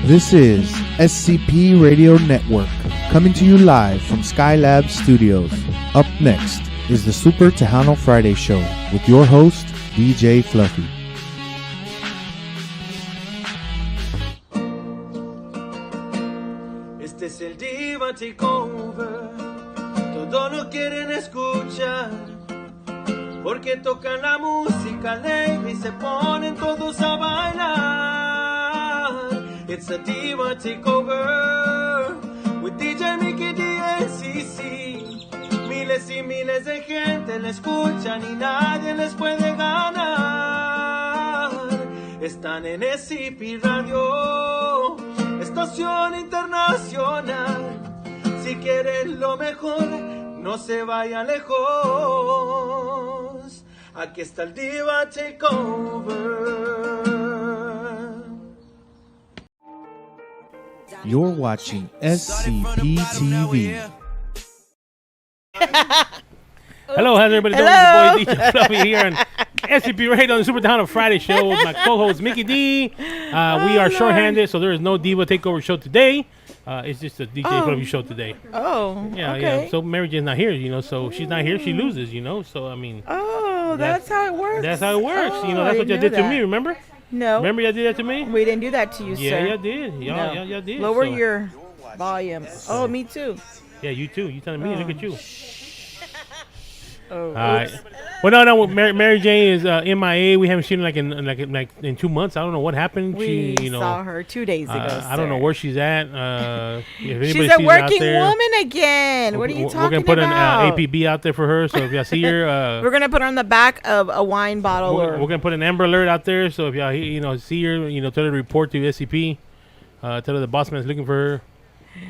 This is SCP Radio Network, coming to you live from Skylab Studios. Up next is the Super Tejano Friday Show with your host, DJ Fluffy. Este es el Diva Takeover, todos no quieren escuchar, porque tocan la música alegre y se ponen todos a bailar. It's a Diva Takeover with DJ Mickey DNCC. Miles y miles de gente la escuchan y nadie les puede ganar. Están en SCP Radio, estación internacional. Si quieren lo mejor, no se vayan lejos. Aquí está el Diva Takeover. You're watching SCP TV. Hello, how's everybody doing? It's your boy DJ Fluffy here on SCP Radio on the Super Tejano Friday Show with my co-host Mickey D. We are shorthanded, so there is no Diva Takeover show today. It's just a DJ Fluffy show today. Oh, yeah, okay. Yeah. So Mary Jane's not here, so she's not here, she loses, So I mean. Oh, that's how it works. That's how it works. Oh, That's what y'all did to me. Remember? No. Remember y'all did that to me? We didn't do that to you, yeah, sir. Yeah, y'all did. Y'all did. Lower your volume. Oh, me too. Yeah, you too. You telling me? Look at you. Oh, all right. Well, no. Mary Jane is MIA. We haven't seen her in 2 months. I don't know what happened. We saw her 2 days ago. I don't know where she's at. She's a working woman again. What are you talking about? We're gonna put an APB out there for her. So if y'all see her, we're gonna put her on the back of a wine bottle. We're gonna put an Amber Alert out there. So if y'all see her, tell her to report to SCP. Tell her the boss man's looking for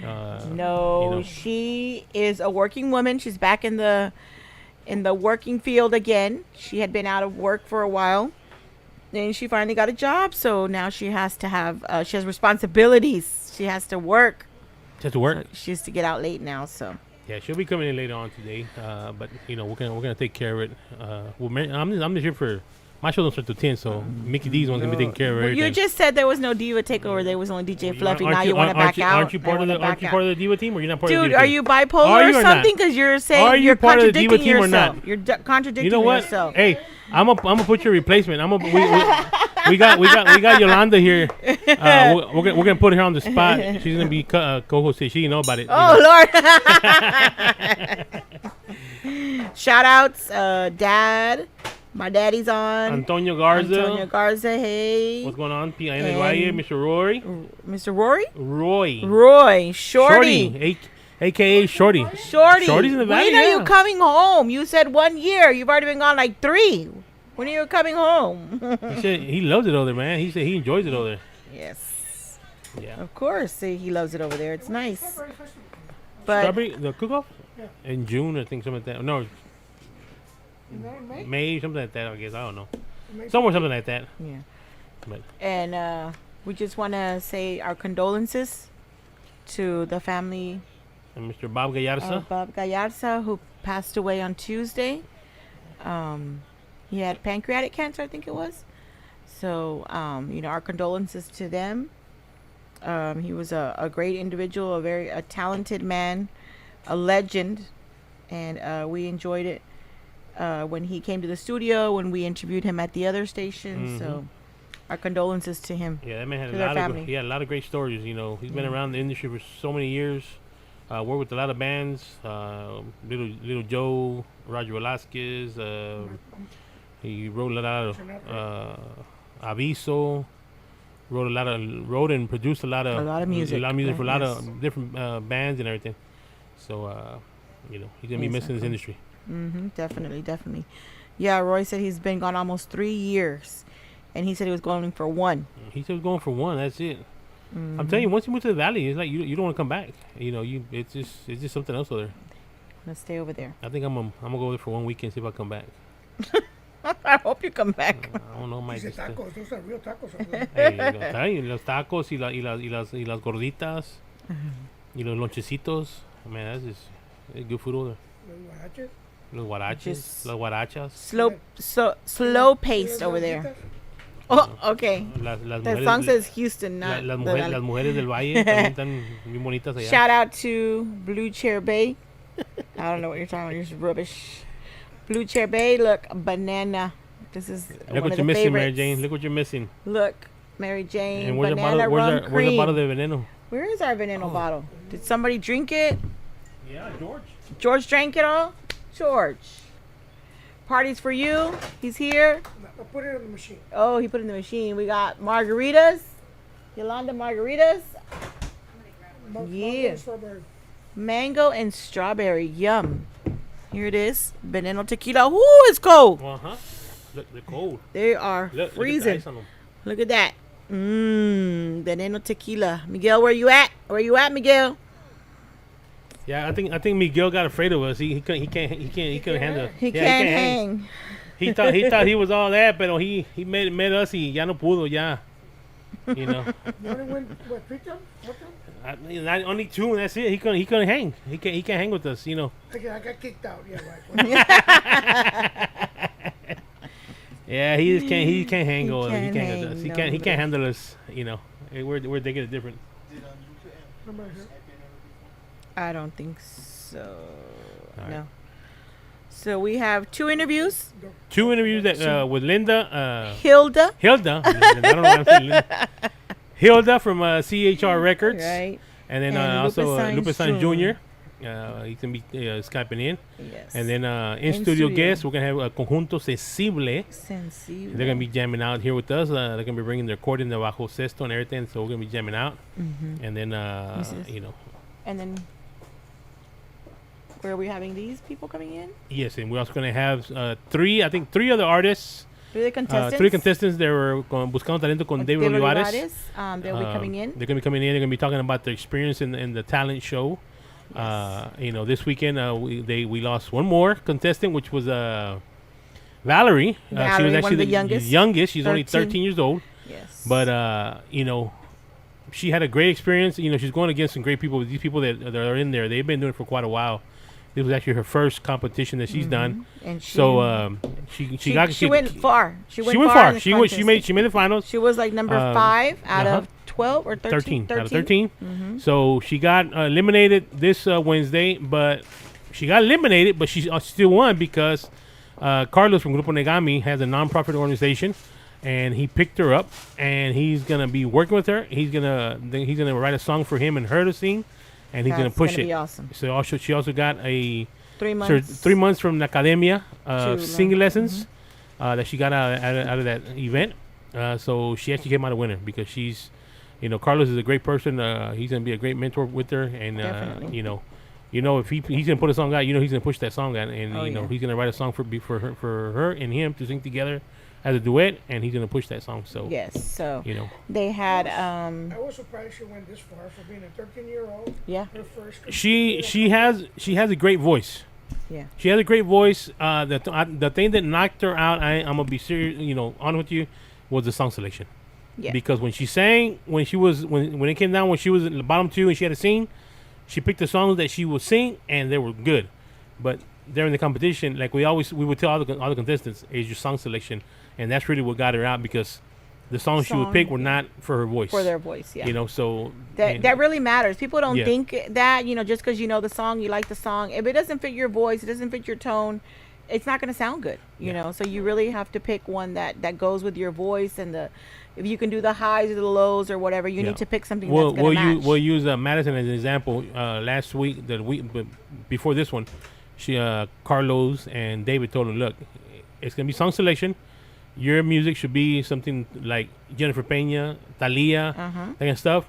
her. She is a working woman. She's back in the working field again. She had been out of work for a while, and she finally got a job. So now she has to have she has responsibilities. She has to work. She has to work. So she has to get out late now. So yeah, she'll be coming in later on today. But we're gonna take care of it. I'm just here for. My show don't start till 10, so Mickey D's one's gonna be taking care of everything. You just said there was no Diva Takeover. There was only DJ Fluffy. Now you want to back out? Aren't you part of the Diva team, or you're not part of the Diva team? Dude, are you bipolar or something? Because you're saying you're contradicting yourself. You're contradicting yourself. You know what? Hey, I'm gonna put your replacement. We got Yolanda here. We're gonna put her on the spot. She's gonna be co-host. She didn't know about it. Oh Lord! Shout outs, Dad. My daddy's on. Antonio Garza, hey. What's going on? Mr. Rory. Mr. Rory? Roy. Shorty. A.K.A. Shorty. Shorty's in the valley. When are you coming home? You said 1 year. You've already been gone like 3. When are you coming home? He said he loves it over there, man. He said he enjoys it over there. Yes. Yeah. Of course. He loves it over there. It's nice. But Strawberry, the cook-off? Yeah. In June, I think, something like that. No. May, something like that, I guess. I don't know. Somewhere, something like that. Yeah. But. And we just want to say our condolences to the family. And Mr. Bob Gallarza. Who passed away on Tuesday. He had pancreatic cancer, I think it was. So, our condolences to them. He was a great individual, a talented man, a legend. And we enjoyed it. When he came to the studio, when we interviewed him at the other station. Mm-hmm. So our condolences to him. Yeah, that man had he had a lot of great stories. He's been around the industry for so many years. Worked with a lot of bands. Little Joe, Roger Velasquez. He wrote a lot of Aviso. Wrote and produced a lot of music. A lot of music for a lot of different bands and everything. So he's gonna be missing this industry. Mm-hmm, definitely. Yeah, Roy said he's been gone almost 3 years, and he said he was going for 1. He said he was going for 1. That's it. Mm-hmm. I'm telling you, once you move to the valley, it's like you don't want to come back. It's just something else over there. Let's stay over there. I think I'm gonna go there for 1 weekend, see if I come back. I hope you come back. I don't know, Mike. Tacos, those are real tacos. Hey, los tacos y las gorditas, y los lonchecitos. Man, that's just good food over there. Los guaraches, las guarachas. Slow paced over there. Oh, okay. Las That mujeres, song says Houston, not las, the mujeres, Valley. las mujeres del Valle también están bien bonitas allá. Shout out to Blue Chair Bay. I don't know what you're talking about. You're just rubbish. Blue Chair Bay. Look, banana. This is Look one what of you're the missing, favorites. Mary Jane. Look what you're missing. Look, Mary Jane. And where's the banana bottle? rum Where's the cream. bottle de veneno? Where is our veneno bottle? Did somebody drink it? Yeah, George. George drank it all? George. Parties for you. He's here. I put it in the machine. Oh, he put it in the machine. We got margaritas. Yolanda margaritas. Yeah. Mango and strawberry. Mango and strawberry. Yum. Here it is. Veneno tequila. Ooh, it's cold. Uh-huh. Look, they're cold. They are Look freezing. at the ice on them. Look at that. Veneno tequila. Miguel, where you at? Where you at, Miguel? Yeah, I think Miguel got afraid of us. He couldn't handle it. He Yeah, can't hang. He thought he was all that, but he met us y ya no pudo ya. You know. You only win, what, 3 times? 4 times? Not only 2, and that's it. He couldn't hang. He can't hang with us, you know. I got kicked out. Yeah, right. Yeah, he can't hang with us. He can't can't with us. hang, He no, can't handle us, you know. We're thinking it different. Remember here? I don't think so. All No. So we have 2 interviews. 2 interviews that with Linda Hilda. Hilda. I don't know what I'm saying. Linda. Hilda from CHR Records. Right. And then And also Lupe Lupe Sainz Sainz Jr. He can be Skyping in. Yes. And then in In studio studio. guests, we're going to have Conjunto Sensible. Sensible. They're going to be jamming out here with us. They're going to be bringing their accordion, the bajo sexto and everything. So we're going to be jamming out. Mhm. And then, This is- you know, And then where are we having these people coming in? yes. And we're also going to have 3 other artists. Who are the contestants? 3 contestants. They were Buscando Talento con With David Olivares. They'll be coming in. They're going to be coming in. They're going to be talking about their experience in the talent show. You know, this weekend we lost one more contestant, which was Valerie. She Valerie, was actually one of the youngest. She's only 13 years old. Yes. But you know, she had a great experience. You know, she's going against some great people. These people that are in there, they've been doing it for quite a while. This was actually her first competition that she's done. And she, So she went far. She went went far. far. in the She contest. made the finals. She was like number 5 out uh-huh. of 12 or 13. 13 out of 13. Mhm. So she got eliminated this Wednesday, but she got eliminated, but she still won because Carlos from Grupo Negami has a nonprofit organization, and he picked her up, and he's gonna be working with her. He's gonna write a song for him and her to sing, and he's gonna That's push gonna it. be awesome. So she also got a 3 months. 3 months from the Academia To singing learn. lessons that she got out of that event. So she actually came out a winner because she's, you know, Carlos is a great person. He's gonna be a great mentor with her, and Definitely. you know, if he's gonna put a song out, you know, he's gonna push that song out, and Oh, you know, yeah. he's gonna write a song for her and him to sing together as a duet, and he's gonna push that song. So Yes. So you know, they had I was surprised she went this far for being a 13-year-old. yeah. Her first. she has a great voice. Yeah. She has a great voice. The thing that knocked her out, I'm gonna be serious, you know, on with you, was the song selection. Yeah. Because when she sang, when it came down, when she was in the bottom 2 and she had to sing, she picked the songs that she would sing and they were good. But during the competition, like we would tell all the contestants, is your song selection, and that's really what got her out because the songs she would Song, pick were not for her voice. For their voice, yeah. You know, so That really matters. People don't Yeah. think that, you know, just because you know the song, you like the song. If it doesn't fit your voice, it doesn't fit your tone, it's not going to sound good, you know. So you really have to pick one that goes with your voice, and if you can do the highs or the lows or whatever, you Yeah. need to pick something that's going to match. We'll use Madison as an example. Last week, but before this one, Carlos and David told her, look, it's gonna be song selection. Your music should be something like Jennifer Pena, Thalia, that kind of stuff.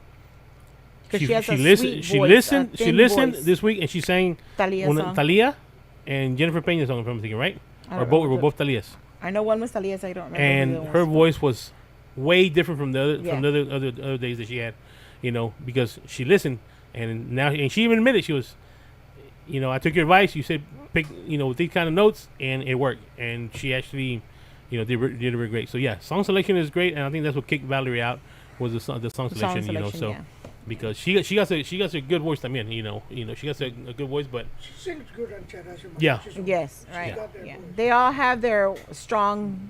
'Cause she has a listened. sweet She voice, listened. a She thin listened voice. this week, and she sang Thalia song. Thalia and Jennifer Pena song. If I'm thinking right, I or don't both know, were but both Thalias. I know one was Thalia, so I don't remember. And who the other her was. voice was way different from the Yeah. other days that she had, you know, because she listened, and now and she even admitted she was, you know, I took your advice. You said pick, you know, these kind of notes, and it worked. And she actually, you know, did really great. So yeah, song selection is great, and I think that's what kicked Valerie out was the song selection. You know, so yeah. because she got a good voice. I mean, you know, she got a good voice, but She sings good on Chat. Yeah. She's a- Yes, she's right. got that Yeah. voice. They all have their strong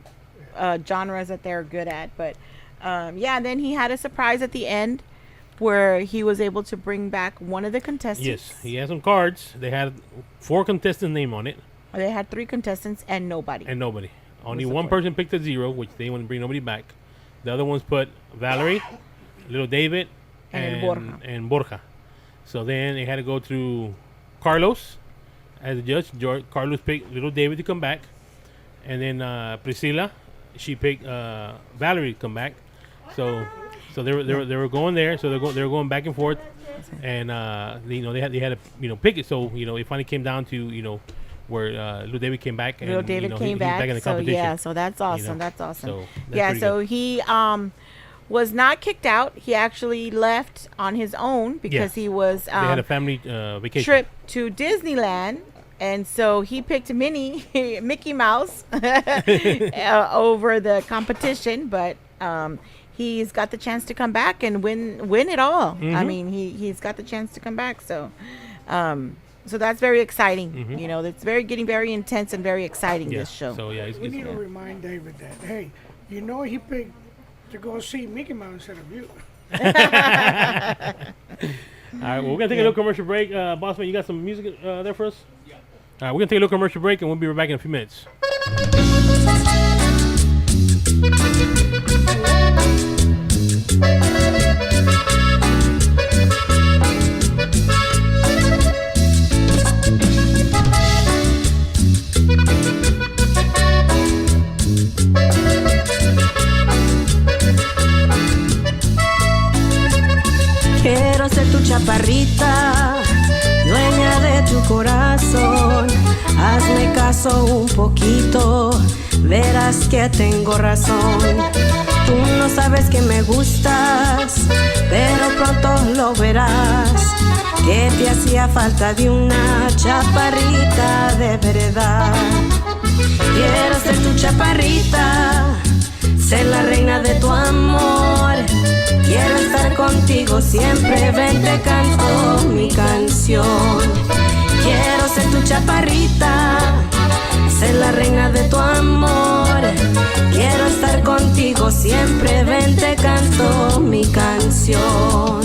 genres that they're good at. But yeah, then he had a surprise at the end where he was able to bring back one of the contestants. Yes, he had some cards. They had 4 contestants' name on it. They had 3 contestants and nobody. Only one person picked a 0, which they want to bring nobody back. The other ones put Valerie, Little David, and Borja. So then they had to go through Carlos as a judge. Carlos picked Little David to come back. And then Priscilla, she picked Valerie to come back. So they were going there. So they were going back and forth, and they had to pick it. So it finally came down to where Little David came back. And, Little David came back. Back in the so competition. yeah, so that's awesome. That's awesome. So that's so good. he was not kicked out. He actually left on his own because he was they had a family vacation trip to Disneyland. And so he picked Mickey Mouse over the competition, but he's got the chance to come back and win it all. Mm-hmm. I mean, he's got the chance to come back. So so that's very exciting. Mm-hmm. It's getting very intense and very exciting, this show. So yeah, We need to remind David that, hey, he picked to go see Mickey Mouse instead of you. All right, well, we're gonna take a little commercial break. Bossman, you got some music there for us? Yeah. All right, we're gonna take a little commercial break, and we'll be right back in a few minutes. Quiero ser tu chaparrita, dueña de tu corazón. Hazme caso un poquito, verás que tengo razón. Tú no sabes que me gustas, pero pronto lo verás, que te hacía falta de una chaparrita de verdad. Quiero ser tu chaparrita, ser la reina de tu amor. Quiero estar contigo siempre, ven te canto mi canción. Quiero ser tu chaparrita, ser la reina de tu amor. Quiero estar contigo siempre, ven te canto mi canción.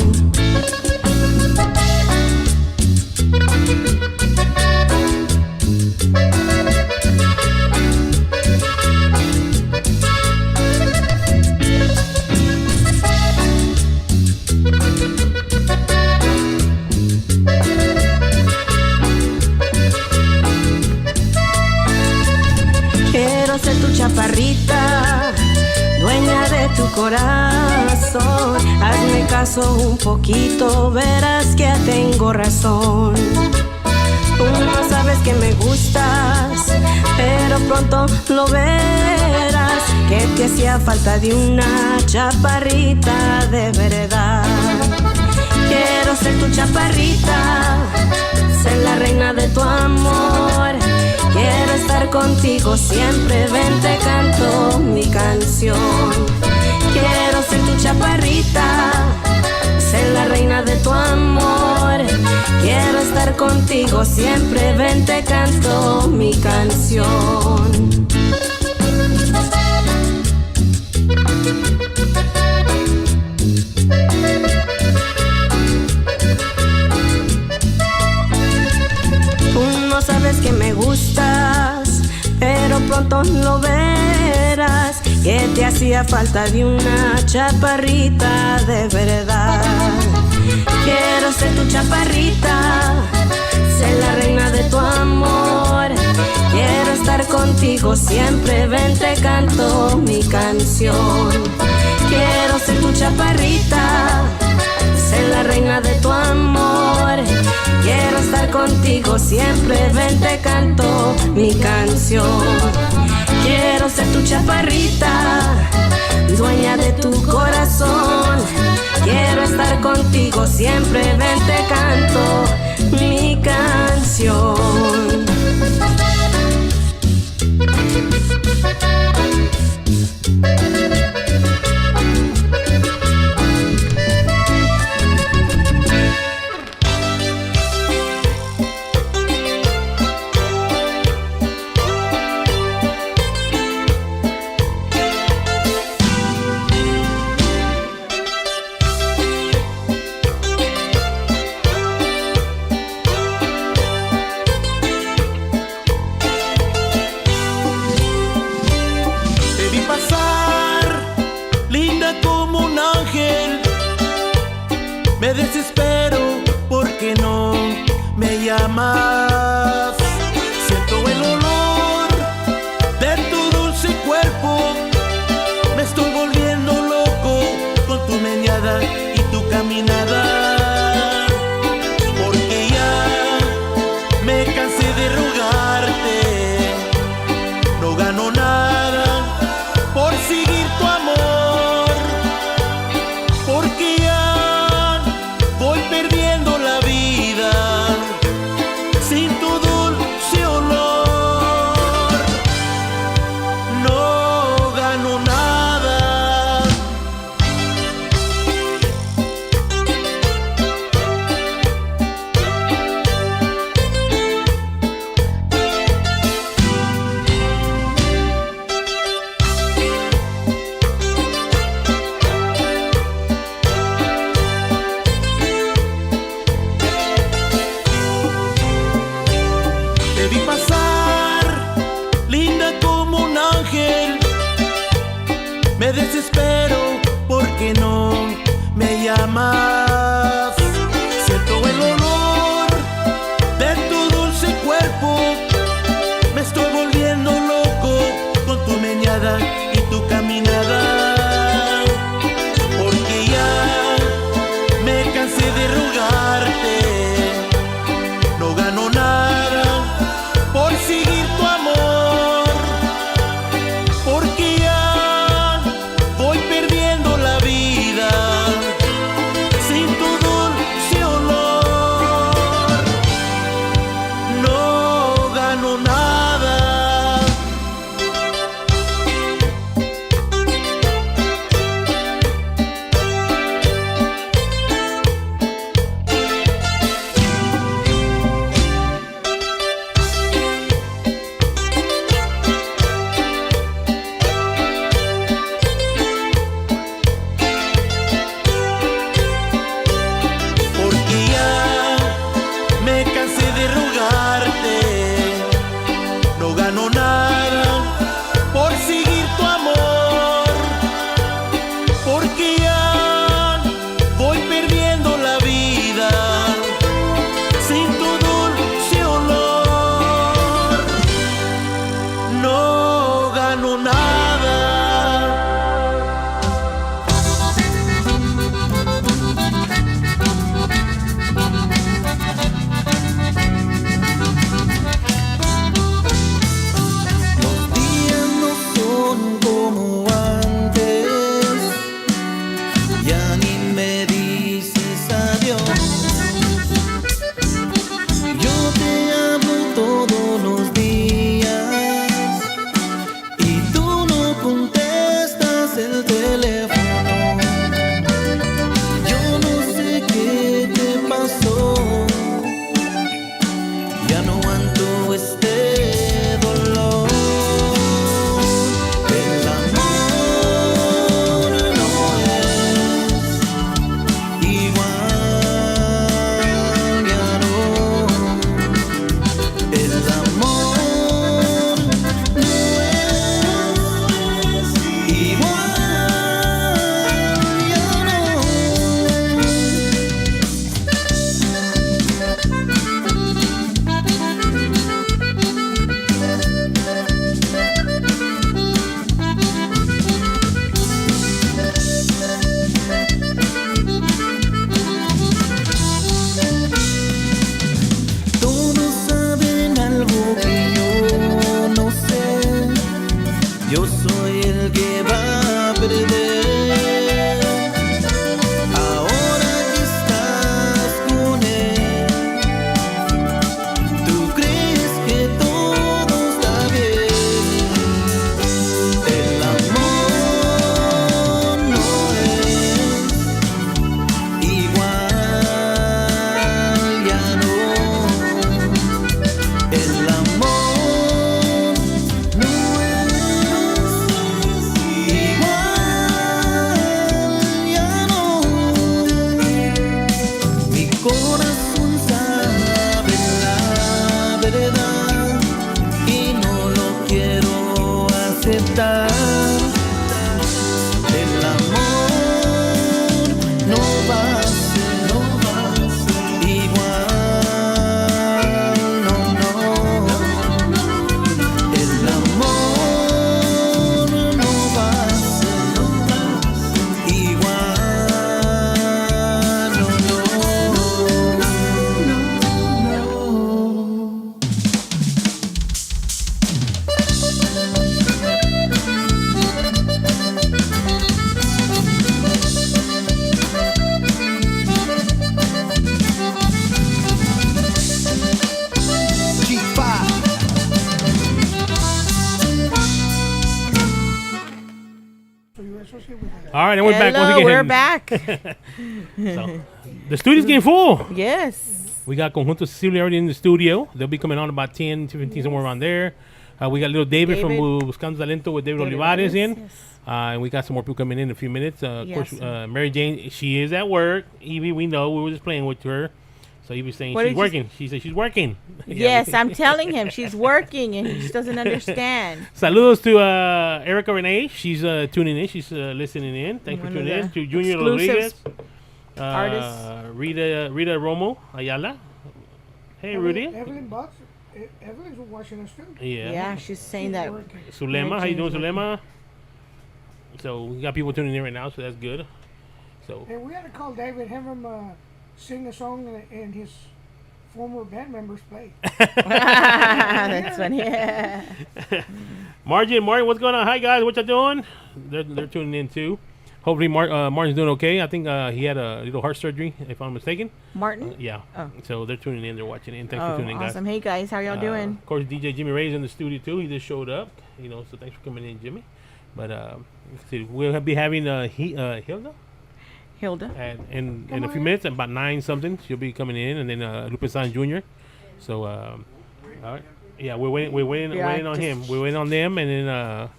Quiero ser tu chaparrita, dueña de tu corazón. Hazme caso un poquito, verás que tengo razón. Tú no sabes que me gustas, pero pronto lo verás, que te hacía falta de una chaparrita de verdad. Quiero ser tu chaparrita, ser la reina de tu amor. Quiero estar contigo siempre, ven te canto mi canción. Quiero ser tu chaparrita, ser la reina de tu amor. Quiero estar contigo siempre, ven te canto mi canción. Tú no sabes que me gustas, pero pronto lo verás, que te hacía falta de una chaparrita de verdad. Quiero ser tu chaparrita, ser la reina de tu amor. Quiero estar contigo siempre, ven te canto mi canción. Quiero ser tu chaparrita, ser la reina de tu amor. Quiero estar contigo siempre, ven te canto mi canción. Quiero ser tu chaparrita, dueña de tu corazón. Quiero estar contigo siempre, ven te canto mi canción. Me desespero porque no me llamas. Siento el olor de tu dulce cuerpo. Me estoy volviendo loco con tu meneada y tu caminada. Porque ya me cansé de rogarte. No gano nada por seguir tu amor. Porque ya voy perdiendo la vida sin tu dulce olor. No gano nada. Te vi pasar, linda como un ángel. Me desespero porque no me llamas. Siento el olor de tu dulce cuerpo. Me estoy volviendo loco con tu meneada y tu caminada. Porque ya me cansé de rogarte. No gano nada por seguir tu amor. Porque ya voy perdiendo la vida sin so you associate with that. All right, and we're back once Hello, again. we're back. So, the studio's getting full. Yes. We got Conjunto Cecilia already in the studio. They'll be coming on about 10 to 15, somewhere around there. We got little David from Buscando Talento with David Olivares in. Yes. And we got some more people coming in a few minutes. Of Yes. course, Mary Jane, she is at work. Evie, we know. We were just playing with her. So Evie's saying What she's did you working. She said she's working. Yes, I'm telling him she's working and he just doesn't understand. Saludos to Erica Renee. She's tuning in. She's listening in. Thanks for One of tuning in. the To Junior exclusive Rodriguez. artists. Rita Romo Ayala. Hey, Rudy. Evelyn Box. Evelyn's watching us too. Yeah, she's saying that. Working. Sulema, how you doing, Jane's Sulema? So we got people tuning in right now, so that's good. So And we had to call David, have him sing a song and his former band members play. That's funny. Margie and Martin, what's going on? Hi guys, what y'all doing? They're tuning in too. Hopefully Martin's doing okay. I think he had a little heart surgery, if I'm mistaken. Martin? Yeah. Oh. So they're tuning in, they're watching in. Thanks for Oh, tuning in, guys. awesome. Hey, guys. How y'all doing? Of course, DJ Jimmy Ray's in the studio too. He just showed up, so thanks for coming in, Jimmy. But let's see, we'll be having Hilda Hilda. in a few minutes, at about 9 something. She'll be coming in, and then Lupe San Jr. So, all right. Yeah, we're waiting on him. We're waiting on them, and then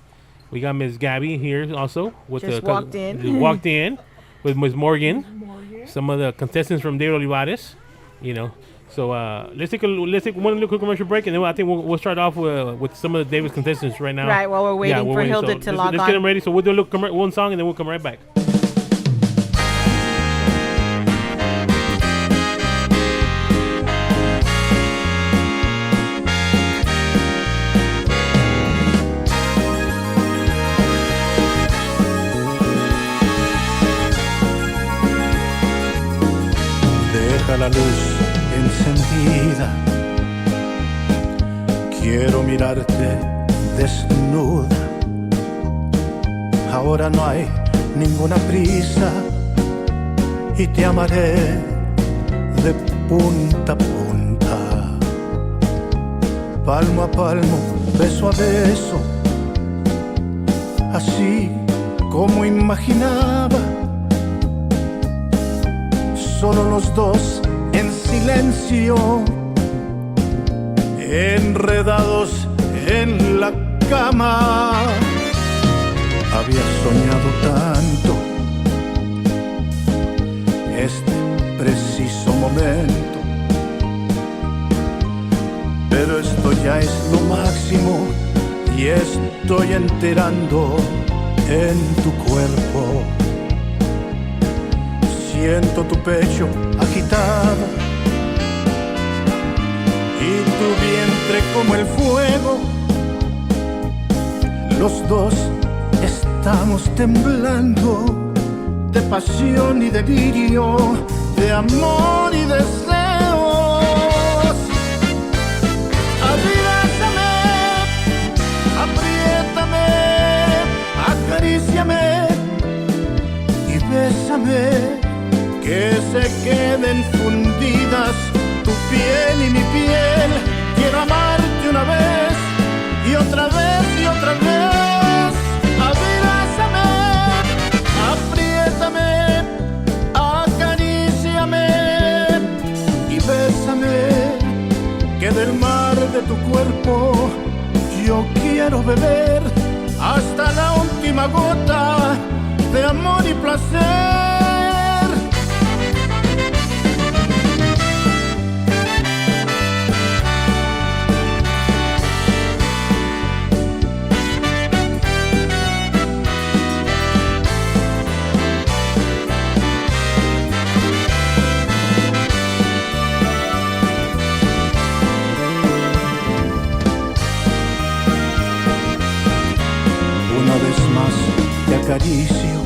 we got Miss Gabby here also with Just walked in. Just walked in with Miss Morgan. Morgan. Some of the contestants from David Olivares, So let's take one little quick commercial break, and then I think we'll start off with some of the David's contestants right now. Right, while we're waiting for Hilda So to let's log get them on. ready. So we'll do a little one song, and then we'll come right back. Deja la luz encendida. Quiero mirarte desnuda. Ahora no hay ninguna prisa y te amaré de punta a punta. Palmo a palmo, beso a beso, así como imaginaba. Solo los dos en silencio, enredados en la cama. Había soñado tanto este preciso momento, pero esto ya es lo máximo y estoy enterando en tu cuerpo. Siento tu pecho agitado y tu vientre como el fuego. Los dos estamos temblando de pasión y delirio, de amor y deseos. Abrázame, apriétame, acaríciame y bésame. Que se queden fundidas tu piel y mi piel. Quiero amarte una vez y otra vez y otra vez. Abrázame, apriétame, acaríciame y bésame. Que del mar de tu cuerpo yo quiero beber hasta la última gota de amor y placer. Una vez más te acaricio,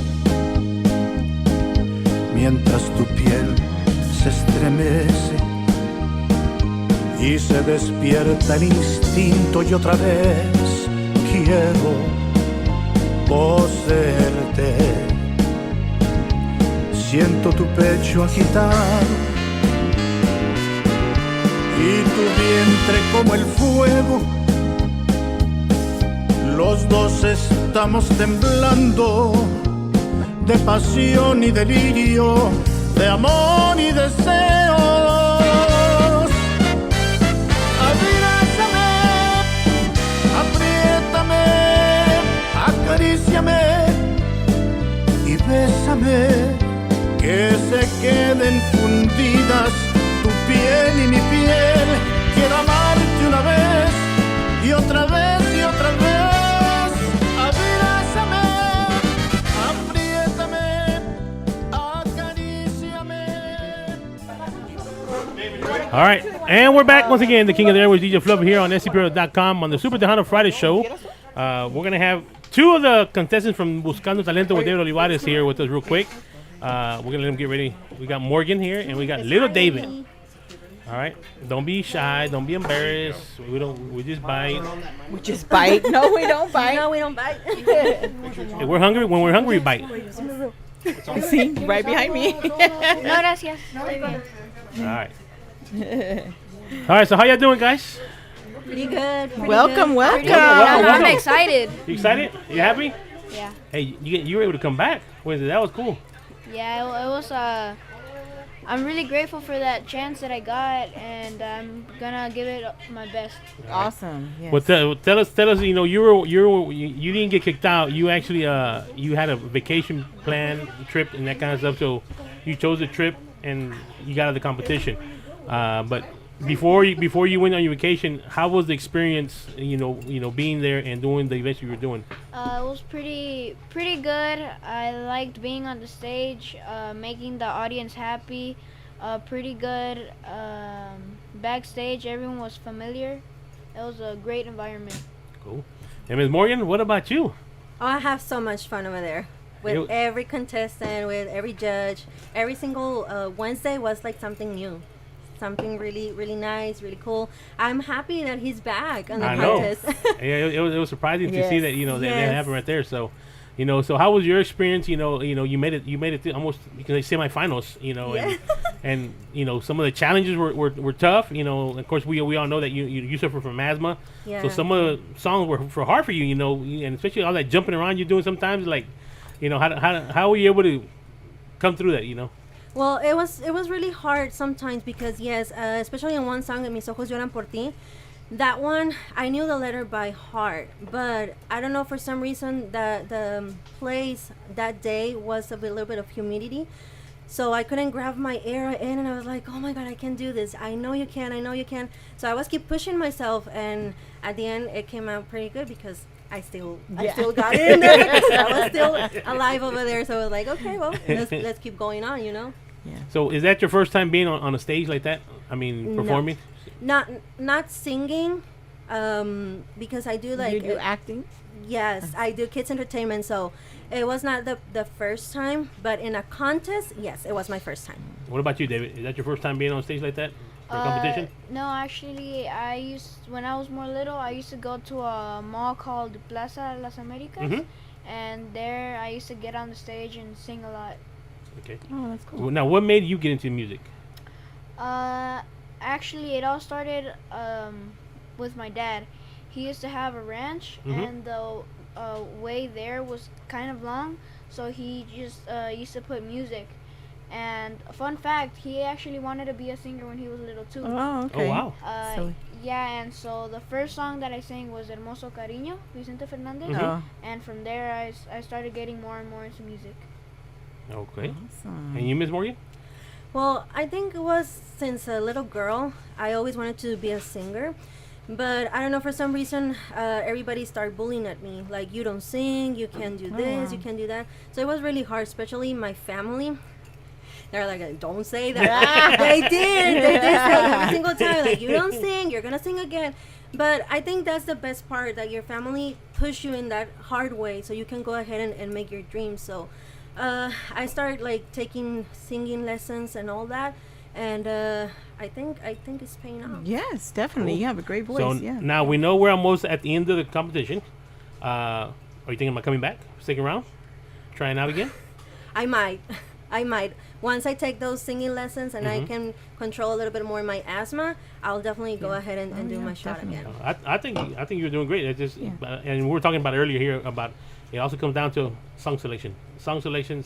mientras tu piel se estremece y se despierta el instinto y otra vez quiero poseerte. Siento tu pecho agitado y tu vientre como el fuego. Los dos estamos temblando de pasión y delirio, de amor y deseos. Abrázame, apriétame, acaríciame y bésame, que se queden fundidas tu piel y mi piel. Quiero amarte una vez y otra vez y otra vez. Abrázame, apriétame, acaríciame. All right, and we're back once again. The King of the Air with DJ Flub here on scpro.com on the Super Tejano Friday show. We're going to have two of the contestants from Buscando Talento with David Olivares here with us real quick. We're going to let them get ready. We got Morgan here, and we got Little David. All right, don't be shy, don't be embarrassed. We just bite. We just bite. No, we don't bite. No, we don't bite. Hey, we're hungry. When we're hungry, we bite. See, right behind me. No, gracias. Estoy bien. All right. All right. So how y'all doing, guys? Pretty good. Pretty Welcome, good. welcome. I'm welcome. excited. You excited? You happy? Yeah. Hey, you were able to come back. That was cool. Yeah, it was, I'm really grateful for that chance that I got, and I'm gonna give it my best. Awesome. Yes. Well, tell us. You know, you didn't get kicked out. You actually you had a vacation plan, trip, and that kind of stuff. So you chose the trip, and you got out of the competition. But before you went on your vacation, how was the experience? You know, being there and doing the events you were doing. It was pretty good. I liked being on the stage, making the audience happy. Pretty good. Backstage, everyone was familiar. It was a great environment. Cool. And Ms. Morgan, what about you? Oh, I have so much fun over there. With every contestant, with every judge. Every single Wednesday was like something new. Something really, really nice, really cool. I'm happy that he's back on the contest. Yeah, it was surprising to see that that happened right there. So, so how was your experience? You made it to almost semifinals. And some of the challenges were tough. Of course we all know that you suffer from asthma. Yeah. So some of the songs were hard for you. And especially all that jumping around you're doing sometimes. Like, how were you able to come through that? Well, it was really hard sometimes because especially in one song, Mis ojos lloran por ti. That one, I knew the letter by heart, but I don't know, for some reason the place that day was a little bit of humidity, so I couldn't grab my air in, and I was like, oh my god, I can do this. I know you can. So I was keep pushing myself, and at the end it came out pretty good because I still got it in there because I was still alive over there. So I was like, okay, well, let's keep going on, Yeah. So is that your first time being on a stage like that? I mean, performing? No. Not singing, because I do like... You do acting? Yes, I do kids entertainment, so it was not the first time, but in a contest, yes, it was my first time. What about you, David? Is that your first time being on stage like that for a competition? No, actually, when I was more little, I used to go to a mall called Plaza Las Americas, and there I used to get on the stage and sing a lot. Okay. Oh, that's cool. Well, now, what made you get into music? Actually, it all started with my dad. He used to have a ranch, and the way there was kind of long, so he just used to put music. And a fun fact, he actually wanted to be a singer when he was little too. Oh, okay. Oh, wow. Yeah, and so the first song that I sang was Hermoso Cariño, Vicente Fernandez. Oh. And from there, I started getting more and more into music. Okay. Awesome. And you, Miss Morgan? Well, I think it was since a little girl, I always wanted to be a singer. But I don't know, for some reason, everybody started bullying at me. Like, you don't sing, you can't do this, you can't do that. So it was really hard, especially my family. They're like, don't say that. They did say every single time, like, you don't sing, you're gonna sing again. But I think that's the best part, that your family push you in that hard way so you can go ahead and make your dreams. So I started like taking singing lessons and all that, and I think it's paying off. Yes, definitely. Cool. You have a great voice. So now we know we're almost at the end of the competition. Are you thinking about coming back, sticking around, trying out again? I might. Once I take those singing lessons and I can control a little bit more my asthma, I'll definitely go ahead and do my shot definitely. again. I think you're doing great. It's just, and we were talking about earlier here about It also comes down to song selection. Song selection.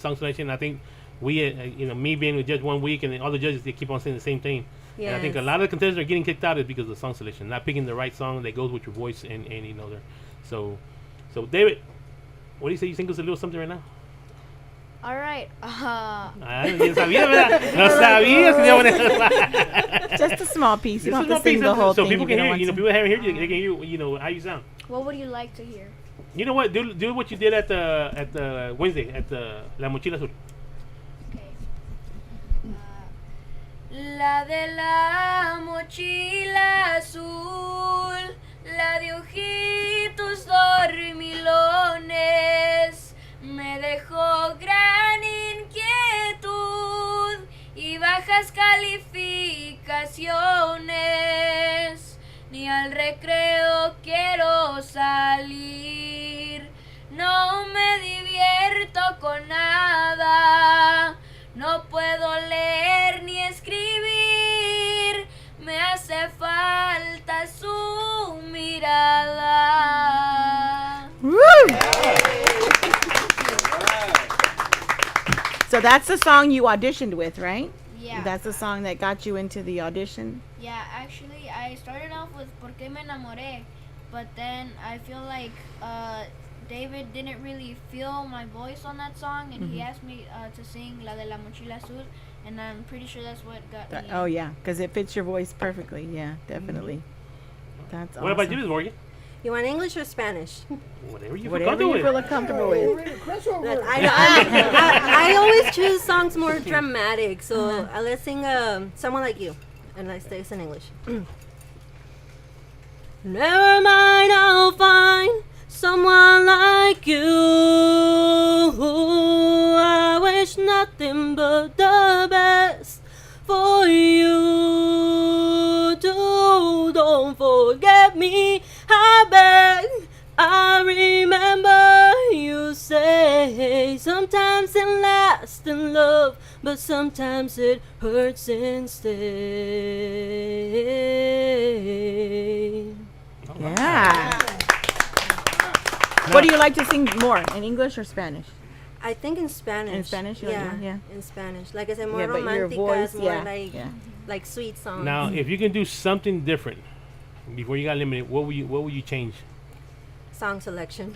I think we, me being with judge 1 week, and then all the judges, they keep on saying the same thing. Yes. And I think a lot of the contestants are getting kicked out is because of the song selection, not picking the right song that goes with your voice, and so David, what do you say? You sing us a little something right now? All right. Yo sabía, ¿verdad? No sabía. Just a small piece. You Just don't a have to sing the whole so thing. people if can don't hear want you. to. People haven't heard you. They can hear, how you sound. What would you like to hear? You know what? Do what you did at the Wednesday at the La Mochila Azul. Okay. La de la mochila azul, la de ojitos dormilones, me dejó gran inquietud y bajas calificaciones. Ni al recreo quiero salir, no me divierto con nada, no puedo leer ni escribir, me hace falta su mirada. So that's the song you auditioned with, right? Yeah. That's the song that got you into the audition. Yeah, actually, I started off with Por qué me enamoré, but then I feel like David didn't really feel my voice on that song, and he asked me to sing La de la Mochila Azul, and I'm pretty sure that's what got me. Oh yeah, because it fits your voice perfectly. Yeah, definitely. That's What about you, Miss Morgan? You want English or Spanish? Whatever you feel Whatever comfortable you with. feel comfortable with. I always choose songs more dramatic, so let's sing Someone Like You, and let's say it's in English. Never mind, I'll find someone like you. I wish nothing but the best for you. Don't forget me, I beg. I remember you say sometimes it lasts in love, but sometimes it hurts instead. Yeah. What do you like to sing more, in English or Spanish? I think in Spanish. In Spanish, you like more? Yeah. In Spanish. Like I said, more Yeah, but your romantic, voice, more yeah. like sweet songs. Now, if you can do something different before you got eliminated, what would you change? Song selection.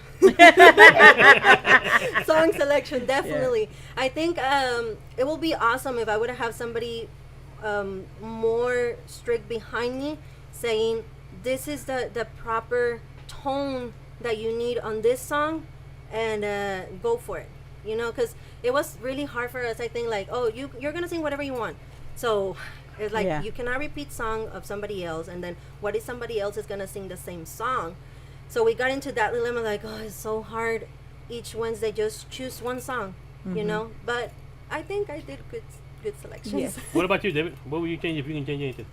Song selection, definitely. I think it will be awesome if I would have somebody more strict behind me saying, this is the proper tone that you need on this song, and go for it. You know, because it was really hard for us. I think like, oh, you're going to sing whatever you want. So it's like, you cannot repeat song of somebody else, and then what if somebody else is going to sing the same song? So we got into that dilemma, like, oh, it's so hard each Wednesday just choose one song, you know? But I think I did good selections. Yes. What about you, David? What would you change if you can change anything?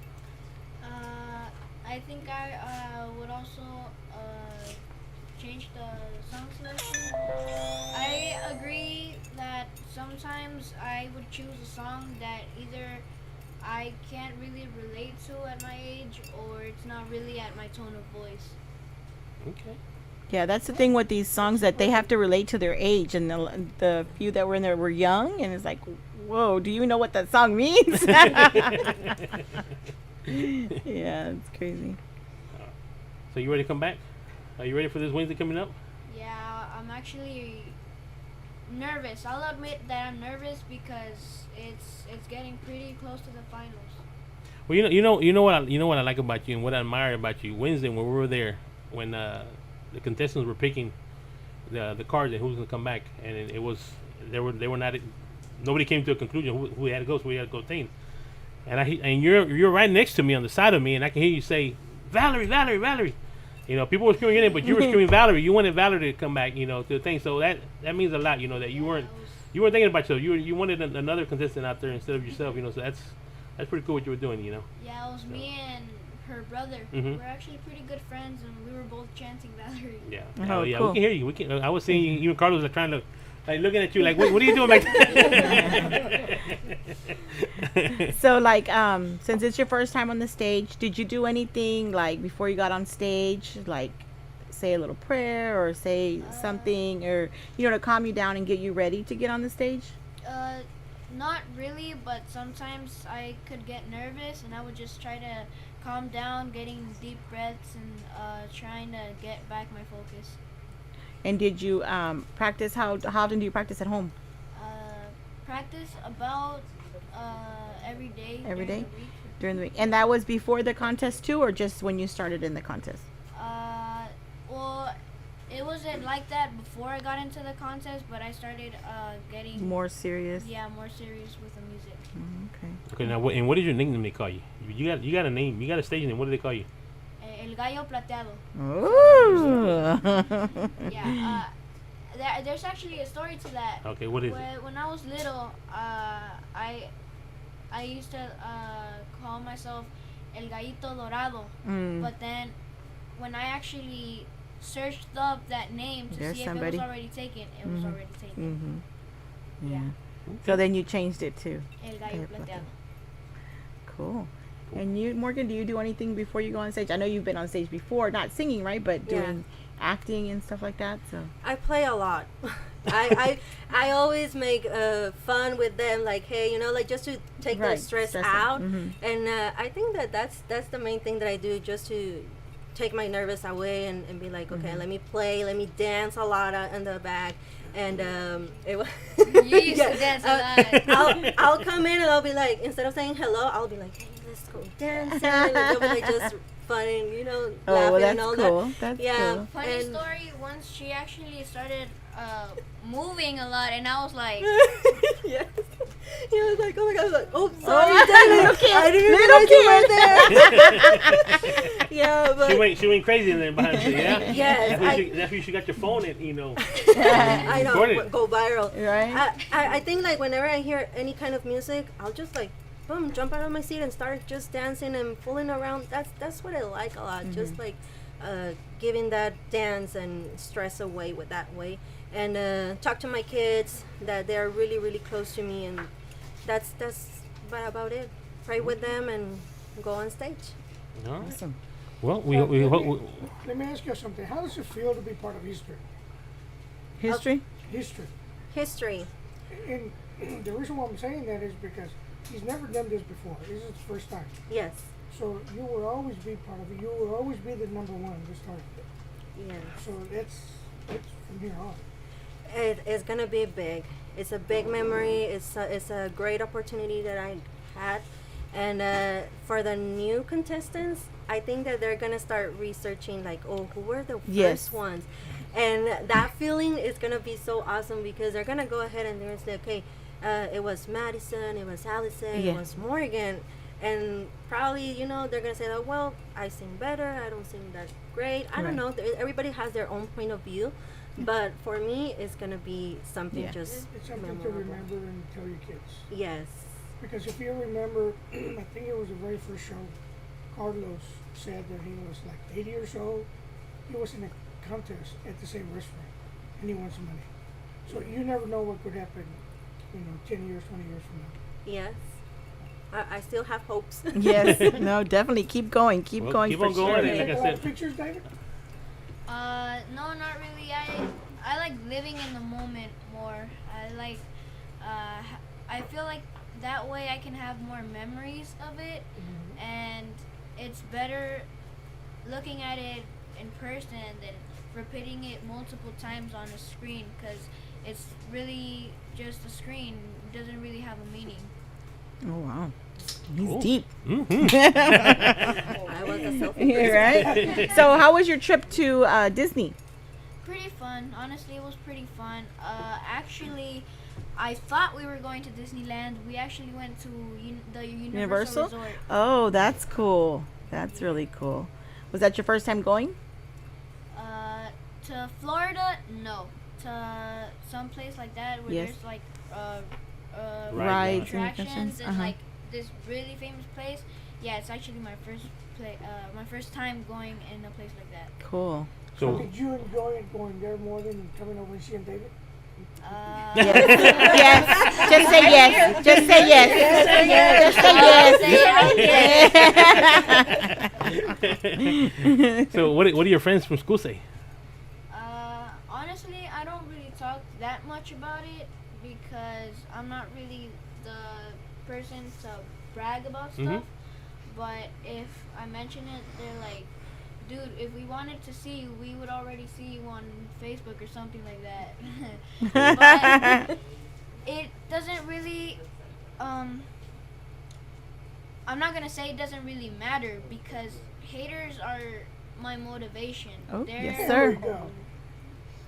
I think I would also change the song selection. I agree that sometimes I would choose a song that either I can't really relate to at my age, or it's not really at my tone of voice. Okay. Yeah, that's the thing with these songs, that they have to relate to their age, and the few that were in there were young, and it's like, whoa, do you know what that song means? Yeah, it's crazy. So you ready to come back? Are you ready for this Wednesday coming up? Yeah, I'm actually nervous. I'll admit that I'm nervous because it's getting pretty close to the finals. Well, you know what I like about you and what I admire about you. Wednesday when we were there, when the contestants were picking the cards and who was gonna come back, and it was they were not, nobody came to a conclusion who had to go, so we had to go things. And you're right next to me on the side of me, and I can hear you say, Valerie, Valerie, Valerie. You know, people were screaming in it, but you were screaming Valerie. You wanted Valerie to come back, you know, to the thing. So that means a lot, you know, that you weren't thinking about yourself. You wanted another contestant out there instead of yourself, you know. So that's pretty cool what you were doing, you know. Yeah, it was me and her brother. Mhm. We're actually pretty good friends, and we were both chanting Valerie. Yeah. Oh, yeah. cool. We can hear you. We can. I was seeing you and Carlos are trying to, like, looking at you, like, what are you doing back there? So, like, since it's your first time on the stage, did you do anything, like, before you got on stage, like, say a little prayer or say something, or to calm you down and get you ready to get on the stage? Not really, but sometimes I could get nervous, and I would just try to calm down, getting deep breaths, and trying to get back my focus. And did you practice? How often do you practice at home? Practice about every day. Every during day? the week. During the week. And that was before the contest too, or just when you started in the contest? Well, it wasn't like that before I got into the contest, but I started getting More serious? Yeah, more serious with the music. Okay. Okay, now and what is your nickname they call you? You got a name. You got a stage name. What do they call you? El gallo plateado. Ooh. Yeah. There's actually a story to that. Okay, what is it? When I was little, I used to call myself El Gallito Dorado, but then when I actually searched up that name to There's see somebody. if it was already taken, it was already taken. Yeah. So then you changed it too. El Gallo Plateado. Cool. And you, Morgan, do you do anything before you go on stage? I know you've been on stage before, not singing, right? But doing acting and stuff like that. So I play a lot. I always make fun with them, like, hey, like just to take the stress out. And I think that's the main thing that I do, just to take my nervous away and be like, okay, let me play, let me dance a lot in the back. And it was You used to dance a lot. I'll come in and I'll be like, instead of saying hello, I'll be like, hey, let's go dancing. And they'll be like just fun and laughing and all that. That's Yeah. Funny story, once she actually started moving a lot, and I was like, Yes. He was like, oh my god, I was like, oh, sorry, I didn't realize you were there. Yeah, but She went crazy in there behind you, yeah? Yes, That's why you got your phone in, I know, recorded. go viral. Right. I think like whenever I hear any kind of music, I'll just like, boom, jump out of my seat and start just dancing and fooling around. That's what I like a lot. Just like giving that dance and stress away with that way. And talk to my kids that they're really, really close to me, and that's about it. Pray with them and go on stage. All right. Awesome. Well, we hope. Let me ask you something. How does it feel to be part of history? History? History. And the reason why I'm saying that is because he's never done this before. This is his first time. Yes. So you will always be part of it. You will always be the number one to start. Yeah. So that's from here on. It's gonna be big. It's a big memory. It's a great opportunity that I had, and for the new contestants, I think that they're gonna start researching like, oh, who were the first ones, and that feeling is gonna be so awesome because they're gonna go ahead and they're gonna say, okay, it was Madison, it was Allison, it was Morgan, and probably they're gonna say, oh, well, I sing better, I don't sing that great. I don't know. Everybody has their own point of view. But for me, it's gonna be something just It's something memorable. to remember and tell your kids. Yes. Because if you remember, I think it was the very first show, Carlos said that he was like 80 years old. He was in a contest at the same restaurant, and he won some money. So you never know what could happen, 10 years, 20 years from now. Yes. I still have hopes. Yes. No, definitely. Keep going. Keep going. Keep for on going. sure. And like I said, Pictures, David? no, not really. I like living in the moment more. I feel like that way I can have more memories of it, and it's better looking at it in person than repeating it multiple times on a screen, because it's really just a screen. It doesn't really have a meaning. Oh wow. He's Cool. deep. I was a selfie. Right? So how was your trip to Disney? Pretty fun. Honestly, it was pretty fun. Actually, I thought we were going to Disneyland. We actually went to the Universal Resort. Oh, that's cool. That's really cool. Was that your first time going? To Florida, no. To some place like that where there's like rides and attractions and Uh-huh. like this really famous place. Yeah, it's actually my first time going in a place like that. Cool. So did you enjoy it going there more than coming over and seeing David? Yes. Just say yes. Just say yes. Just say yes. So what do your friends from school say? much about it because I'm not really the person to brag about stuff. But if I mention it, they're like, dude, if we wanted to see you, we would already see you on Facebook or something like that. But it doesn't really, I'm not going to say it doesn't really matter because haters are my motivation. Oh, They're, yes, sir.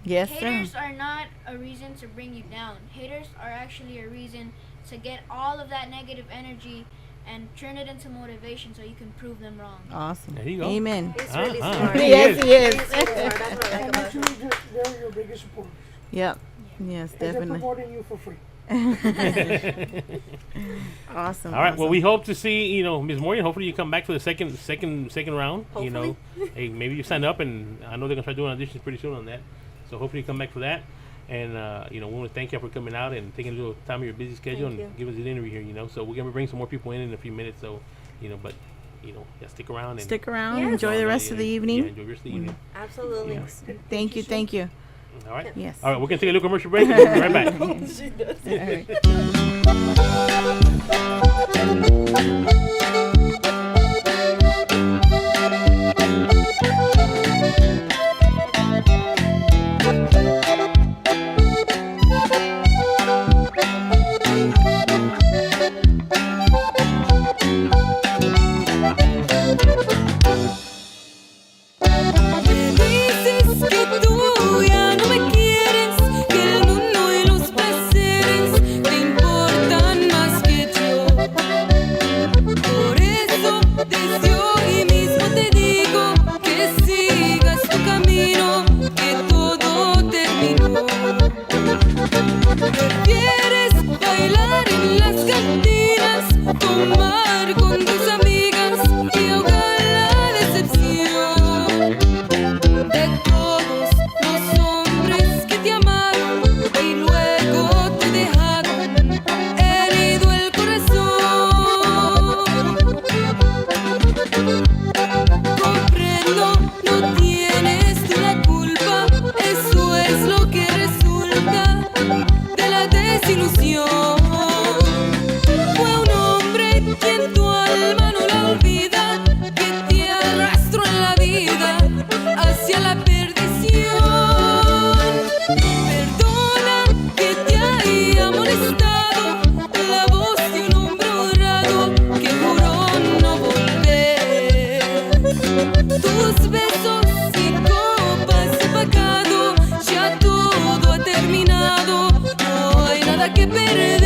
Yes, sir. Haters are not a reason to bring you down. Haters are actually a reason to get all of that negative energy and turn it into motivation so you can prove them wrong. Awesome. There you go. Amen. He's really smart. Yes, he is. He's really smart. That's what I like And about actually, him. they're your biggest supporters. Yep. Yes, And they're definitely. promoting you for free. Awesome. All right. Well, awesome. we hope to see Ms. Morgan. Hopefully, you come back for the second round. Hopefully. Hey, maybe you sign up, and I know they're gonna start doing auditions pretty soon on that. So hopefully, you come back for that. And we want to thank you for coming out and taking a little time of your busy schedule Thank and you. give us an interview here. So we're gonna bring some more people in a few minutes. So but yeah, stick around and Stick around. Yes. Enjoy the rest of the evening. Yeah, enjoy the rest of the evening. Absolutely. Yeah. Thank you. Thank you. All right. Yes. All right. We're gonna take a little commercial break and we'll be right back. All right. Dices que tú ya no me quieres, que el mundo y los placeres te importan más que yo. Por eso desde hoy mismo te digo que sigas tu camino, que todo terminó. Prefieres bailar en las cantinas, tomar con tus amigas y ahogar la decepción de todos los hombres que te amaron y luego te dejaron herido el corazón. Comprendo, no tienes tú la culpa, eso es lo que resulta de la desilusión. Fue un hombre quien tu alma no la olvida, que te arrastró en la vida hacia la perdición. Perdona que te haya molestado la voz de un hombre honrado que juró no volver. Tus besos y copas de pecado, ya todo ha terminado, no hay nada que perder.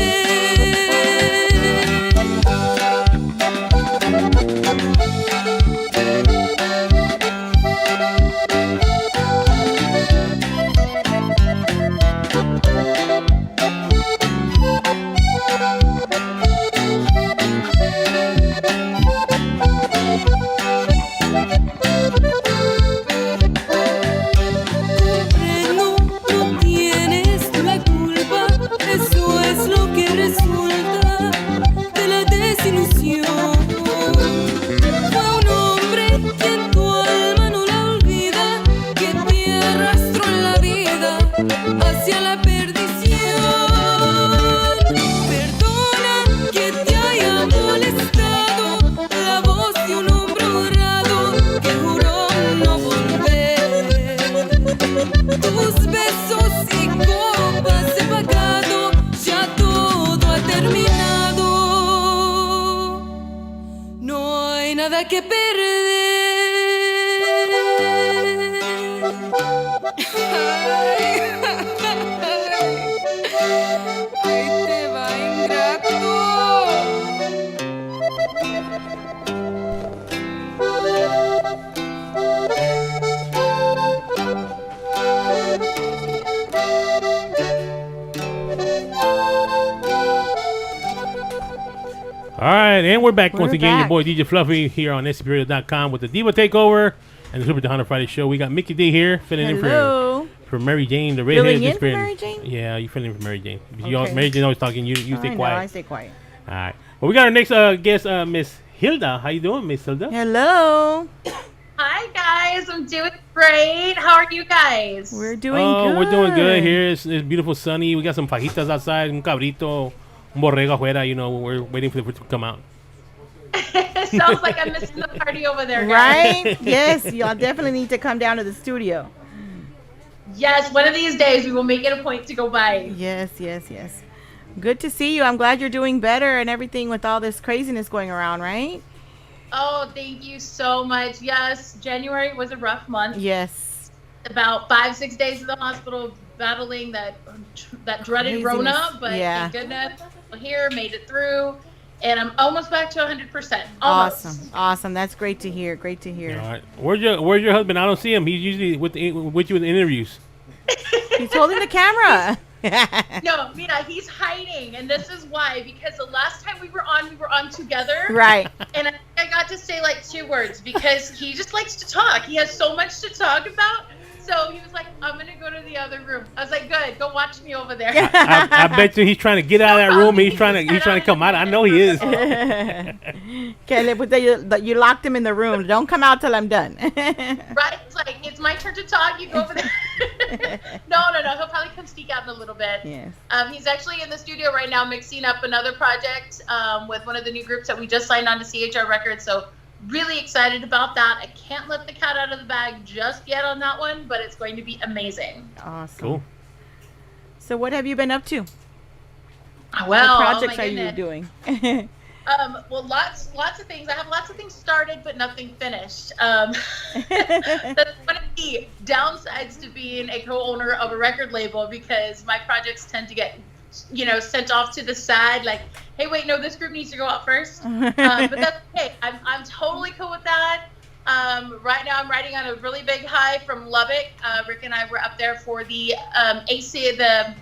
Comprendo, no tienes tú la culpa, eso es lo que resulta de la desilusión. Fue un hombre quien tu alma no la olvida, que te arrastró en la vida hacia la perdición. Perdona que te haya molestado la voz de un hombre honrado que juró no volver. Tus besos y copas de pecado, ya todo ha terminado, no hay nada que perder. Ahí te va, ingrato. All right, and we're back once We're again. Your back. boy DJ Fluffy here on SCPRadio.com with the Diva Takeover and the Super Tejano Friday Show. We got Mickey D here filling Hello. in for Mary Jane, the Filling redhead. in just for been- Mary Jane? Yeah, you filling in for Mary Jane. Okay. Mary Jane always talking. You I stay know, quiet. I stay quiet. All right. Well, we got our next guest, Miss Hilda. How you doing, Miss Hilda? Hello. Hi guys. guys? I'm doing great. How are you guys? We're doing good. We're doing good here. It's beautiful, sunny. We got some fajitas outside, un cabrito, un borrego afuera. You know, we're waiting for the food to come out. Sounds like I'm missing the party over there, guys. Right? Yes, y'all definitely need to come down to the studio. Yes, one of these days we will make it a point to go by. Yes. Good to see you. I'm glad you're doing better and everything with all this craziness going around, right? Oh, thank you so much. Yes, January was a rough month. Yes. About 5-6 days in the hospital battling that dreaded Rona, but thank goodness we're here, made it through, and I'm almost back to 100%. Almost. Awesome. That's great to hear. Great to hear. All right. Where's your husband? I don't see him. He's usually with you with interviews. He's holding the camera. No, Mira, he's hiding, and this is why, because the last time we were on together. Right. And I got to say like 2 words because he just likes to talk. He has so much to talk about. So he was like, I'm going to go to the other room. I was like, good, go watch me over there. I bet you he's trying to get out of that room. He's trying to come out. I know he is. Okay, you locked him in the room. Don't come out till I'm done. Right? It's like, it's my turn to talk. You go over there. No. He'll probably come sneak out in a little bit. Yes. He's actually in the studio right now mixing up another project with one of the new groups that we just signed on to CHR Records. So really excited about that. I can't let the cat out of the bag just yet on that one, but it's going to be amazing. Awesome. Cool. So what have you been up to? Well, what projects are you doing? Well, lots of things. I have lots of things started, but nothing finished. That's one of the downsides to being a co-owner of a record label, because my projects tend to get, sent off to the side. Like, hey, wait, no, this group needs to go out first. But that's okay. I'm totally cool with that. Right now, I'm riding on a really big high from Lubbock. Rick and I were up there for the AC, the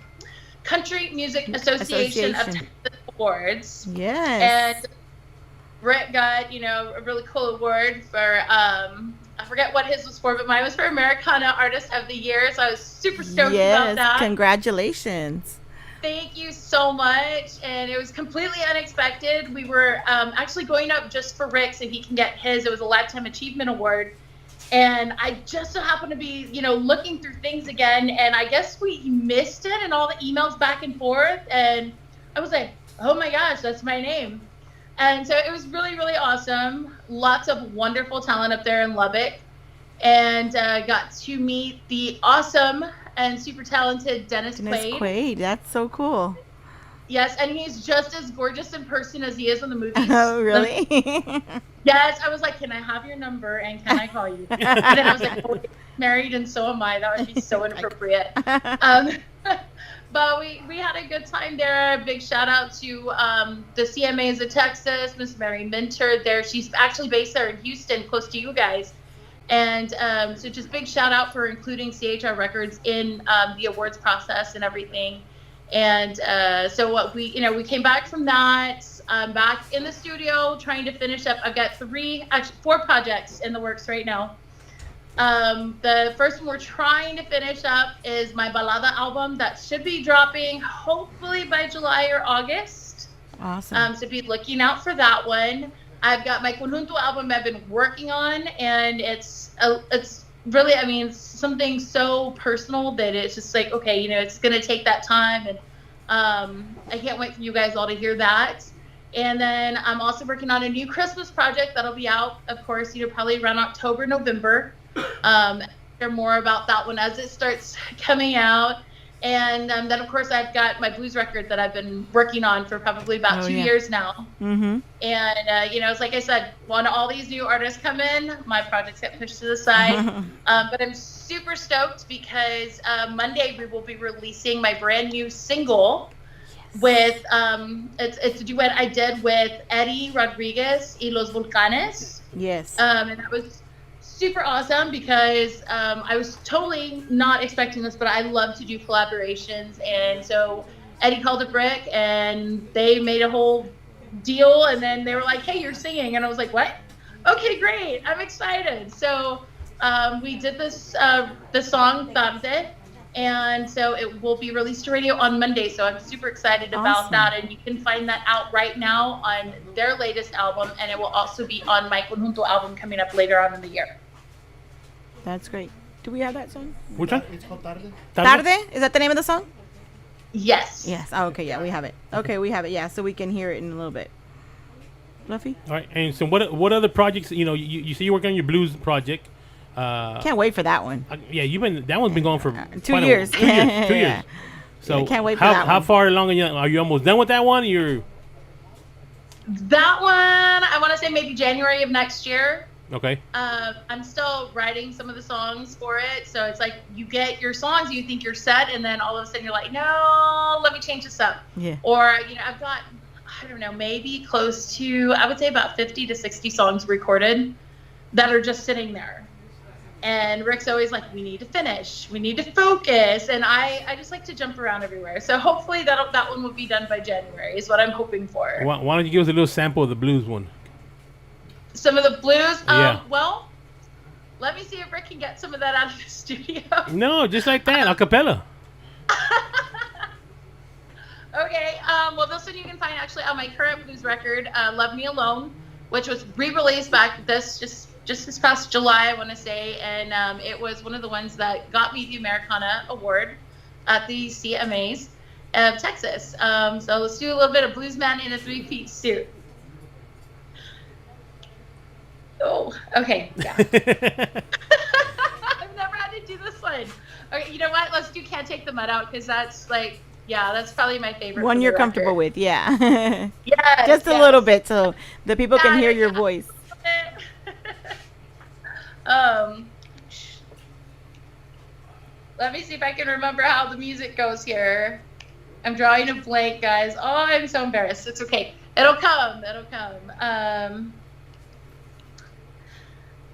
Country Music Association of Texas Awards. Yes. And Rick got, a really cool award for, I forget what his was for, but mine was for Americana Artist of the Year. So I was super stoked about that. Congratulations. Thank you so much. And it was completely unexpected. We were actually going up just for Rick so he can get his. It was a Lifetime Achievement Award. And I just so happened to be, looking through things again. And I guess we missed it and all the emails back and forth. And I was like, oh my gosh, that's my name. And so it was really, really awesome. Lots of wonderful talent up there in Lubbock. And got to meet the awesome and super talented Dennis Quaid. That's so cool. Yes, and he's just as gorgeous in person as he is in the movies. Oh, really? Yes, I was like, can I have your number and can I call you? And then I was like, oh, you're married and so am I. That would be so inappropriate. But we had a good time there. Big shout out to the CMAs of Texas, Miss Mary Minter there. She's actually based there in Houston, close to you guys. And so just big shout out for including CHR Records in the awards process and everything. And so what we came back from that. I'm back in the studio trying to finish up. I've got 4 projects in the works right now. The first one we're trying to finish up is my Balada album that should be dropping hopefully by July or August. Awesome. So be looking out for that one. I've got my Conjunto album I've been working on, and it's really, something so personal that it's just like, okay, it's going to take that time, and I can't wait for you guys all to hear that. And then I'm also working on a new Christmas project that'll be out, of course, probably around October, November. Hear more about that one as it starts coming out. And then, of course, I've got my blues record that I've been working on for probably about 2 years now. Mm-hmm. And, it's like I said, when all these new artists come in, my projects get pushed to the side. But I'm super stoked because Monday we will be releasing my brand new single with, it's a duet I did with Eddie Rodriguez y Los Volcanes. Yes. And that was super awesome because I was totally not expecting this, but I love to do collaborations. And so Eddie called up Rick and they made a whole deal. And then they were like, hey, you're singing. And I was like, what? Okay, great. I'm excited. So we did this, the song Tarde. And so it will be released to radio on Monday. So I'm super excited about that. And you can find that out right now on their latest album. And it will also be on my Conjunto album coming up later on in the year. That's great. Do we have that song? Which one? It's called Tarde. Tarde? Is that the name of the song? Yes. Yes. Oh, okay. Yeah, we have it. Okay, we have it. Yeah, so we can hear it in a little bit. Fluffy? All right. And so what other projects, you say you're working on your blues project. Can't wait for that one. Yeah, that one's been going for 2 years. 2 years. 2 years. So can't wait for that how one. far along are you almost done with that one? That one, I want to say maybe January of next year. Okay. I'm still writing some of the songs for it. So it's like you get your songs, you think you're set, and then all of a sudden you're like, no, let me change this up. Yeah. Or, I've got, I don't know, maybe close to, I would say about 50 to 60 songs recorded that are just sitting there. And Rick's always like, we need to finish. We need to focus. And I just like to jump around everywhere. So hopefully that one will be done by January is what I'm hoping for. Why don't you give us a little sample of the blues one? Some of the blues? Yeah. Well, let me see if Rick can get some of that out of the studio. No, just like that, a cappella. Okay. Well, this one you can find actually on my current blues record, Love Me Alone, which was re-released back just this past July, I want to say, and it was one of the ones that got me the Americana Award at the CMAs of Texas. So let's do a little bit of Blues Man in a 3-piece suit. Oh, okay, yeah. I've never had to do this one. Okay, you know what? Let's do Can't Take the Mud Out, because that's like, yeah, that's probably my favorite. One you're record. comfortable with, yeah. Yes, Just a little bit so the people can hear your voice. Let me see if I can remember how the music goes here. I'm drawing a blank, guys. Oh, I'm so embarrassed. It's okay. It'll come.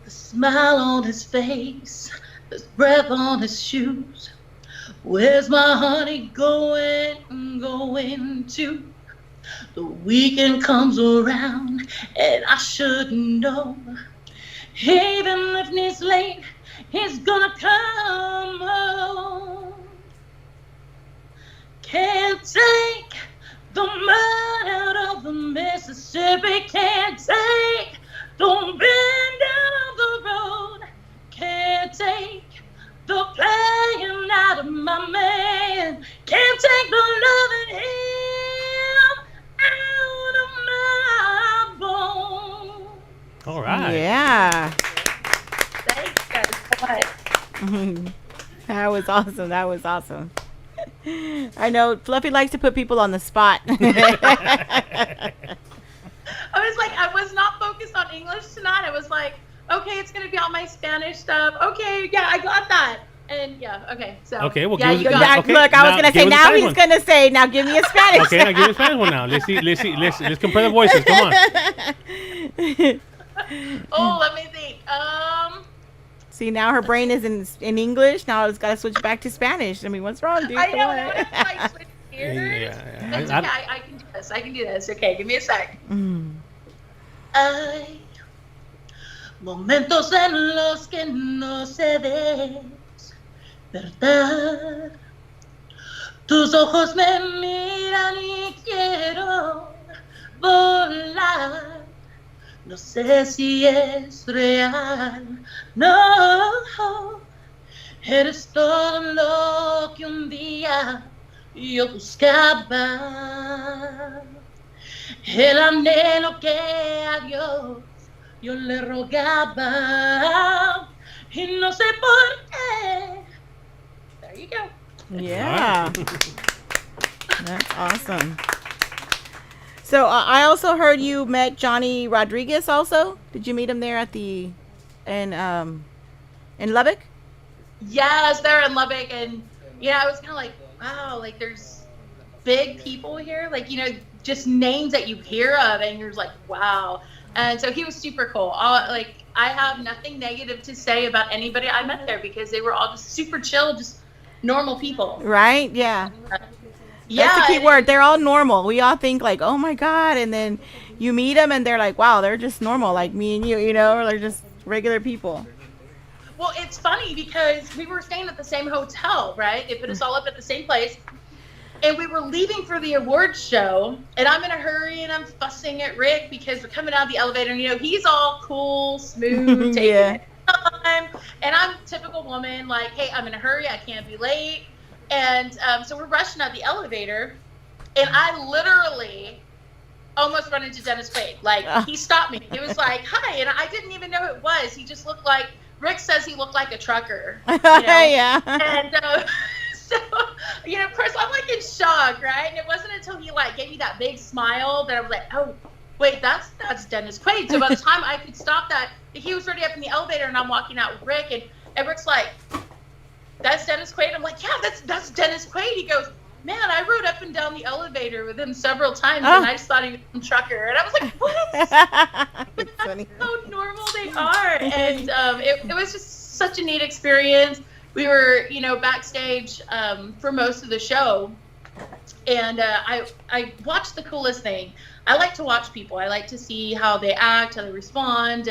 The smile on his face, the breath on his shoes. Where's my honey going to? The weekend comes around and I should know. Even if he's late, he's gonna come home. Can't take the mud out of the Mississippi. Can't take the wind out of the road. Can't take the playing out of my man. Can't take the loving him out of my bones. All right. Yeah. Thanks, guys, so much. That was awesome. I know Fluffy likes to put people on the spot. I was not focused on English tonight. I was like, okay, it's going to be all my Spanish stuff. Okay, yeah, I got that. And yeah, okay. So okay, well, yeah, give us, okay, look, I was going to say, now he's going to say, now give me a Spanish. Okay, now give me a Spanish one now. Let's see. Let's compare the voices. Come on. Oh, let me think. See, now her brain is in English. Now it's got to switch back to Spanish. I mean, what's wrong, dude? I know. It's like switch gears. Yeah. That's okay. I can do this. I can do this. Okay, give me a sec. Hay momentos en los que no se despertar. Tus ojos me miran y quiero volar. No sé si es real. No, eres todo lo que un día yo buscaba. El anhelo que a Dios yo le rogaba. Y no sé por qué. There you go. Yeah. That's awesome. So I also heard you met Johnny Rodriguez also. Did you meet him there at in Lubbock? Yes, they're in Lubbock, and I was kind of like, wow, like there's big people here, like just names that you hear of, and you're like, wow. And so he was super cool. I have nothing negative to say about anybody I met there because they were all just super chill, just normal people. Right? Yeah. Yeah. That's the key word. They're all normal. We all think like, oh my God. And then you meet them and they're like, wow, they're just normal. Like me and you, or they're just regular people. Well, it's funny because we were staying at the same hotel, right? They put us all up at the same place. And we were leaving for the awards show, and I'm in a hurry, and I'm fussing at Rick because we're coming out of the elevator, and he's all cool, smooth, taking it. time. And I'm a typical woman, like, hey, I'm in a hurry. I can't be late. And so we're rushing out the elevator. And I literally almost run into Dennis Quaid. Like, he stopped me. He was like, hi. And I didn't even know it was. He just looked like, Rick says he looked like a trucker. You know? Yeah. And so, of course, I'm like in shock, right? And it wasn't until he like gave me that big smile that I was like, oh, wait, that's Dennis Quaid. So by the time I could stop that, he was already up in the elevator and I'm walking out with Rick. And Rick's like, that's Dennis Quaid? I'm like, yeah, that's Dennis Quaid. He goes, man, I rode up and down the elevator with him several times, and I just thought he was a trucker. And I was like, what? That's funny. How normal they are. And it was just such a neat experience. We were, backstage for most of the show, and I watched the coolest thing. I like to watch people. I like to see how they act, how they respond,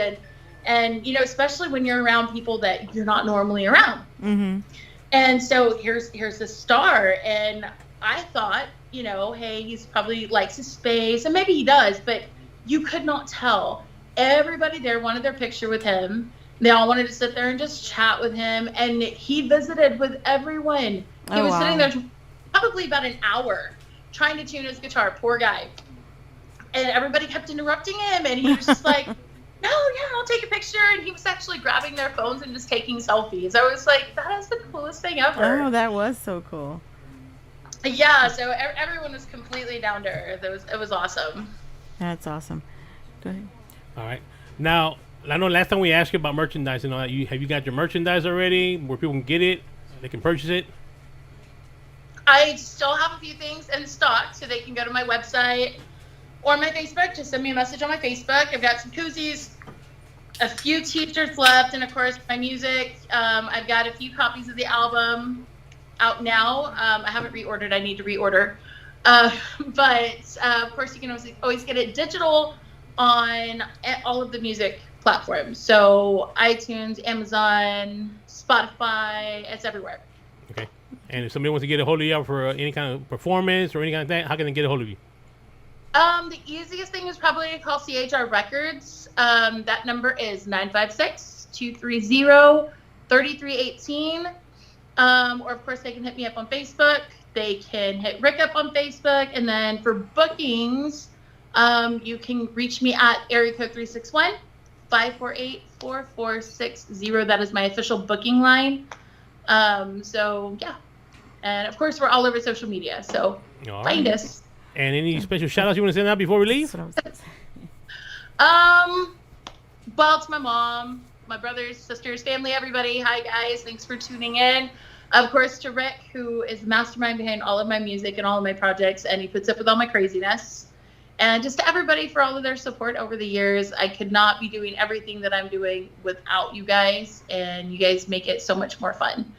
and especially when you're around people that you're not normally around. Mm-hmm. And so here's this star, and I thought, hey, he's probably likes his space, and maybe he does, but you could not tell. Everybody there wanted their picture with him. They all wanted to sit there and just chat with him, and he visited with everyone. He was sitting there probably about an hour trying to tune his guitar, poor guy. And everybody kept interrupting him, and he was just like, no, yeah, I'll take a picture. And he was actually grabbing their phones and just taking selfies. I was like, that is the coolest thing ever. Oh, that was so cool. Yeah, so everyone was completely down to earth. It was awesome. That's awesome. Go ahead. All right. Now, I know last time we asked you about merchandise and all that. Have you got your merchandise already where people can get it? They can purchase it? I still have a few things in stock, so they can go to my website or my Facebook. Just send me a message on my Facebook. I've got some koozies, a few t-shirts left, and of course my music. I've got a few copies of the album out now. I haven't reordered. I need to reorder. But of course you can always get it digital on all of the music platforms. So iTunes, Amazon, Spotify, it's everywhere. Okay. And if somebody wants to get a hold of you for any kind of performance or any kind of thing, how can they get a hold of you? The easiest thing is probably to call CHR Records. That number is 956-230-3318. Or of course they can hit me up on Facebook. They can hit Rick up on Facebook. And then for bookings, you can reach me at area code 361-548-4460. That is my official booking line. So yeah. And of course we're all over social media. So find us. And any special shout outs you want to send out before we leave? Well, to my mom, my brothers, sisters, family, everybody. Hi guys, thanks for tuning in. Of course to Rick, who is the mastermind behind all of my music and all of my projects, and he puts up with all my craziness. And just to everybody for all of their support over the years. I could not be doing everything that I'm doing without you guys, and you guys make it so much more fun.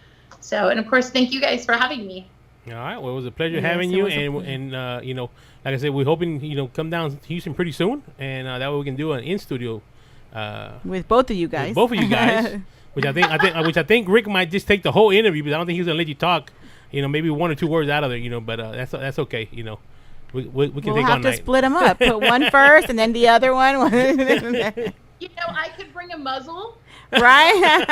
So, and of course, thank you guys for having me. All right. Well, it was a pleasure having you, and like I said, we're hoping come down to Houston pretty soon, and that way we can do an in studio with both of you guys. With both of you guys, which I think Rick might just take the whole interview, but I don't think he's gonna let you talk. Maybe one or two words out of there. But that's okay. We can we'll take all night. We'll have to split them up. Put one first, and then the other one. I could bring a muzzle. Right.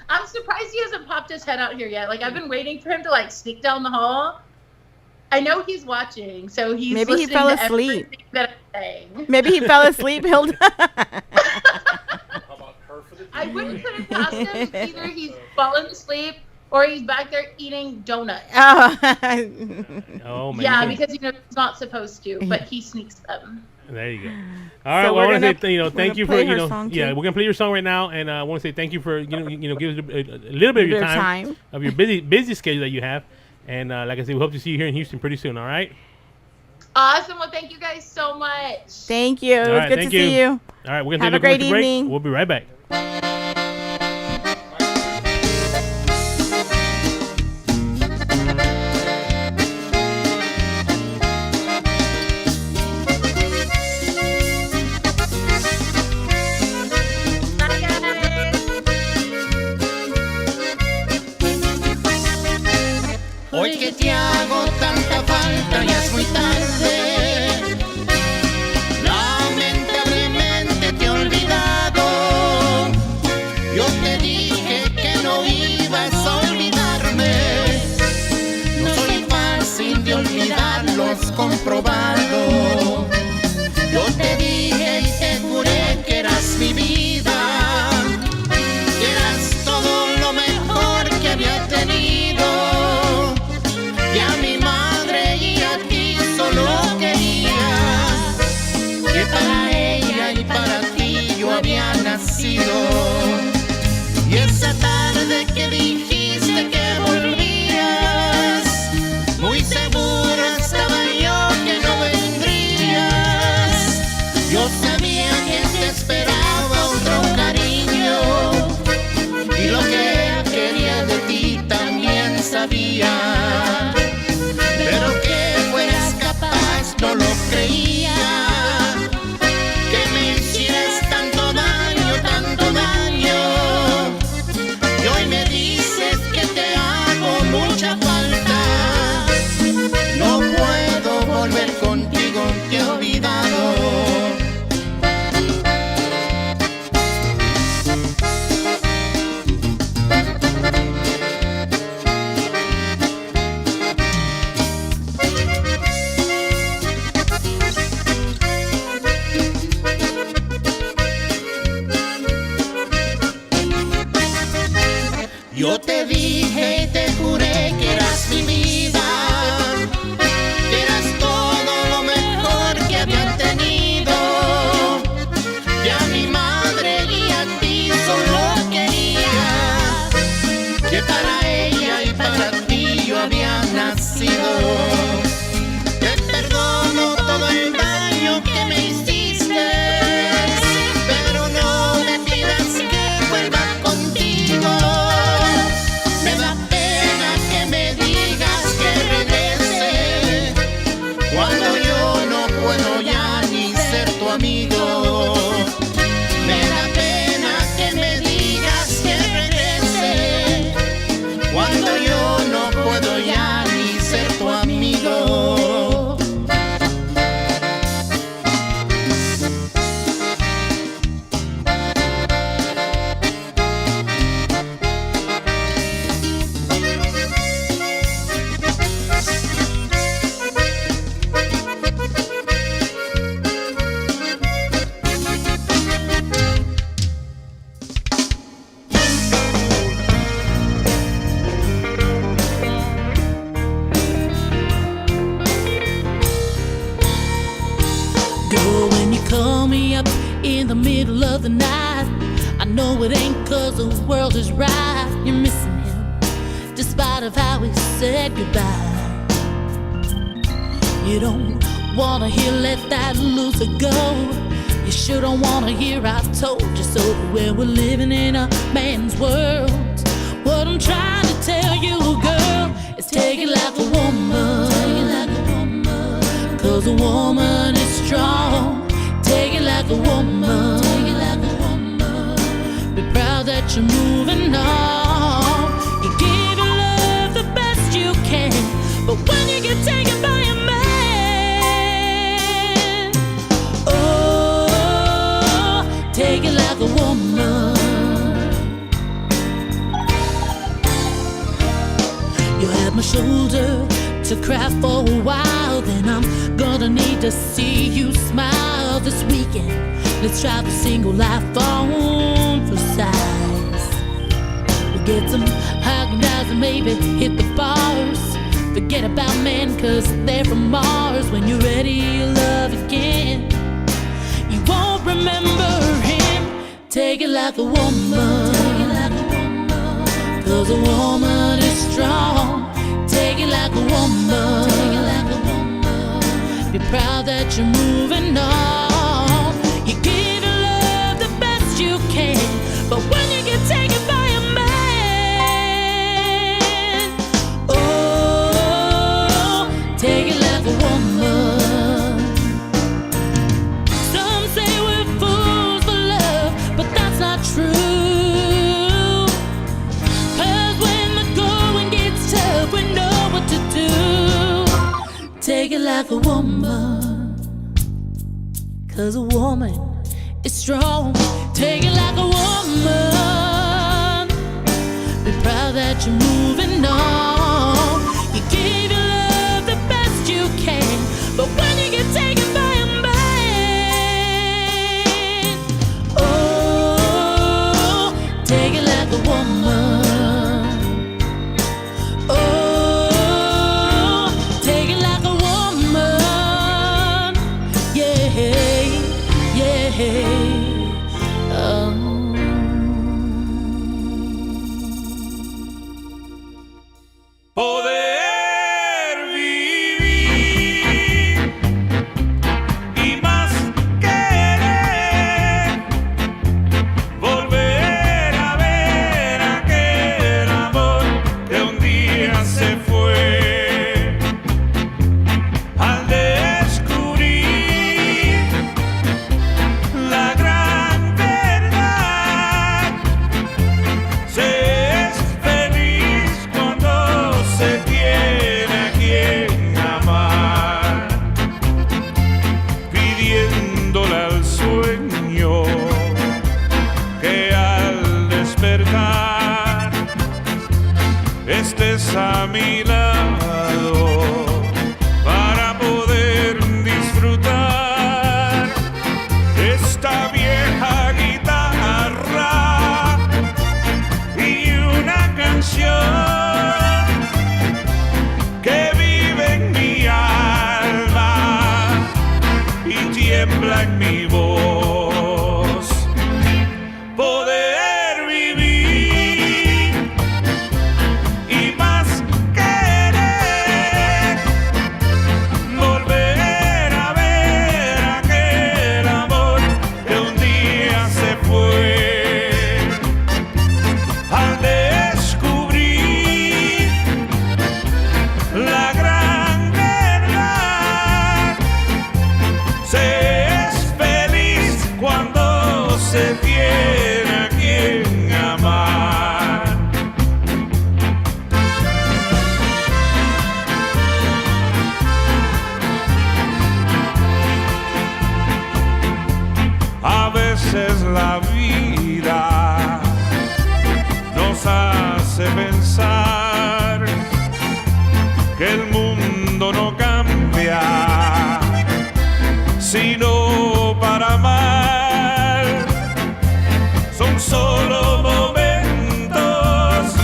I'm surprised he hasn't popped his head out here yet. Like, I've been waiting for him to, sneak down the hall. I know he's watching, so he's maybe he fell asleep. That I'm saying. Maybe he fell asleep, Hilda. I wouldn't put it past him. Either he's fallen asleep or he's back there eating donuts. Oh, man. Yeah, because he's not supposed to, but he sneaks them. There you go. All right. So well, I want to say thank you for we're gonna play your song right now, and I want to say thank you for give us a little bit of your time of your busy schedule that you have, and like I said, we hope to see you here in Houston pretty soon. All right. Awesome. Well, thank you guys so much. Thank you. It was good to see you. All right. We're gonna have take a great evening. Break. We'll be right back. Hoy que te hago tanta falta, ya es muy tarde. Lamentablemente te he olvidado. has comprobado. Yo te dije y te juré que eras mi vida, que eras todo lo mejor que había tenido. Y a mi madre y a ti solo quería, que para ella y para ti yo había nacido. Y esa tarde que dijiste que volvías, muy seguro estaba yo que no vendrías. Yo sabía que te esperaba otro cariño, y lo que él quería de ti también sabía. Pero que fueras capaz no lo creía, que me hicieras tanto daño, tanto daño. Y hoy me dices que te hago mucha falta. No puedo volver contigo, te he olvidado. Yo te dije y te juré que eras mi vida, que eras todo lo mejor que había tenido. Y a mi madre y a ti solo quería, que para ella y para ti yo había nacido. Te perdono todo el daño que me hiciste, pero no me pidas que vuelva contigo. Me da pena que me digas que regrese, cuando yo no puedo ya ni ser tu amigo. Me da pena que me digas que regrese, cuando yo no puedo ya ni ser tu amigo. Girl, when you call me up in the middle of the night, I know it ain't 'cause the world is right. You're missing him, despite of how we said goodbye. You don't wanna hear let that loser go. You sure don't wanna hear I told you so. Where we're living in a man's world. What I'm trying to tell you, girl, is take it like a woman. 'Cause a woman is strong. Take it like a woman. Be proud that you're moving on. You give your love the best you can, but when you get taken by a man, oh, take it like a woman. You had my shoulder to cry for a while, then I'm gonna need to see you smile this weekend. Let's try the single life phone for size. We'll get some Haagen-Dazs and maybe hit the bars. Forget about men 'cause they're from Mars. When you're ready to love again, you won't remember him. Take it like a woman. 'Cause a woman is strong. Take it like a woman. Be proud that you're moving on. You give your love the best you can, but when you get taken by a man, oh, take it like a woman. Some say we're fools for love, but that's not true. 'Cause when the going gets tough, we know what to do. Take it like a woman. 'Cause a woman is strong. Take it like a woman. Be proud that you're moving on. You give your love the best you can, está en mi voz. Poder vivir y más querer, volver a ver aquel amor que un día se fue. Al descubrir la gran verdad, se es feliz cuando se tiene a quien amar. A veces la vida nos hace pensar que el mundo no cambia, sino para mal. Son solo momentos,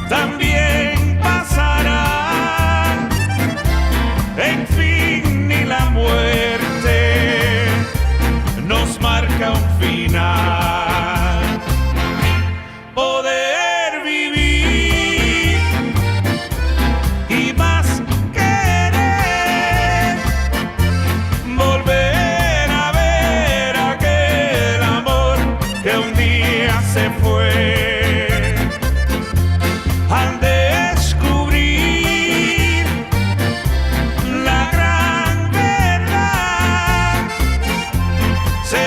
también pasará. En fin, ni la muerte nos marca un final. Poder vivir y más querer, volver a ver aquel amor que un día se fue. Al descubrir la gran verdad, se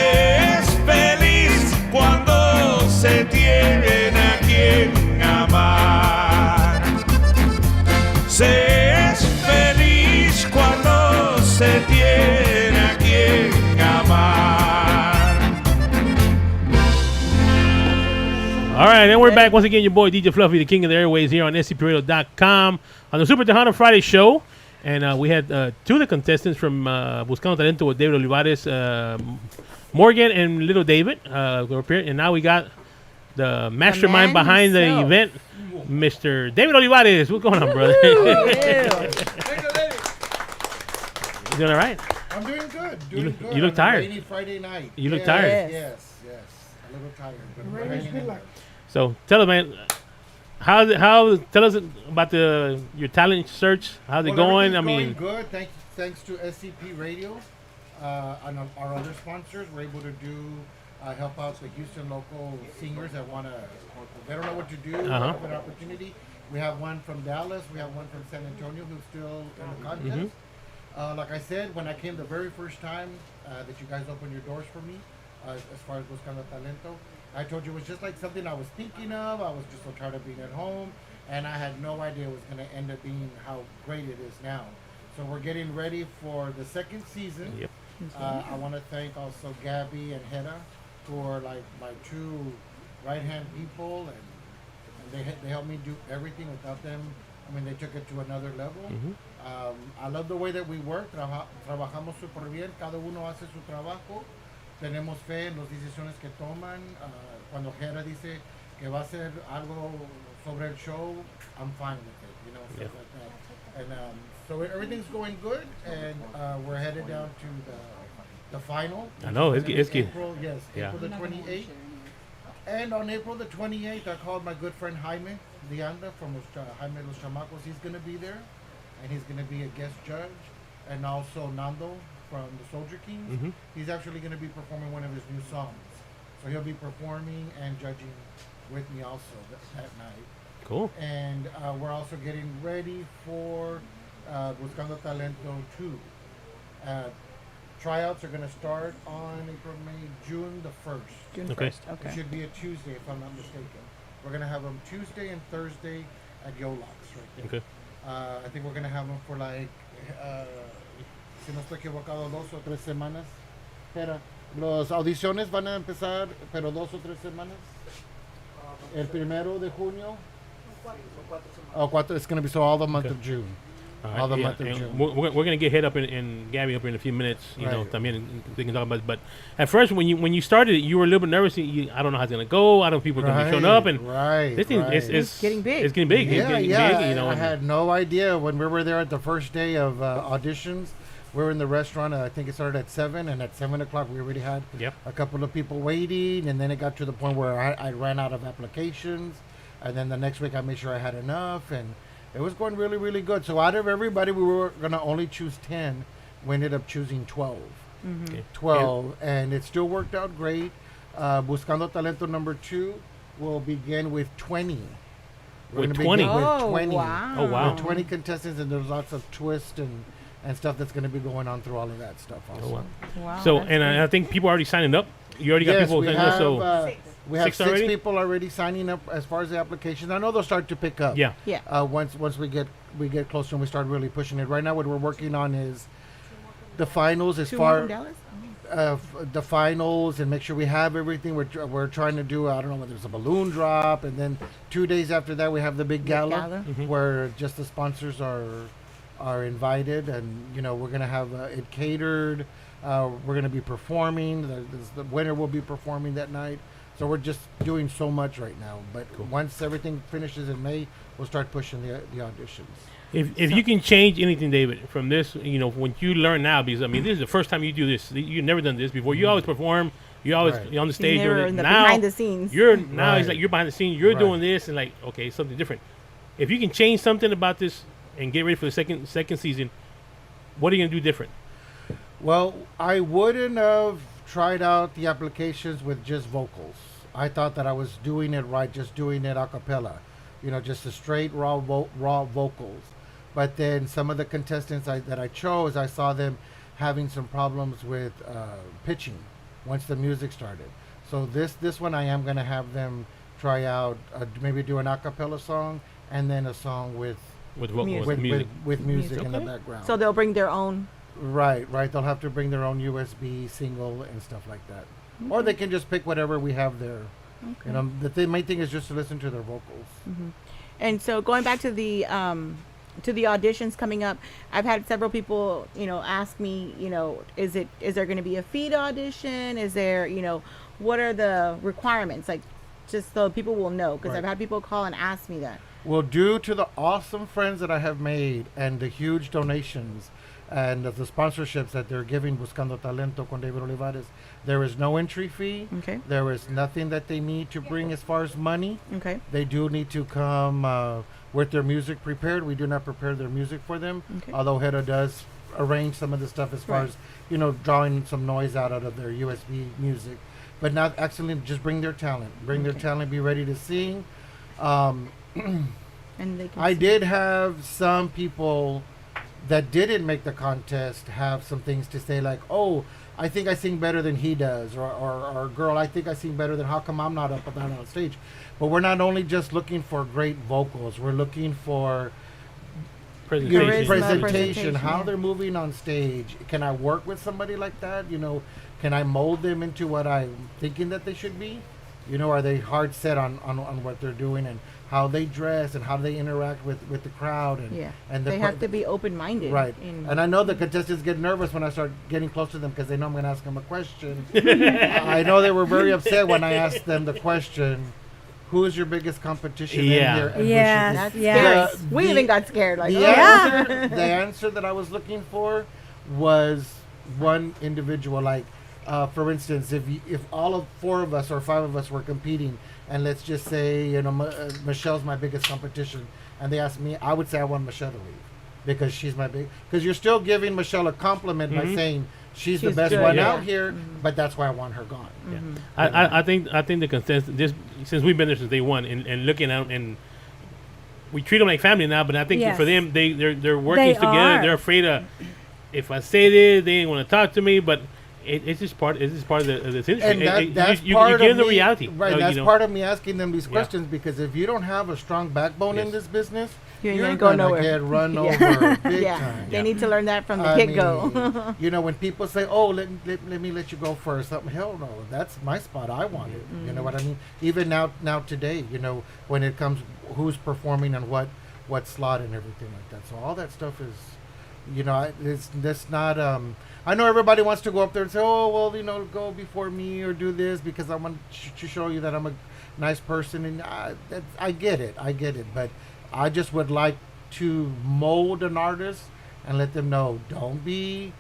es feliz cuando se tiene a quien amar. Se es feliz cuando se tiene a quien amar. All right, and we're back once again. Your boy DJ Fluffy, the king of the airways, here on scpradio.com on the Super Tejano Friday show. And we had two of the contestants from Buscando Talento with David Olivares, Morgan and Little David were appearing. And now we got the mastermind man behind the himself. event, Mr. David Olivares. What's going on, brother? You doing all right? I'm doing good. You look- good you look on a tired. Rainy Friday night. You look Yes, tired. Yes, yes. A little tired. But we're Rain's hanging good in luck. there. So tell us, man, how tell us about your talent search. How's it Well, going? I everything's mean, going good. Thanks to SCP Radio and our other sponsors. We're able to help out the Houston local singers that want to, they don't know what to do, have an opportunity. We have one from Dallas. We have one from San Antonio who's still in the contest. Like I said, when I came the very first time that you guys opened your doors for me, as far as Buscando Talento, I told you it was just like something I was thinking of. I was just so tired of being at home, and I had no idea it was going to end up being how great it is now. So we're getting ready for the second season. Yep. I want to thank also Gabby and Hera, who are like my two right-hand people, and they helped me do everything. Without them, I mean, they took it to another level. I love the way that we work. Trabajamos súper bien. Cada uno hace su trabajo. Tenemos fe en las decisiones que toman. Cuando Hera dice que va a hacer algo sobre el show, I'm fine with it. You know, stuff like that. And so everything's going good, and we're headed down to the final. I know, it's good. April, yes, Yeah. April the 28th. And on April the 28th, I called my good friend Jaime Leanda from Jaime Los Chamacos. He's going to be there, and he's going to be a guest judge. And also Nando from the Soldier Kings. He's actually going to be performing one of his new songs. So he'll be performing and judging with me also that night. cool. And we're also getting ready for Buscando Talento 2. Tryouts are going to start on April, May, June the 1st. June Okay. 1st. It Okay. should be a Tuesday, if I'm not mistaken. We're going to have them Tuesday and Thursday at Yolox right there. Okay. I think we're going to have them for like, si no estoy equivocado, 2 o 3 semanas. Espera, los audiciones van a empezar, pero 2 o 3 semanas. El 1 de junio. Oh, 4. It's going to be so all the month of June. all the month of and June. we're going to get hit up in Gabby up in a few minutes, Right. también they can talk about it. But at first, when you started it, you were a little bit nervous. I don't know how it's going to go. I don't know if people are going to be showing up. And this thing it's getting big. It's getting big. Yeah, it's yeah. getting big, I had no idea when we were there at the first day of auditions. We were in the restaurant. I think it started at 7, and at 7 o'clock we already had a couple of people waiting. And then it got to the point where I ran out of applications. And then the next week I made sure I had enough, and it was going really, really good. So out of everybody, we were going to only choose 10. We ended up choosing 12. Okay. 12, and it still worked out great. Buscando Talento number 2 will begin with 20. We're With gonna 20? begin with Oh, 20. wow. Oh, wow. With 20 contestants, and there's lots of twists and stuff that's going to be going on through all of that stuff also. Oh, wow. Wow, So, that's and great. I think people are already signing up. You already got Yes, people we signing up. have, So we have 6 six already? people already signing up as far as the applications. I know they'll start to pick up. Yeah. Yeah. Once we get closer and we start really pushing it. Right now, what we're working on is the finals. As Two far more in Dallas? the finals and make sure we have everything. We're trying to do. I don't know whether it's a balloon drop, and then 2 days after that we have the big gala, gala. where just the sponsors are invited, and we're gonna have it catered. We're gonna be performing. The winner will be performing that night. So we're just doing so much right now. But once everything finishes in May, we'll start pushing the auditions. If you can change anything, David, from this, when you learn now, because I mean, this is the first time you do this. You've never done this before. You always perform. You always Right. you're on the stage never doing it. in the Now behind the scenes. You're now it's Right. like you're behind the scenes. You're Right. doing this, and like okay, something different. If you can change something about this and get ready for the second season, what are you gonna do different? Well, I wouldn't have tried out the applications with just vocals. I thought that I was doing it right, just doing it a cappella, just the straight raw vocals. But then some of the contestants that I chose, I saw them having some problems with pitching once the music started. So this one I am going to have them try out, maybe do an a cappella song and then a song with music. with music in the Okay. background. So they'll bring their own. Right. They'll have to bring their own USB single and stuff like that, or they can just pick whatever we have there. Okay. The main thing is just to listen to their vocals. And so going back to the auditions coming up, I've had several people, ask me, is there going to be a feed audition? Is there, what are the requirements? Like, just so people will know, because Right. I've had people call and ask me that. Well, due to the awesome friends that I have made and the huge donations and the sponsorships that they're giving Buscando Talento con David Olivares, there is no entry fee. Okay. There is nothing that they need to bring as far as money. Okay. They do need to come with their music prepared. We do not prepare their music for them, Okay. although Heda does arrange some of the stuff as far Right. as, drawing some noise out of their USB music. But not actually just bring their talent. Bring their Okay. talent, be ready to sing. And they can I see- did have some people that didn't make the contest have some things to say, like, oh, I think I sing better than he does, or girl, I think I sing better than, how come I'm not up on stage? But we're not only just looking for great vocals, we're looking for Presentation. presentation, how yeah. they're moving on stage. Can I work with somebody like that? Can I mold them into what I'm thinking that they should be? Are they hard set on what they're doing and how they dress and how they interact with the crowd? And, Yeah. and They have to be open-minded. Right. in- And I know the contestants get nervous when I start getting close to them because they know I'm going to ask them a question. I know they were very upset when I asked them the question, who is your biggest competition Yeah. in here? and Yes, who That's should yes. be-" scary. We even got scared. Like, the oh. answer, the answer that I was looking for was one individual. Like, for instance, if all of 4 of us or 5 of us were competing, and let's just say, Michelle's my biggest competition, and they asked me, I would say I want Michelle to leave because she's my because you're still giving Michelle a compliment by saying she's the She's best good, one yeah. out here, but that's why I want her gone. Yeah. I think the contestant since we've been there since day one and looking out and we treat them like family now, but I think Yes. for them they're working They together. are. They're afraid of if I say this, they ain't want to talk to me, but it's just part of this industry. And that's you part give of them the me, reality. right? That's part of me asking them these Yeah. questions because if you don't have a strong backbone in Yes. this business, You ain't you're gonna go gonna nowhere. get run Yeah. over big Yeah. time. They need to learn that from the I get-go. mean, when people say, "Oh, let me let you go first," hell no, that's my spot. I want it. You know what I mean? Even now today, when it comes who's performing and what what slot and everything like that. So all that stuff is, it's that's not. I know everybody wants to go up there and say, oh well, go before me or do this because I want to show you that I'm a nice person, and I get it, but I just would like to mold an artist and let them know, don't be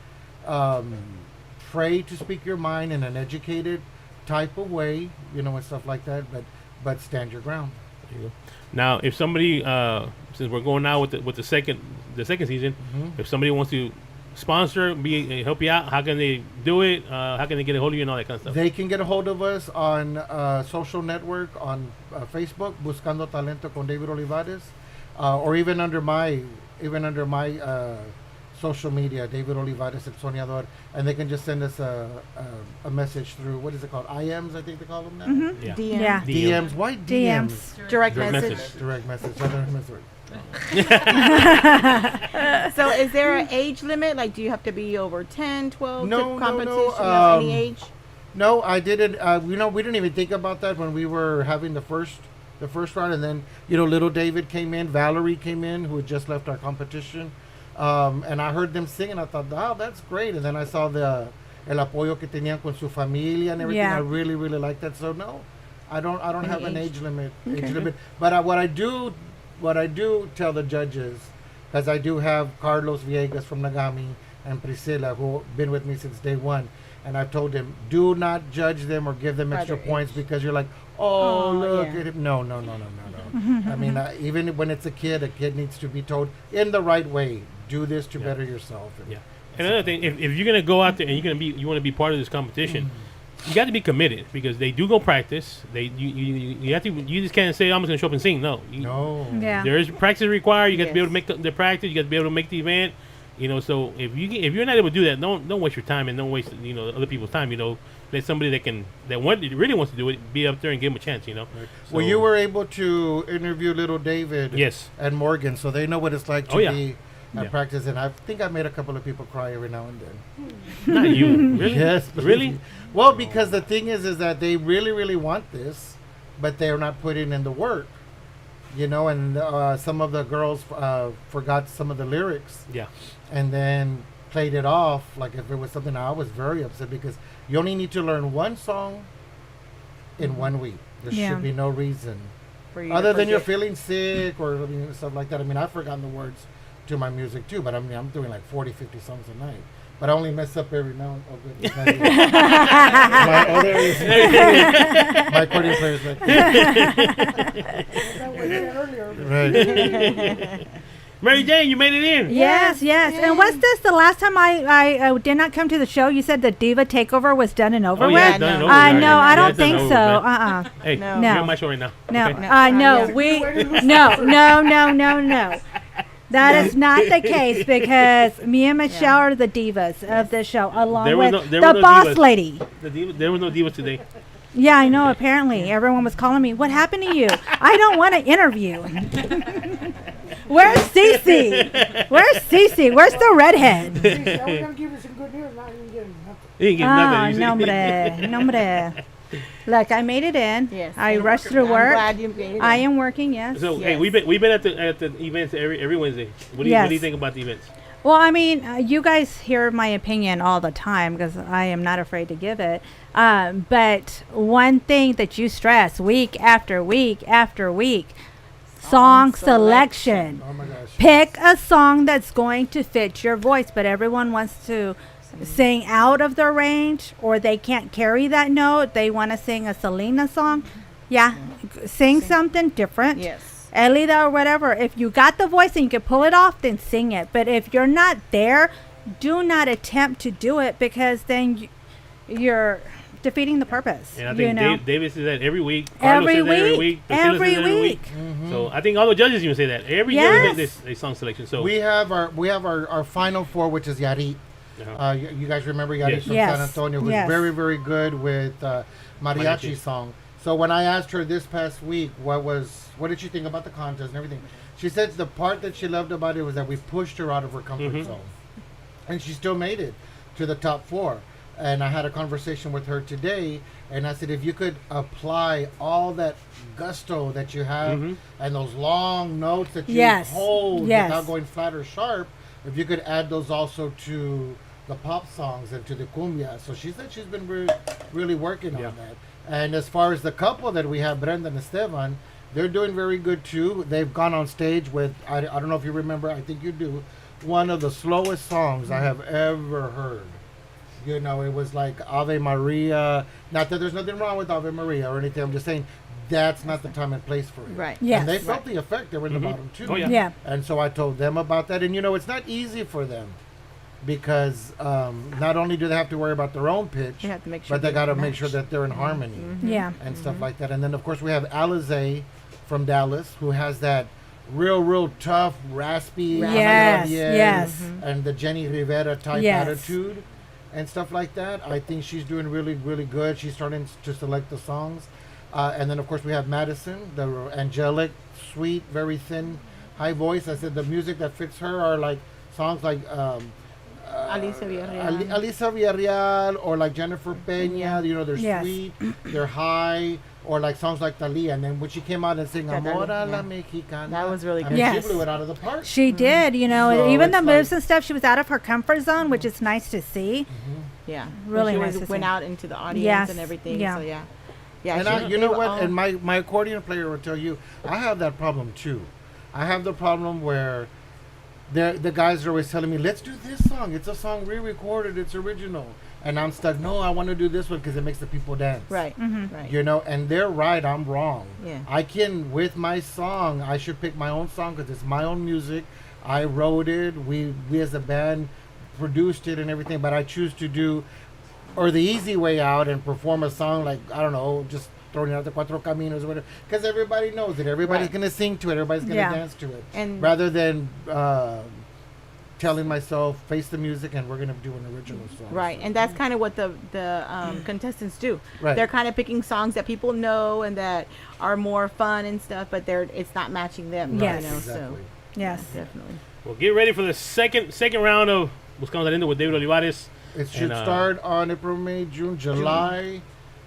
afraid to speak your mind in an educated type of way, and stuff like that, but stand your ground. There you go. Now, if somebody, since we're going now with the second season, if somebody wants to sponsor, help you out, how can they do it? How can they get a hold of you and all that kind of stuff? They can get a hold of us on social network on Facebook, Buscando Talento con David Olivares, or even under my social media, David Olivares El Soñador, and they can just send us a message through, what is it called? IMs, I think they call them now. Yeah. DM. DMs. Why DMs? Direct message. Direct message. So is there an age limit? Like, do you have to be over 10, 12 No, competition? no. Any age? No, I didn't. We didn't even think about that when we were having the first round, and then little David came in, Valerie came in, who had just left our competition, and I heard them sing, and I thought, wow, that's great. And then I saw el apoyo que tenían con su familia and everything. I really, really like that. So no, I don't have an age limit. But what I do tell the judges, because I do have Carlos Villegas from Nagami and Priscilla, who have been with me since day one, and I've told them, do not judge them or give them extra points because you're like, look at him. No. I mean, even when it's a kid needs to be told in the right way, do this to better yourself. And another thing, if you're gonna go out there and you want to be part of this competition, you got to be committed because they do go practice. You have to. You just can't say I'm just gonna show up and sing. No. There is practice required. You got to be able to make the practice. You got to be able to make the event. So if you're not able to do that, don't waste your time and don't waste other people's time. Let somebody that really wants to do it be up there and give them a chance. Right. So, well, you were able to interview little David. Yes. And Morgan, so they know what it's like to be at practice, and I think I made a couple of people cry every now and then. Not you, really? Yes, really. Well, because the thing is that they really, really want this, but they're not putting in the work. And some of the girls forgot some of the lyrics. Yeah. And then played it off like if it was something. I was very upset because you only need to learn one song in 1 week. There should be no reason other than you're feeling sick or stuff like that. I mean, I've forgotten the words to my music too, but I mean, I'm doing like 40, 50 songs a night. But I only mess up every now and then. Oh, good. My accordion player's like right. Mary Jane, you made it in. Yes. And what's this? The last time I did not come to the show, you said the Diva Takeover was done and over with? Done and over no, I don't think so. Hey, no. You're on my show right now. No, okay? No. That is not the case because me and Michelle are the divas of the show, along with the boss lady. There was no divas today. Yeah, I know. Apparently, everyone was calling me. What happened to you? I don't want to interview. Where's Cece? Where's the redhead? I was gonna give you some good news. Not even getting nothing. Nombre. Look, I made it in. Yes. I rushed through work. I'm glad you made it. I am working. Yes. So hey, we've been at the events every Wednesday. What do you think about the events? Well, I mean, you guys hear my opinion all the time because I am not afraid to give it. But one thing that you stress week after week after week, song selection. Oh my gosh. Pick a song that's going to fit your voice, but everyone wants to sing out of their range, or they can't carry that note. They want to sing a Selena song. Yeah, sing something different. Yes. Elida or whatever. If you got the voice and you can pull it off, then sing it. But if you're not there, do not attempt to do it because then you're defeating the purpose. And I think David says that every week. Carlos says that every week. Every week. Mm-hmm. So I think all the judges even say that every year they make this song selection. So we have our final four, which is Yari. You guys remember Yari from San Antonio, who's very, very good with mariachi song. So when I asked her this past week, what did she think about the contest and everything? She said the part that she loved about it was that we pushed her out of her comfort zone, and she still made it to the top four. And I had a conversation with her today, and I said, if you could apply all that gusto that you have and those long notes that you hold without going flat or sharp, if you could add those also to the pop songs and to the cumbia. So she said she's been really working on that. And as far as the couple that we have, Brenda and Esteban, they're doing very good too. They've gone on stage with, I don't know if you remember, I think you do, one of the slowest songs I have ever heard. You know, it was like Ave Maria. Not that there's nothing wrong with Ave Maria or anything. I'm just saying that's not the time and place for it. Right. Yes. And they felt the effect. They were in the bottom too. Oh, yeah. Yeah. And so I told them about that. And, you know, it's not easy for them because not only do they have to worry about their own pitch, They have to make sure but they they got to match. make sure that they're in harmony Yeah. and stuff like that. And then, of course, we have Alize from Dallas, who has that real tough, raspy, Yes, yes. and the Jenny Rivera type Yes. attitude and stuff like that. I think she's doing really good. She's starting to select the songs. And then, of course, we have Madison, the angelic, sweet, very thin, high voice. I said the music that fits her are like songs like Alicia Villarreal. Alisa Villarreal or like Jennifer Peña. You know, they're Yes. sweet, they're high, or like songs like Thalia. And then when she came out and sang Amor a la Yeah. Mexicana, That was really I good. mean, Yes. she blew it out of the park. She did, you know, So even the it's moves like- and stuff. She was out of her comfort zone, which is nice to see. Yeah. Really When nice she to went see. out into the audience Yes. and everything. Yeah. So yeah. Yeah. And she- you they know were what? all- And my accordion player will tell you, I have that problem too. I have the problem where the guys are always telling me, let's do this song. It's a song re-recorded. It's original. And I'm stuck. No, I want to do this one because it makes the people dance. Right. Mhm. Right. You know, and they're right. I'm wrong. Yeah. I can, with my song, I should pick my own song because it's my own music. I wrote it. We as a band produced it and everything. But I choose to do, or the easy way out and perform a song like, I don't know, just throwing out the Cuatro Caminos or whatever. Because everybody knows it. Everybody's Right. going to sing to it. Everybody's going to Yeah. dance to it. And Rather than telling myself, face the music and we're going to do an original song. right, and that's kind of what the contestants do. Right. They're kind of picking songs that people know and that are more fun and stuff, but it's not matching them. Yes. You know, Exactly. Yes. so definitely. Well, get ready for the second round of Buscando Talento with David Olivares. It should And, start on April, May, June, July.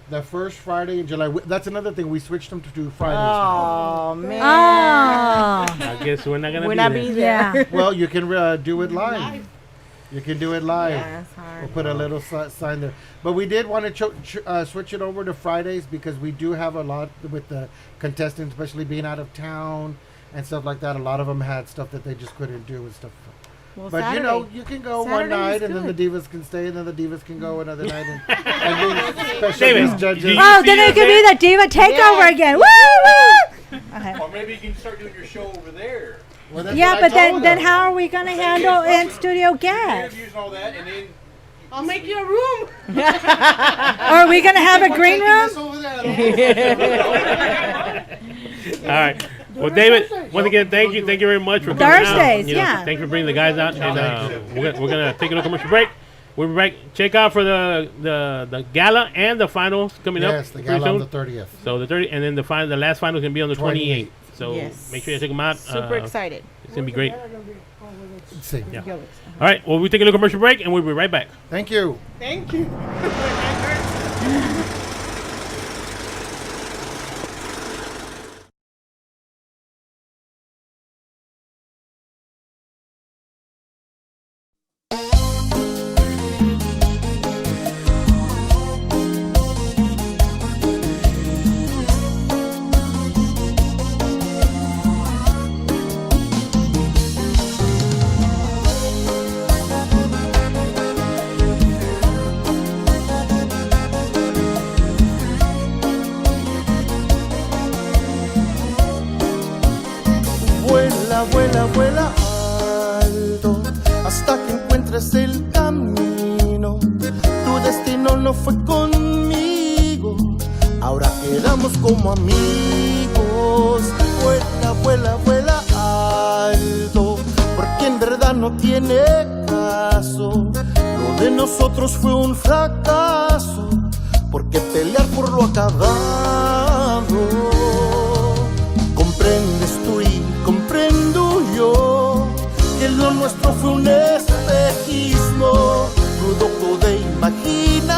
The first Friday in July. That's another thing. We switched them to do Fridays. now. Oh man. Oh. I guess we're not gonna We're be not there. be there. Yeah. Well, you can do it live. You can do it live. Yeah, it's hard. We'll put a little sign there. But we did want to switch it over to Fridays because we do have a lot with the contestants, especially being out of town and stuff like that. A lot of them had stuff that they just couldn't do and stuff. Well, But Saturday, you know, you can go one Saturday night was and then the good. divas can stay and then the divas can go another night and be special David, guest judges. do you- Oh, see then us it could be there? the diva takeover Yes. again. Woo, woo! Okay. Or maybe you can start doing your show over there. Well, that's Yeah, what I but then told then them. how are we gonna handle in studio guests? Interviews and all that, and then I'll make you a room. Are we gonna have a We're green taking room? this over there. All right. Well, David, once again, thank you very much for coming out. Thursdays, You know, yeah. Thank you for bringing the guys out, and we're gonna take a little commercial break. We'll be back. Check out for the gala and the finals coming up. Yes, the pretty gala on soon. the 30th. So the 30th, and then the last final is gonna be on the 28th. So Yes. make sure you check them out. Super excited. It's gonna be great. See. Yeah. All right. Well, we take a little commercial break, and we'll be right back. Thank you. Thank you. Vuela, vuela, vuela alto hasta que encuentres el camino. Tu destino no fue conmigo, ahora quedamos como amigos. Vuela, vuela, vuela alto, porque en verdad no tiene caso. Lo de nosotros fue un fracaso, porque pelear por lo acabado. Comprendes tú y comprendo yo que lo nuestro fue un espejismo, producto de imaginación.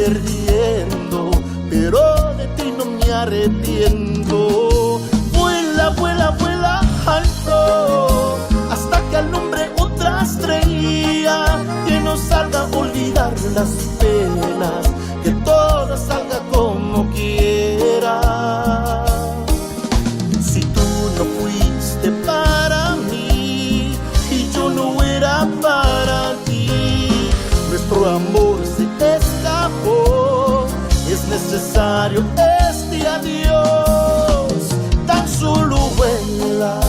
perdiendo, pero de ti no me arrepiento. Vuela, vuela, vuela alto, hasta que alumbre otra estrella, que no salga a olvidar las penas, que todo salga como quiera. Si tú no fuiste para mí y yo no era para ti, nuestro amor se escapó, es necesario este adiós, tan solo vuela,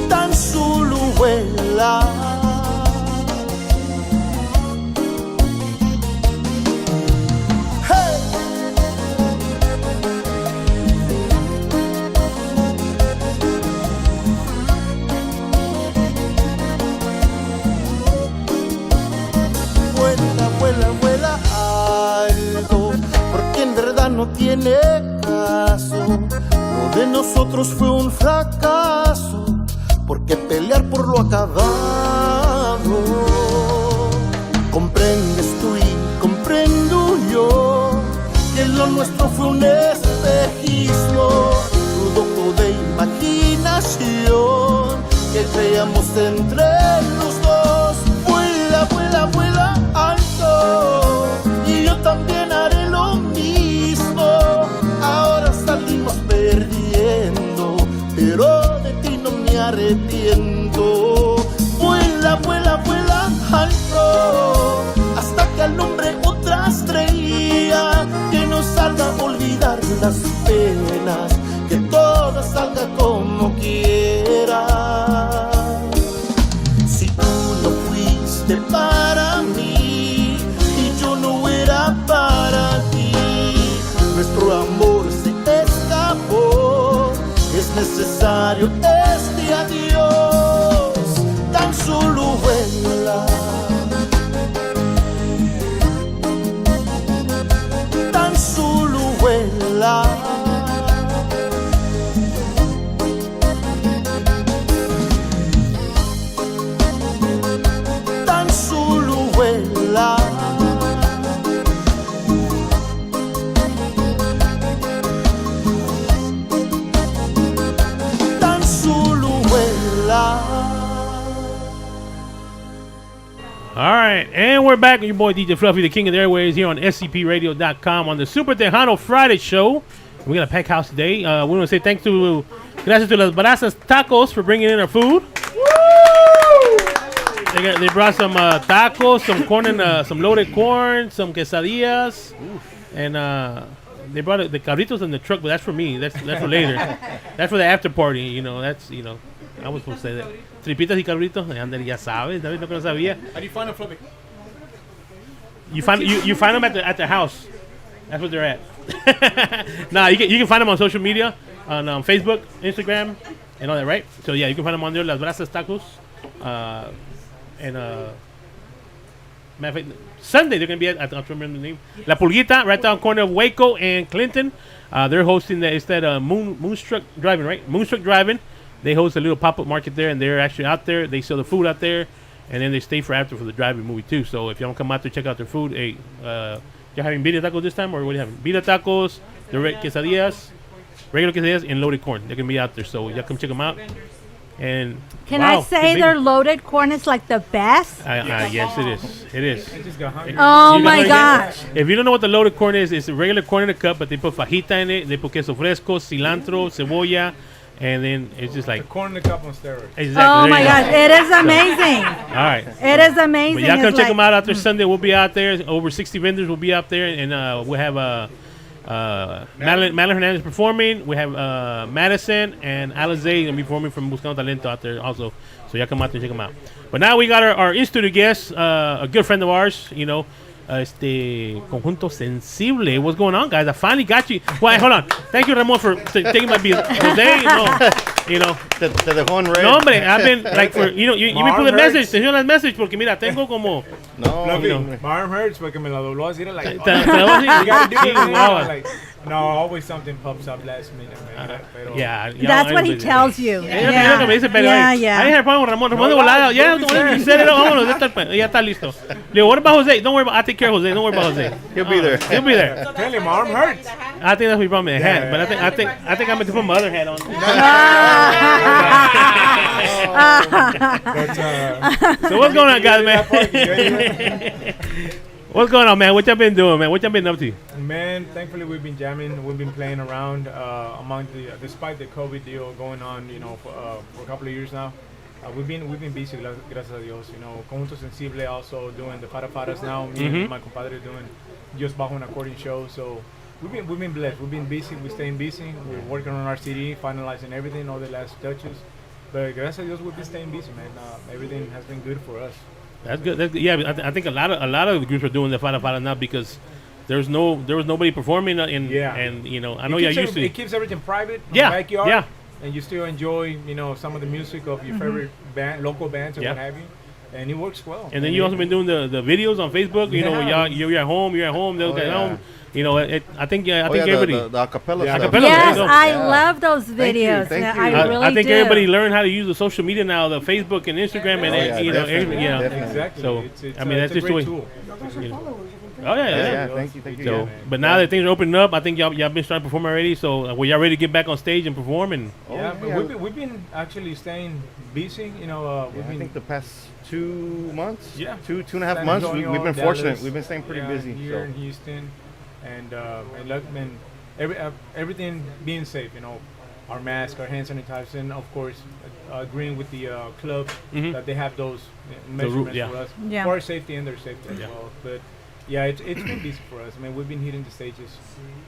tan solo vuela. Vuela, vuela alto, porque en verdad no tiene caso. Lo de nosotros fue un fracaso, porque pelear por lo acabado. Comprendes tú y comprendo yo, que lo nuestro fue un espejismo, producto de imaginación, que creamos entre los dos. Vuela, vuela, vuela alto, y yo también haré lo mismo. Ahora salimos perdiendo, pero de ti no me arrepiento. Vuela, vuela, vuela alto, hasta que alumbre otra estrella, que no salga a olvidar las penas, que todo salga como quiera. Si tú no fuiste para mí y yo no era para ti, nuestro amor se escapó, es necesario este adiós, tan solo vuela, tan solo vuela. Tan solo vuela. Tan solo vuela. All right, and we're back with your boy DJ Fluffy, the king of the airways, here on scpradio.com on the Super Tejano Friday show. We got a packed house today. We want to say gracias to Las Brasas Tacos for bringing in our food. They brought some tacos, some corn and some loaded corn, some quesadillas, and they brought the carritos in the truck, but that's for me. That's for later. That's for the after party. You know, I was supposed to say that. Tripitas y carritos, Ander, ya sabes, David no sabía. How do you find them, Fluffy? You find them at the house. That's what they're at. Nah, you can find them on social media, on Facebook, Instagram, and all that, right? So yeah, you can find them on there, Las Brasas Tacos. And matter of fact, Sunday they're gonna be at I don't remember the name, La Pulguita, right down corner of Waco and Clinton. They're hosting Moonstruck Driving, right? Moonstruck Driving. They host a little pop-up market there, and they're actually out there. They sell the food out there, and then they stay for after for the driving movie too. So if you don't come out there, check out their food. Hey, you're having birria tacos this time, or what are you having? Birria tacos, the quesadillas, regular quesadillas, and loaded corn. They're gonna be out there, so y'all come check them out. And can I say their loaded corn is like the best? Yes, it is. It is. Oh my gosh! If you don't know what the loaded corn is, it's a regular corn in a cup, but they put fajita in it. They put queso fresco, cilantro, cebolla. And then it's just like the corn in the cup on steroids. Exactly. Oh my gosh, it is amazing. All right, it is amazing. But y'all come check them out there Sunday. We'll be out there. Over 60 vendors will be out there, and we'll have Madeline Hernandez performing. We have Madison and Alizé gonna be performing from Buscando Talento out there also. So y'all come out there and check them out. But now we got our in-studio guest, a good friend of ours. You know. Conjunto Sensible. What's going on, guys? I finally got you. Well, hold on. Thank you, Ramon, for taking my bill. Today, Te dejó en red. No, hombre, I've been like for you me put a message. Te dio una message porque mira, tengo como. No, my arm hurts porque me la dobló así like. No, always something pops up last minute, man. Pero That's what he tells you. Yeah, me dice, pero I didn't have a problem with Ramon. Ramon de volada. Yeah, set it up. Vámonos, ya está listo. Le digo, what about Jose? Don't worry about. I take care of Jose. Don't worry about Jose. He'll be there. He'll be there. Tell him, my arm hurts. I think that's what he brought me a hat, but I think I'm going to put my other hat on. So what's going on, guys, man? What's going on, man? What y'all been doing, man? What y'all been up to? Man, thankfully we've been jamming. We've been playing around despite the COVID deal going on, for a couple of years now. We've been busy, gracias a Dios. Conjunto Sensible also doing the Paraparas now. Me and my compadre doing just bajo un accordion show. So we've been blessed. We've been busy. We're staying busy. We're working on our CD, finalizing everything, all the last touches. But gracias a Dios, we've been staying busy, man. Everything has been good for us. That's good. That's good. Yeah, I think a lot of the groups are doing the Fara now because there was nobody performing and I know y'all used to. It keeps everything private. In the backyard. Yeah. And you still enjoy some of the music of your favorite band, local bands, and what have you. And it works well. And then you also been doing the videos on Facebook. You're at home. They're at home. I think everybody. The acapella. Yes, I love those videos. Thank you. I really I think do. everybody learned how to use the social media now, the Facebook and Instagram, and definitely. Exactly. So it's I mean, that's just the way. Oh yeah. Thank you. So, but now that things are opening up, I think y'all been starting to perform already. So, were y'all ready to get back on stage and perform? And we've been actually staying busy. I think the past 2 months. Yeah, 2.5 months. We've been Dallas, fortunate. We've been staying pretty busy. Here in Houston, and everything being safe. Our mask, our hand sanitizer, and of course, agreeing with the clubs that they have those measurements for us for our safety and their safety as well. But yeah, it's been busy for us. I mean, we've been hitting the stages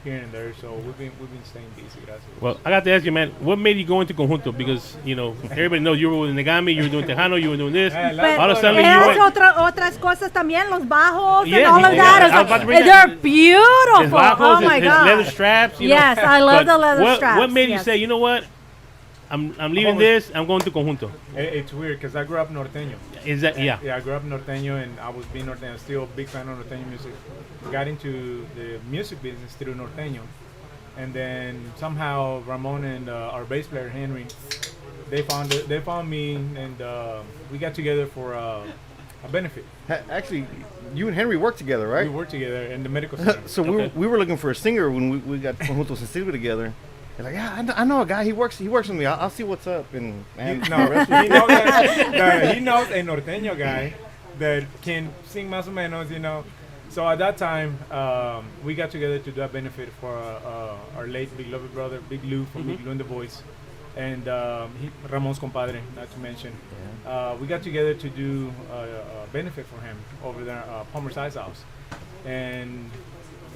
here and there, so we've been staying busy. Gracias. Well, I got to ask you, man, what made you go into Conjunto? Because everybody knows you were with Negami, you were doing Tejano, you were doing this. All of a sudden, otras cosas también, los bajos and all of that. They're beautiful. Oh my God. Leather straps. Yes, I love the leather straps. What made you say, you know what? I'm leaving this. I'm going to Conjunto. It's weird because I grew up norteño. Is that Yeah, I grew up norteño, and I was being norteño. Still a big fan of norteño music. Got into the music business through norteño, and then somehow Ramon and our bass player Henry, they found me, and we got together for a benefit. Actually, you and Henry worked together, right? We worked together in the medical center. So we were looking for a singer when we got Conjunto Sensible together. They're like, yeah, I know a guy. He works with me. I'll see what's up. And he knows a norteño guy that can sing más o menos, So at that time, we got together to do a benefit for our late beloved brother, Big Lou from Big Lou and the Boys, and Ramon's compadre, not to mention. We got together to do a benefit for him over there at Palmer's Ice House, and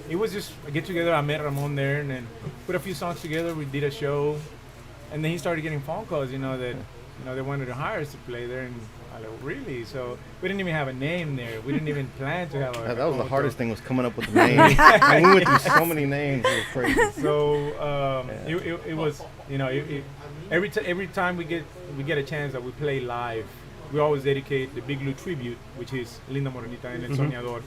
it was just a get together. I met Ramon there, and then put a few songs together. We did a show, and then he started getting phone calls. That they wanted to hire us to play there, and I like, really? So we didn't even have a name there. We didn't even plan to have a. That was the hardest thing, was coming up with the name. And we went through so many names. It was crazy. So it was every time we get a chance that we play live, we always dedicate the Big Lou tribute, which is Linda Morenita and El Soñador,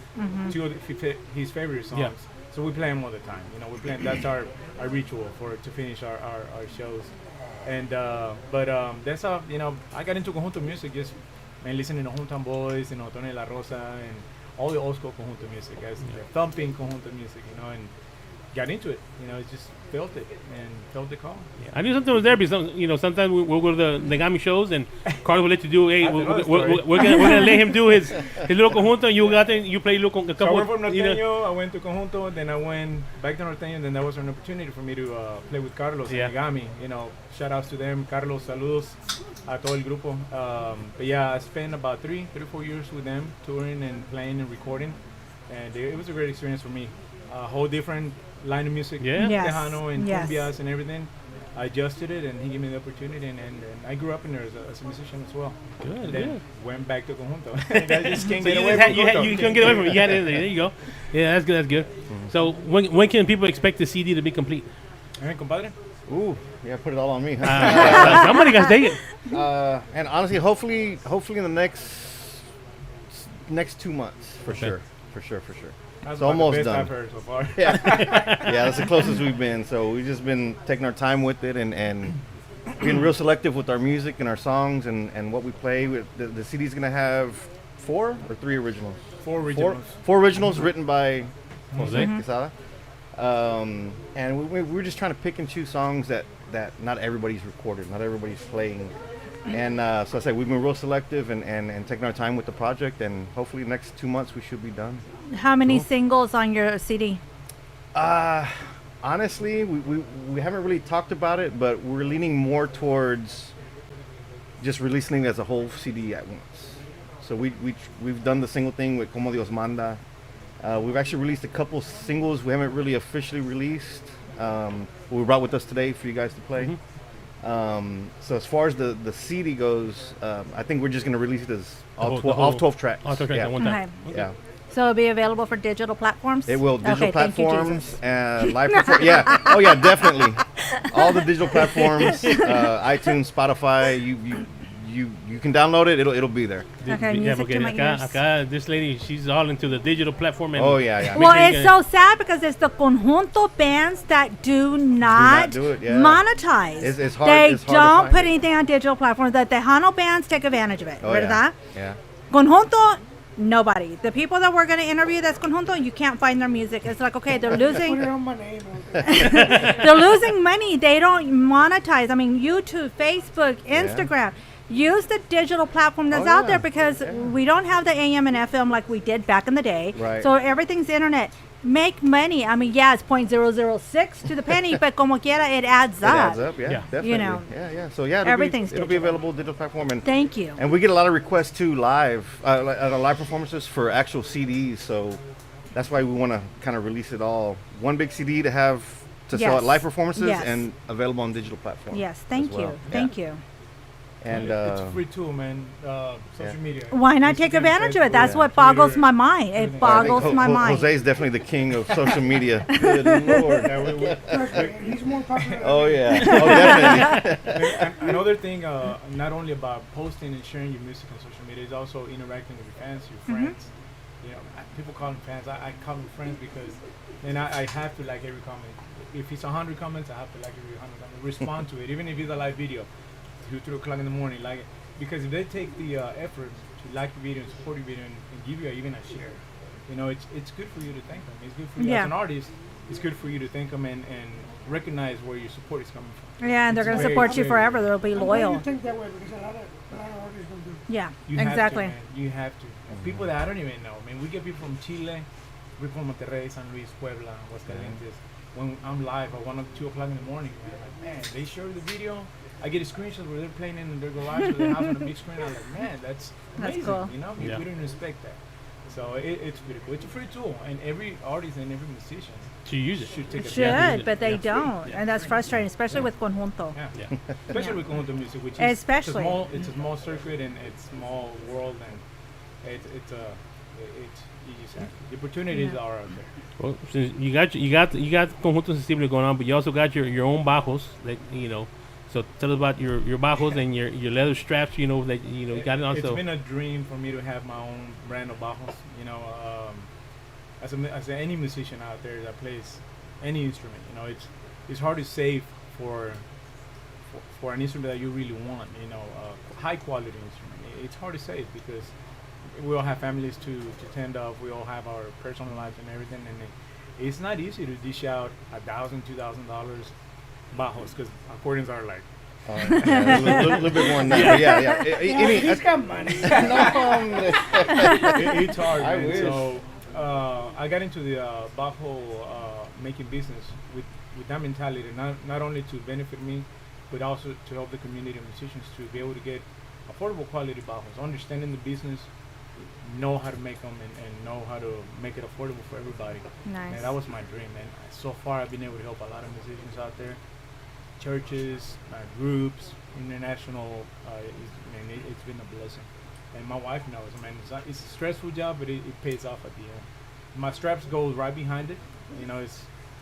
to his favorite songs. Yeah. So we play them all the time. We play. That's our ritual to finish our shows. And that's how I got into conjunto music, just listening to Hometown Boys, Tony La Rosa, and all the old school conjunto music, as the thumping conjunto music, and got into it. Just felt it and felt the call. Yeah, I knew something was there because sometimes we'll go to the Negami shows and Carlos will let you do. Hey, we're gonna let him do his little conjunto. And you got there, you play little conjunto. So I went from norteño, I went to conjunto, then I went back to norteño, and then that was an opportunity for me to play with Carlos and Negami. Shout outs to them. Carlos, saludos a todo el grupo. But yeah, I spent about 3-4 years with them, touring and playing and recording, and it was a great experience for me. A whole different line of music, Tejano and cumbias and everything. I adjusted it, and he gave me the opportunity, and I grew up in there as a musician as well. Good, and then good. Went back to conjunto. I just can't get away you couldn't get away from it. You had it. There you go. Yeah, that's good. That's good. Mm-hmm. So when can people expect the CD to be complete? Hey, compadre. Ooh, yeah, put it all on me. Somebody got to take it. And honestly, hopefully in the next 2 months, for sure. That's It's about almost the best done. I've heard so far. Yeah, yeah, that's the closest we've been. So we've just been taking our time with it and being real selective with our music and our songs and what we play. The CD's gonna have 4 or 3 originals. 4 originals. Four originals written by Jose Quesada. And we're just trying to pick and choose songs that not everybody's recorded, not everybody's playing. And so I say we've been real selective and taking our time with the project, and hopefully the next 2 months we should be done. How many singles on your CD? Honestly, we haven't really talked about it, but we're leaning more towards just releasing it as a whole CD at once. So we've done the single thing with Como Dios Manda. We've actually released a couple singles we haven't really officially released. We brought with us today for you guys to play. So as far as the CD goes, I think we're just going to release it as all 12 tracks. All 12 tracks at one time. Okay. Yeah. So it'll be available for digital platforms? It will. Digital Okay, thank you, platforms, Jesus. live perform. Yeah. Oh yeah, definitely. All the digital platforms, iTunes, Spotify. You can download it. It'll be there. Okay, music to my ears. Acá, this lady, she's all into the digital platform. And Oh yeah. Well, it's so sad because it's the conjunto bands that do not do it, yeah. monetize. It's hard. They it's hard to don't find put it. anything on digital platforms. The Tejano bands take advantage of it, Oh, ¿verdad? Yeah. Conjunto, nobody. The people that we're going to interview that's conjunto, you can't find their music. It's like, okay, they're losing. Put it on my name. They're losing money. They don't monetize. I mean, YouTube, Facebook, Instagram. Use the digital platform that's out there because we don't have the AM and FM like we did back in the day. Right. So everything's internet. Make money. I mean, yeah, it's 0.006 to the penny, but como quiera, it adds It up. adds up, yeah, definitely. You know. Yeah. So yeah, Everything's it'll be digital. available digital platform. And Thank you. And we get a lot of requests too live, live performances for actual CDs. So that's why we want to kind of release it all one big CD to have to sell at live performances and available on digital platforms. Yes, thank you. Thank you. And it's a free tool, man. Social media. Why not take advantage of it? That's what boggles my mind. It boggles my mind. Jose is definitely the king of social media. Good Lord. He's more popular. Oh yeah. Oh definitely. And another thing, not only about posting and sharing your music on social media, is also interacting with your fans, your friends. You know, people call them fans. I call them friends because then I have to like every comment. If it's 100 comments, I have to like every 100 comments. Respond to it, even if it's a live video. 2 o'clock in the morning, like it. Because if they take the effort to like the video and support your video and give you even a share, you know, it's good for you to thank them. It's good for you as an artist. It's good for you to thank them and recognize where your support is coming from. Yeah, and they're going to support you forever. They'll be loyal. You think that way because a lot of artists don't do. Yeah, You exactly. Have to, man. You have to. And people that I don't even know. I mean, we get people from Chile, people from Monterrey, San Luis, Puebla, Aguascalientes. When I'm live at 1 or 2 o'clock in the morning, man, like, man, they share the video. I get a screenshot where they're playing in their garage with their house on a big screen. I'm like, man, that's amazing. cool. You know, we didn't expect that. So it's pretty cool. It's a free tool, and every artist and every musician should use it. Should take Should, but they don't, and that's frustrating, especially with conjunto. Yeah. Especially with conjunto music, which is especially it's a small circuit and it's small world, and it's you just have to, the opportunities are out there. Well, since you got Conjunto Sensible going on, but you also got your own bajos, like you know. So tell us about your bajos and your leather straps. You know that you got it also. It's been a dream for me to have my own brand of bajos. You know, as any musician out there that plays any instrument, you know, it's hard to save for an instrument that you really want. You know, high quality instrument. It's hard to save because we all have families to tend of. We all have our personal lives and everything, and it's not easy to dish out $1,000, $2,000 bajos because accordions are like a little bit more than that. But He's got money. It's hard. I man. wish. So I got into the bajo making business with that mentality, not only to benefit me, but also to help the community of musicians to be able to get affordable quality bajos, understanding the business, know how to make them, and know how to make it affordable for everybody. Nice. And that was my dream, and so far I've been able to help a lot of musicians out there, churches, groups, international. It's been a blessing, and my wife knows. Man, it's a stressful job, but it pays off at the end. My straps go right behind it. You know,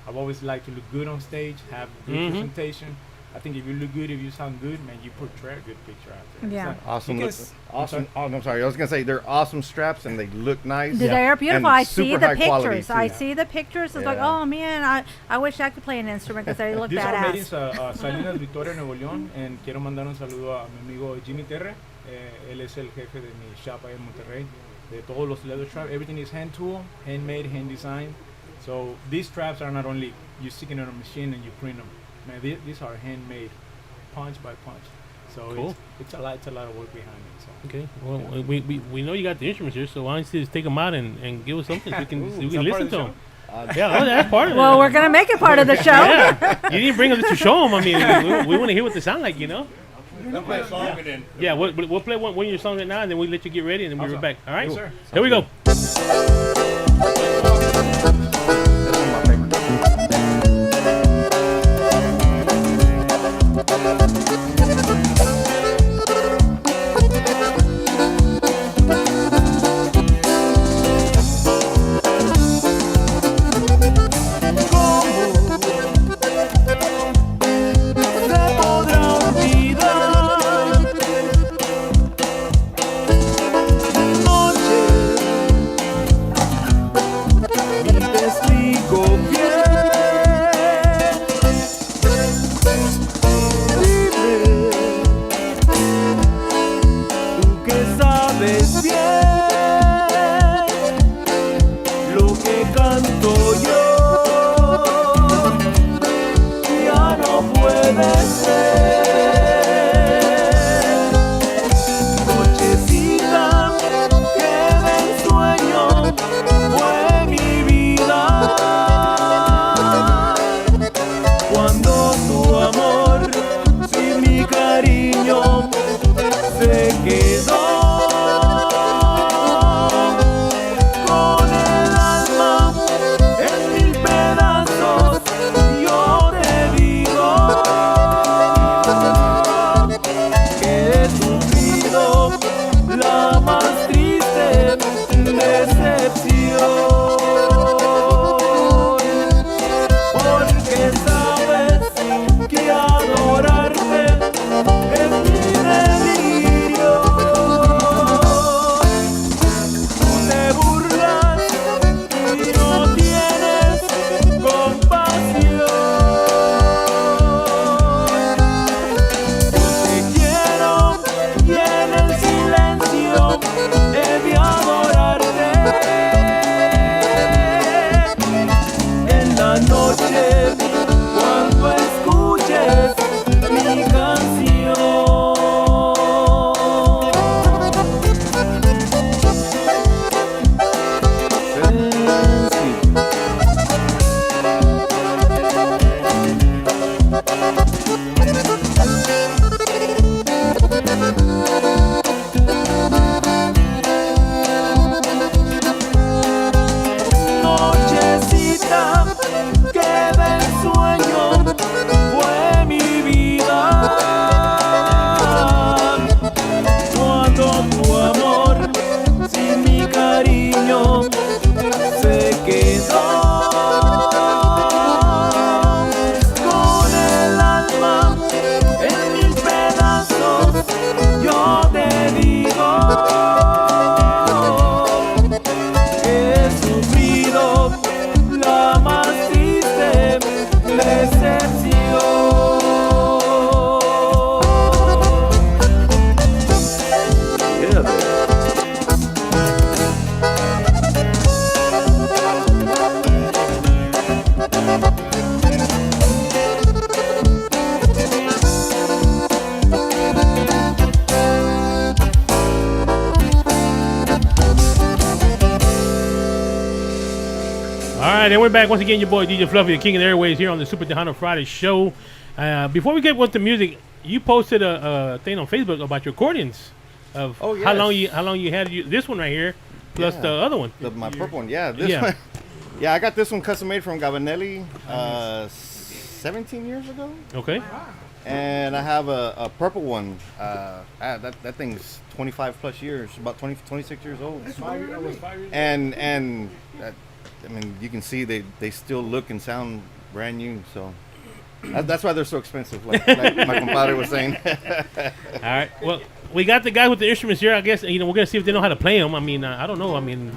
I've always liked to look good on stage, have good presentation, I think if you look good, if you sound good, man, you portray a good picture out there. Yeah. Awesome. You Look, can awesome. Oh, no, I'm sorry. I was gonna say they're awesome straps and they look nice. They're beautiful. And I see super the high quality, pictures. too. I see the pictures. It's like, Yeah. oh man, I wish I could play an instrument because they look These are made in badass. Salinas, Victoria, Nuevo León. And quiero mandar un saludo a mi amigo Jimmy Terre. Él es el jefe de mi shop ahí en Monterrey. De todos los leather straps. Everything is hand tool, handmade, hand designed. So these straps are not only you stick it on a machine and you print them. Man, these are handmade, punch by punch. So Cool. it's a lot of work behind it. So. Okay. Well, we know you got the instruments here, so why don't you just take them out and give us something so we can, Ooh, so we is can that part listen of to the them. Yeah, that's part of it. Well, we're gonna make it part of the show. Yeah. You didn't bring them to show them. I mean, we want to hear what they sound like, you know? We'll play a song and then. Yeah, we'll play one of your songs right now, and then we'll let you get ready, and then we'll be Awesome. back. All right? Yes, sir. Here we go. right, and we're back once again. Your boy DJ Fluffy, the king of the airways, here on the Super Tejano Friday show. Before we get with the music, you posted a thing on Facebook about your accordions. Of yes. how long you had this one right here, plus the other one. My purple one, yeah. This one, yeah, I got this one custom made from Gabanelli 17 years ago. Okay. And I have a purple one. That thing's 25 plus years, about 26 years old. That's 5 years old. And I mean, you can see they still look and sound brand new. So That's why they're so expensive, like my compadre was saying. All right. Well, we got the guy with the instruments here. I guess we're gonna see if they know how to play them. I mean, I don't know. I mean,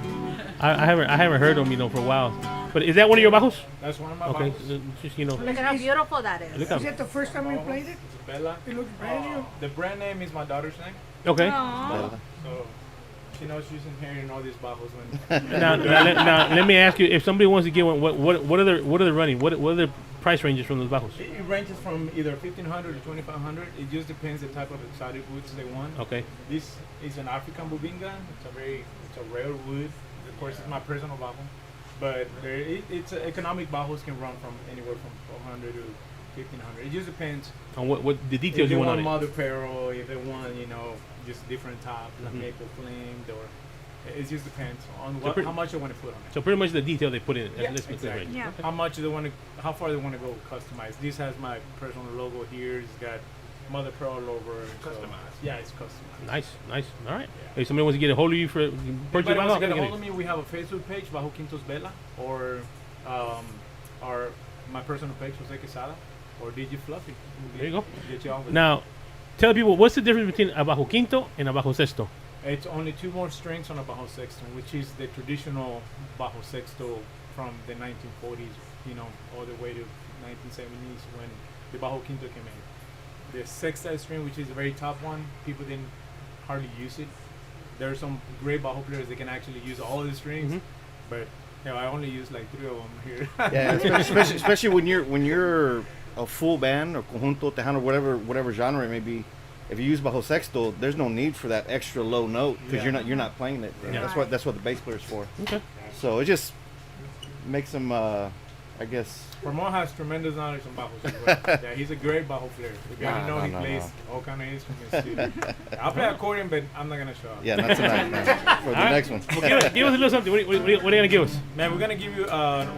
I haven't heard them, for a while. But is that one of your bajos? That's one of my Okay. bajos. Just Look at how beautiful that is. Look how- Is that the first time you played it? Bella. It looks brand new. The brand name is my daughter's name. Okay. So she knows she's inheriting all these bajos. When now, let me ask you: if somebody wants to get one, what are they running? What are the price ranges from those bajos? It ranges from either 1,500 to 2,500. It just depends the type of exotic woods they want. Okay. This is an African bubinga. It's a rare wood. Of course, it's my personal bajo, but it's economic bajos can run from anywhere from 400 to 1,500. It just depends On what the details if they you want want on it. mother pearl, if they want just different tops like maple flamed, or it just depends on So how much they want to put on it. So pretty much the detail they put in it. Yeah, Let's put that exactly. right. Yeah. Okay. How much they want to, how far they want to go customized. This has my personal logo here. It's got mother pearl over. Customized. Yeah, it's customized. Nice. All right. If somebody wants to get a hold of you for purchase If bajo, wants to get a okay, hold of me, we have a Facebook page, Bajo Quintos Vela, or my personal page, Jose Quesada, or DJ Fluffy. There you go. Get you on with Now, tell people what's the difference between a bajo quinto and a bajo sexto. It's only 2 more strings on a bajo sexto, which is the traditional bajo sexto from the 1940s, all the way to 1970s when the bajo quinto came in. The sexta string, which is the very top one, people didn't hardly use it. There are some great bajo players that can actually use all of the strings, but I only use like 3 of them here. Yeah, especially when you're a full band or conjunto, tejano, whatever genre it may be. If you use bajo sexto, there's no need for that extra low note because you're not playing it. Yeah. That's what the bass player's for. Okay. So it just makes them, I guess. Ramon has tremendous knowledge on bajos. As well. Yeah, he's a great bajo player. If you No, he no, plays no. all kind of instruments too. I'll play accordion, but I'm not gonna show up. Yeah, not tonight, man. For the All right. next one. Well, give us a little something. What are you gonna give us? Man, we're gonna give you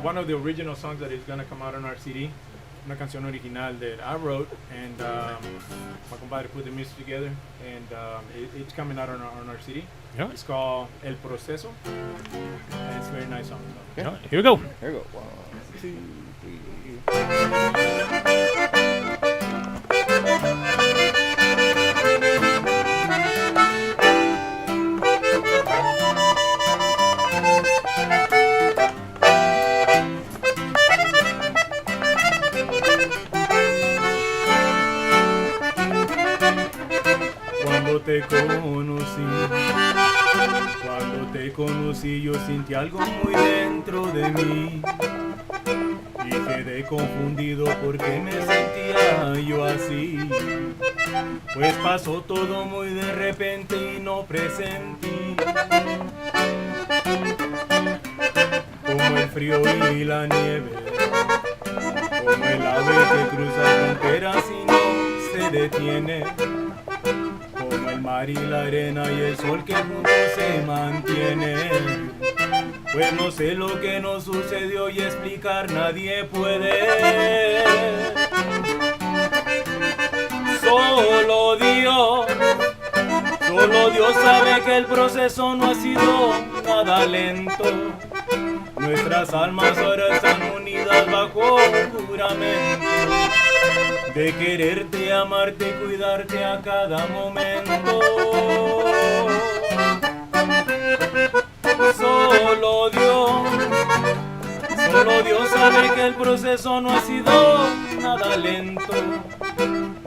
one of the original songs that is gonna come out on our CD. Una canción original that I wrote, and my compadre put the music together, and it's coming out on our CD. Yeah. It's called El Proceso, and it's a very nice song. So. All right, here we go. Here we go. 1, 2, 3. Cuando te conocí yo sentí algo muy dentro de mí y quedé confundido porque me sentía yo así. Pues pasó todo muy de repente y no presentí como el frío y la nieve, como el ave que cruza fronteras y no se detiene, como el mar y la arena y el sol que juntos se mantienen. Pues no sé lo que nos sucedió y explicar nadie puede. Solo Dios sabe que el proceso no ha sido nada lento. Nuestras almas ahora están unidas bajo un juramento de quererte, amarte y cuidarte a cada momento. Solo Dios sabe que el proceso no ha sido nada lento.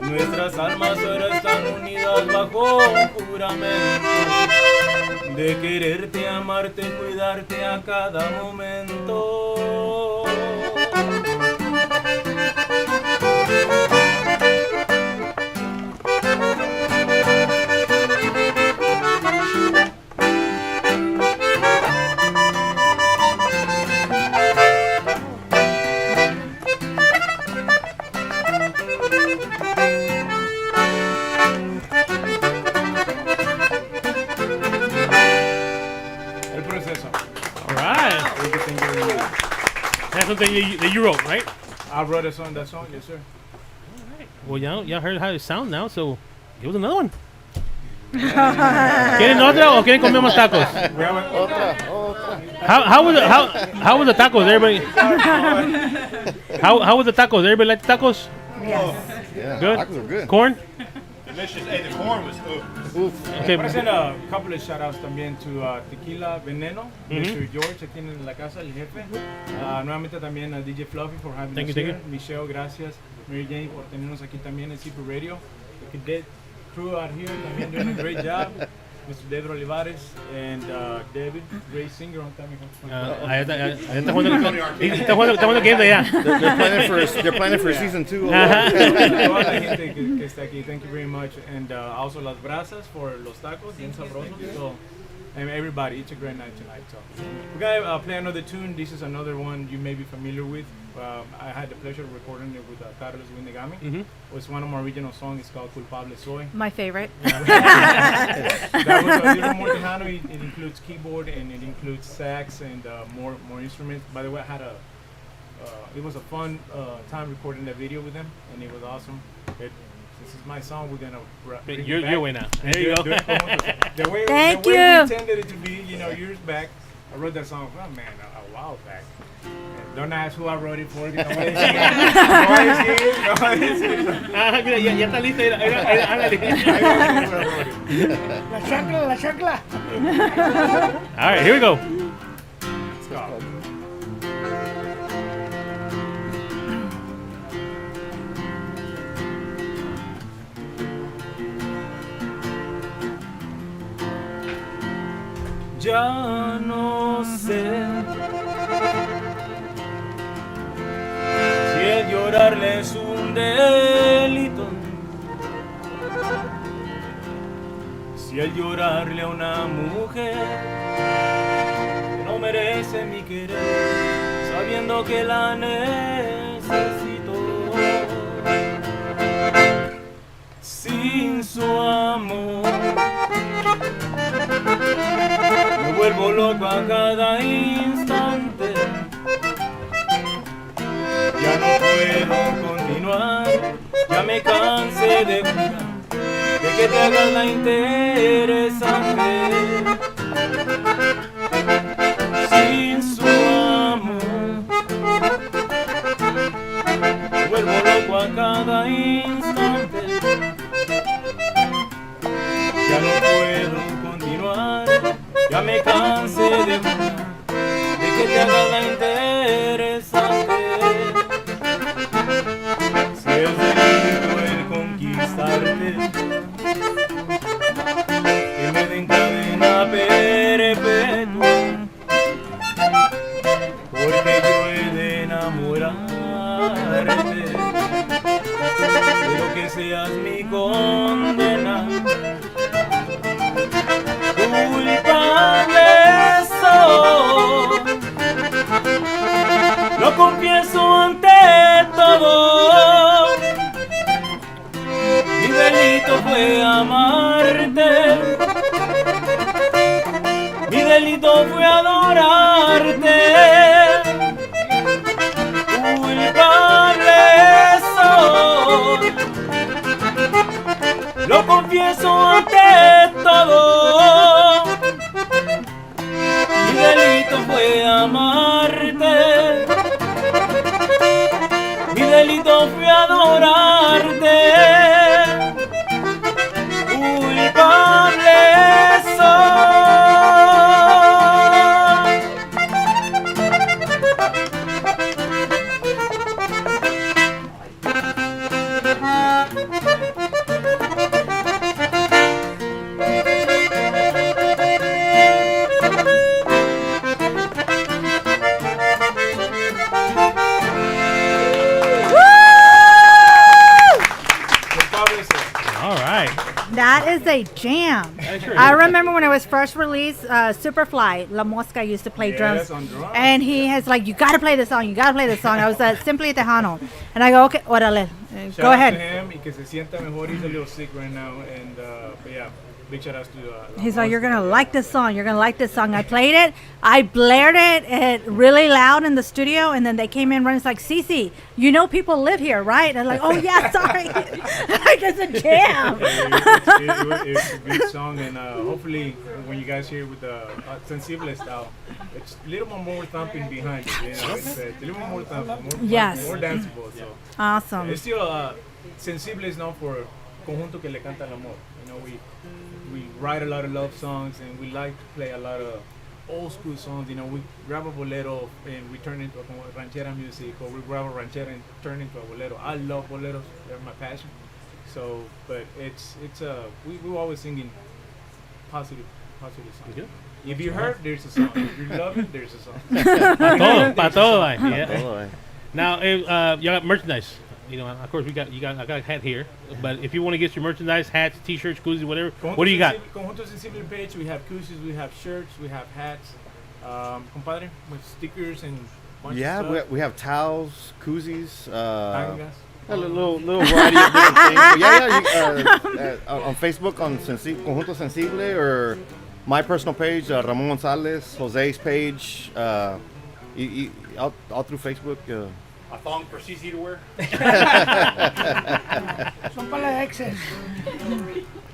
Nuestras almas ahora están unidas bajo un juramento de quererte, amarte y cuidarte a cada momento. El proceso. All right. That's something that you wrote, right? I wrote that song, yes sir. Well, y'all heard how it sounds now, so give us another one. ¿Quieren otra o quieren comer más tacos? How was the tacos? Everybody. How was the tacos? Everybody like the tacos? Yes. Yeah, Good. tacos are good. Corn. Delicious. Hey, the corn was Oof. Okay. Quiero hacer a couple of shout outs también to Tequila Veneno, Mr. George aquí en la casa, el jefe. Nuevamente también a DJ Fluffy for having Thank us you, here. thank you. Michelle, gracias. Mary Jane por tenernos aquí también en Super Radio. The cadet crew out here también doing a great job. Mr. David Olivares and David, great singer on time. Ahí está jugando que ya. They're planning for season 2. Toda la gente que está aquí, thank you very much. And also Las Brasas for los tacos, bien sabrosos. So, and everybody, it's a great night tonight. So, we're gonna play another tune. This is another one you may be familiar with. I had the pleasure of recording it with Carlos Windegami. It's one of my original songs. It's called Culpable Soy. My favorite. That was a little more Tejano. It includes keyboard and it includes sax and more instruments. By the way, I had it was a fun time recording that video with them, and it was awesome. This is my song. We're gonna bring it Your back. way now. There you go. The way Thank we you. intended it to be, years back. I wrote that song, a while back. Don't ask who I wrote it for. No voy a decir. Ya está listo. La chancla. All right, here we go. Let's go. Ya no sé si el llorarle es un delito, si el llorarle a una mujer que no merece mi querer, sabiendo que la necesito. Sin su amor me vuelvo loco a cada instante. Ya no puedo continuar, ya me cansé de jugar, de que te hagas la interesante. Sin su amor me vuelvo loco a cada instante. Ya no puedo continuar, ya me cansé de jugar, de que te hagas la interesante. Si es delito el conquistarte, que me den cadena perpetua, porque yo he de enamorarte, pero que seas mi condena. Culpable soy, lo confieso ante todo. Mi delito fue amarte, mi delito fue adorarte. Culpable soy, lo confieso ante todo. Mi delito fue amarte, mi delito fue adorarte. Culpable soy. That is a jam. Sure I is. remember when it was first released, Superfly, La Mosca used to play drums. On drums. And he has like, you got to play this song, you got to play this song. I was simply Tejano. And I go, okay, órale, Shout go out ahead. to him y que se sienta mejor. He's a little sick right now, and but yeah, big shout outs to. He's like, you're gonna like this song. You're gonna like this song. I played it. I blared it really loud in the studio, and then they came in running. It's like, Cece, you know people live here, right? And I'm like, oh yeah, sorry. Like it's a jam. It's a good song, and hopefully when you guys hear it with the sensible style, it's a little more thumping behind it. You know, it's a little more thumping, more danceable. So awesome. It's still sensible is known for conjunto que le canta el amor. You know, we write a lot of love songs, and we like to play a lot of old school songs. You know, we grab a bolero and we turn it into a ranchera music, or we grab a ranchera and turn it into a bolero. I love boleros; they're my passion. So, but it's we're always singing positive songs. Good. If you hurt, there's a song. If you love it, there's a song. Pa todo, yeah. Now, you got merchandise. You know, of course, I got a hat here. But if you want to get your merchandise, hats, T-shirts, koozies, whatever, what do you got? Conjunto Sensible page. We have koozies, we have shirts, we have hats, compadre, with stickers and bunch of stuff. we have towels, koozies, Tangas. a little variety of different things. But on Facebook on Conjunto Sensible, or my personal page, Ramon Gonzalez, Jose's page, all through Facebook. A thong for CC to wear. Son para la exes.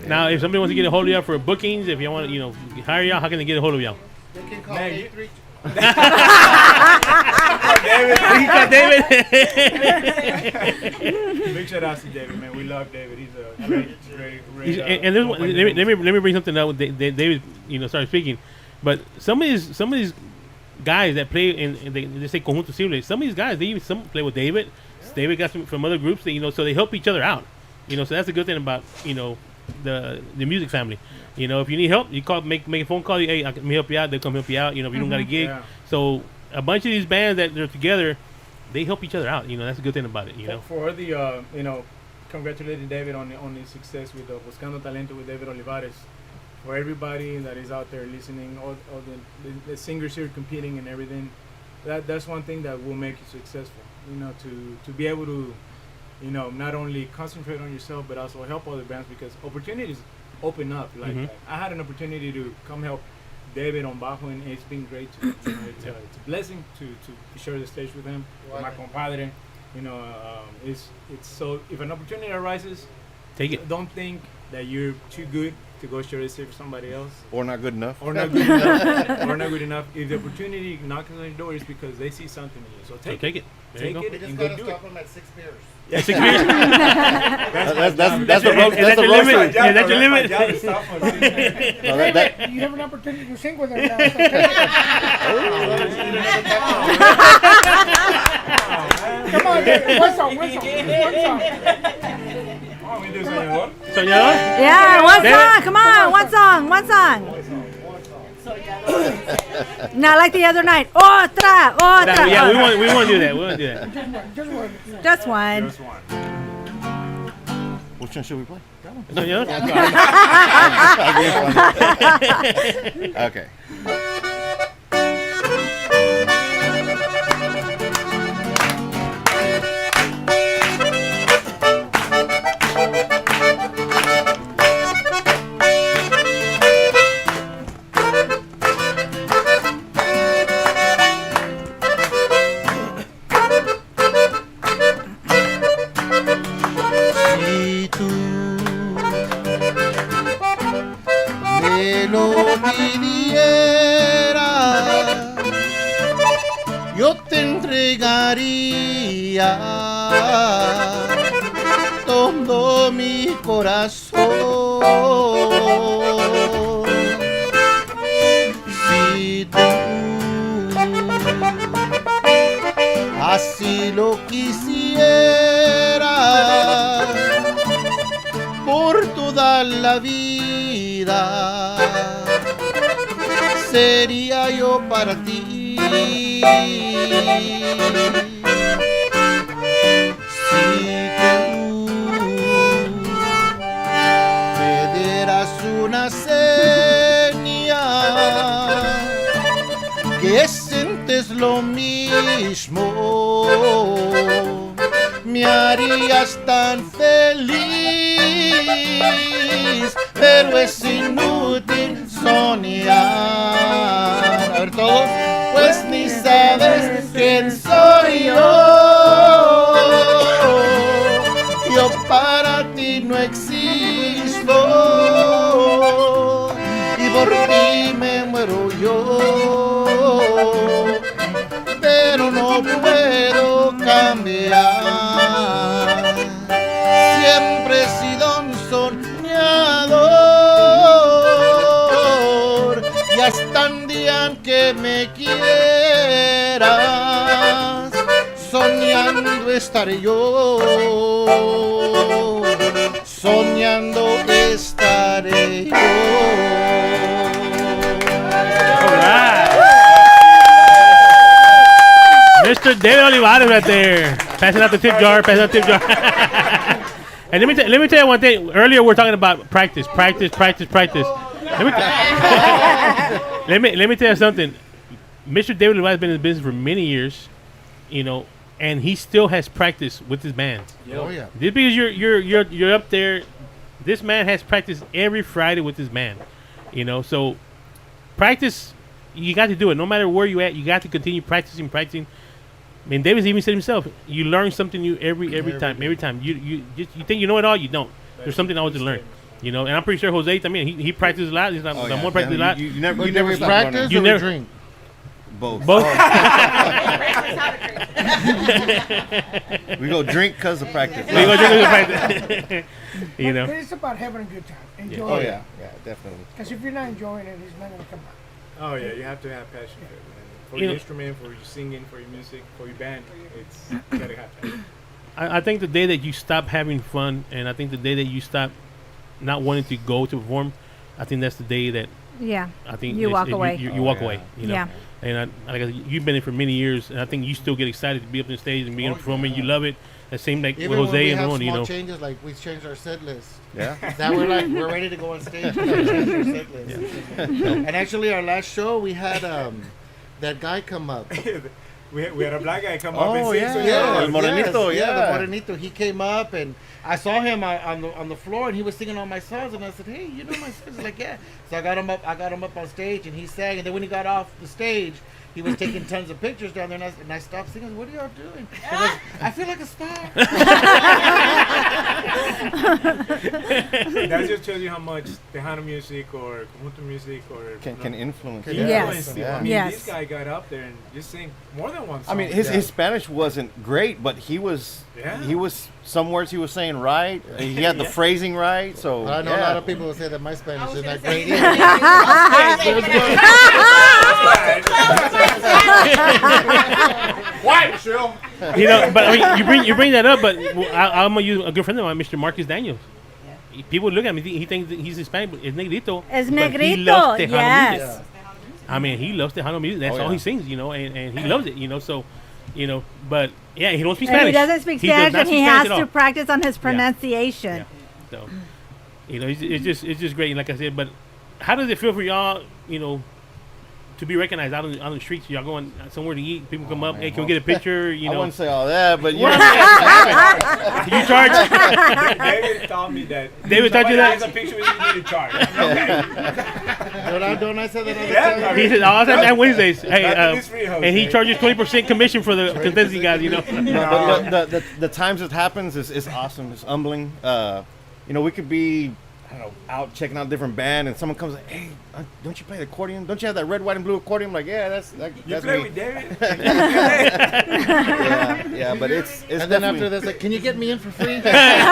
Now, if somebody wants to get a hold of y'all for bookings, if you want to, hire y'all, how can they get a hold of y'all? They can call Man, 832. David. Big shout out to David, man. We love David. He's a great. And there's one, let me bring something up. David, started speaking, but some of these guys that play and they say conjunto simple. Some of these guys, they even play with David. David got some from other groups that so they help each other out. So that's a good thing about the music family. If you need help, you call, make a phone call. Hey, let me help you out. They'll come help you out. If you don't got a gig, so a bunch of these bands that they're together, they help each other out. That's a good thing about it. For the congratulating David on his success with Buscando Talento with David Olivares. For everybody that is out there listening, all the singers here competing and everything, that's one thing that will make you successful. To be able to, not only concentrate on yourself but also help other bands, because opportunities open up. Like I had an opportunity to come help David on bajo, and it's been great. It's a blessing to share the stage with him, with my compadre. It's so if an opportunity arises, take it. Don't think that you're too good to go share the stage for somebody else, or not good enough, or not good enough. If the opportunity knocks on your door, it's because they see something in you. So take it. Take it. We just gotta stop them at 6 beers. Yeah, 6 beers. That's the limit. Is that your limit? You have an opportunity to sing with her now. Come on, one song. Soñador? Yeah, one song. Come on, one song. Not like the other night. Otra. Yeah, we want to do that. Just one. Which one should we play? Soñador? Okay. Todo mi corazón. Si tú así lo quisieras, por toda la vida sería yo para ti. Una seña que sientes lo mismo, me harías tan feliz pero es inútil soñar. A ver todos, pues ni sabes quién soy yo. Yo para ti no existo y por ti me muero yo, pero no puedo cambiar. Siempre he sido un soñador y hasta un día que me quieras, soñando estaré yo, soñando estaré yo. Mr. David Olivares right there. Passing out the tip jar, passing out the tip jar. And let me tell you one thing. Earlier we were talking about practice. Let me tell you something. Mr. David Olivares has been in the business for many years, you know, and he still has practice with his bands. Oh yeah. Just because you're up there, this man has practice every Friday with his band, you know. So practice, you got to do it. No matter where you at, you got to continue practicing. I mean, Davis even said himself, you learn something new every time. You think you know it all, you don't. There's something always to learn. You know, and I'm pretty sure Jose, I mean, he practices a lot. He's not more practice a lot. You never practice or never drink? Both. Both. We go drink because of practice. You know. But it's about having a good time. Enjoy Oh it. yeah, definitely. Because if you're not enjoying it, it's not going to come out. Oh yeah, you have to have passion for it, man. For You your know- instrument, for your singing, for your music, for your band. It's you gotta have passion. I think the day that you stop having fun, and I think the day that you stop not wanting to go to perform, I think that's the day that Yeah. I think You walk away. You walk away. You know? Yeah. And like I said, you've been in for many years, and I think you still get excited to be up on the stage and being performing. You love it. The same like Even with when Jose we and have Ron, you small know. changes, like we changed our set list. Yeah. That we're ready to go on stage. We changed our set list. And actually, our last show we had that guy come up. We had a black guy come up and sing. So El Morenito, the yeah. Morenito. He came up and I saw him on the floor and he was singing all my songs and I said, "Hey, you know my songs?" He's like, "Yeah." So I got him up on stage and he sang. And then when he got off the stage, he was taking tons of pictures down there. And I stopped singing. "What are y'all doing?" He goes, "I feel like a star." That just shows you how much Tejano music or Conjunto music or Can influence. Can Yeah. influence people. I mean, Yes. this guy got up there and just sang more than one song. I mean, his Spanish wasn't great, but he was some words he was saying right. He had the phrasing right. So But I know a lot of people will say that my Spanish is not great. Why, Michelle? You know, but I mean, you bring that up, but I'm gonna use a good friend of mine, Mr. Marcus Daniels. People look at me, he thinks that he's Hispanic, but it's Negrito. Es but he Negrito, loves Tejano yes. music. I mean, he loves Tejano music. That's all he sings, you know, and he loves it, you know. So, you know, but yeah, he don't speak And Spanish. he doesn't speak He does Spanish, not and speak he Spanish has at all. to practice on his pronunciation. So, you know, it's just great. Like I said, but how does it feel for y'all, you know, to be recognized out on the streets? Y'all going somewhere to eat? People come up, hey, can we get a picture? You I know, wouldn't say all that, but you know, you charge. David taught me that. David taught you that? There's a picture with you need to charge. Don't I say that all the Yeah, time? He said, "Oh, that's on Wednesdays." Hey, Nothing is free, Jose. and he charges 20% commission for the contesting guys. You know. but the times it happens is awesome. It's humbling. You know, we could be, I don't know, out checking out a different band, and someone comes like, "Hey, don't you play the accordion? Don't you have that red, white, and blue accordion?" I'm like, "Yeah, that's You that's play me." with David? yeah, but it's And then after this, like, "Can you get me in for free?" that's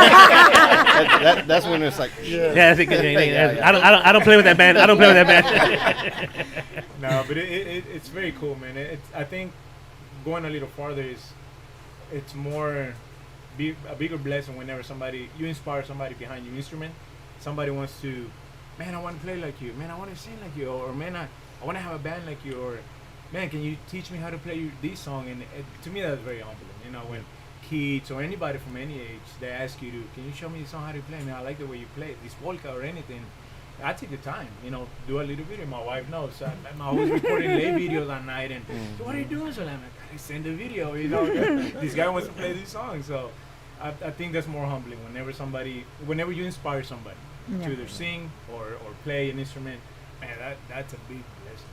when it's like, Yeah, that's a good thing. I don't play with that band. I don't play with that band. No, but it's very cool, man. I think going a little farther it's more a bigger blessing whenever you inspire somebody behind your instrument. Somebody wants to, man, I want to play like you. Man, I want to sing like you. Or man, I want to have a band like you. Or man, can you teach me how to play this song? And to me, that's very humbling. You know, when kids or anybody from any age, they ask you can you show me the song how to play? Man, I like the way you play it. This polka or anything. I take the time, you know, do a little video. My wife knows. I'm always recording late videos at night. And so what are you doing? So I'm like, I send a video, you know. This guy wants to play this song. So I think that's more humbling whenever you inspire somebody. to either sing or play an instrument, man, that's a big blessing.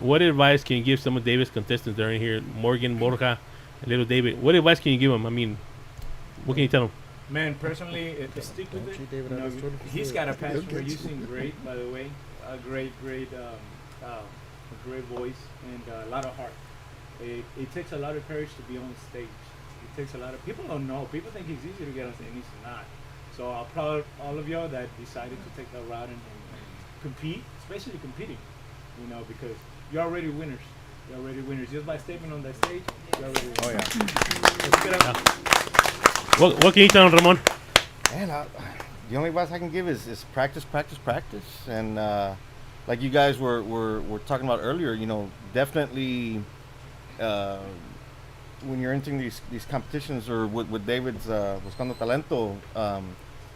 What advice can you give some of David's contestants during here, Morgan, Borja, and little David? What advice can you give them? I mean, what can you tell them? Man, personally, stick with it. You know, he's got a passion for you sing great, by the way. A great voice and a lot of heart. It takes a lot of courage to be on stage. It takes a lot of people don't know. People think it's easy to get on stage, and it's not. So I applaud all of y'all that decided to take that route and compete, especially competing. You know, because you're already winners. You're already winners just by stepping on that stage. You're already winners. Oh yeah. Let's get up. What can you tell them, Ramon? Man, the only advice I can give is practice, and like you guys were talking about earlier, you know, definitely when you're entering these competitions or with David's Buscando Talento,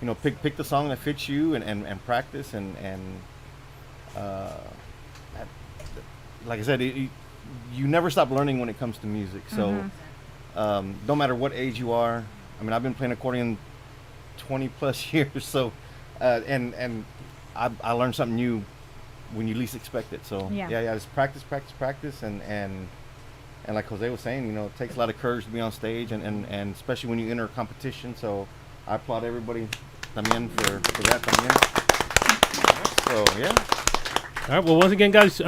you know, pick the song that fits you and practice and like I said, you never stop learning when it comes to music. So no matter what age you are, I mean, I've been playing accordion 20 plus years, so and I learned something new when you least expect it. So yeah, just practice, and like Jose was saying, you know, it takes a lot of courage to be on stage, and especially when you enter a competition. So I applaud everybody también for that también. So yeah. All right. Well, once again, guys,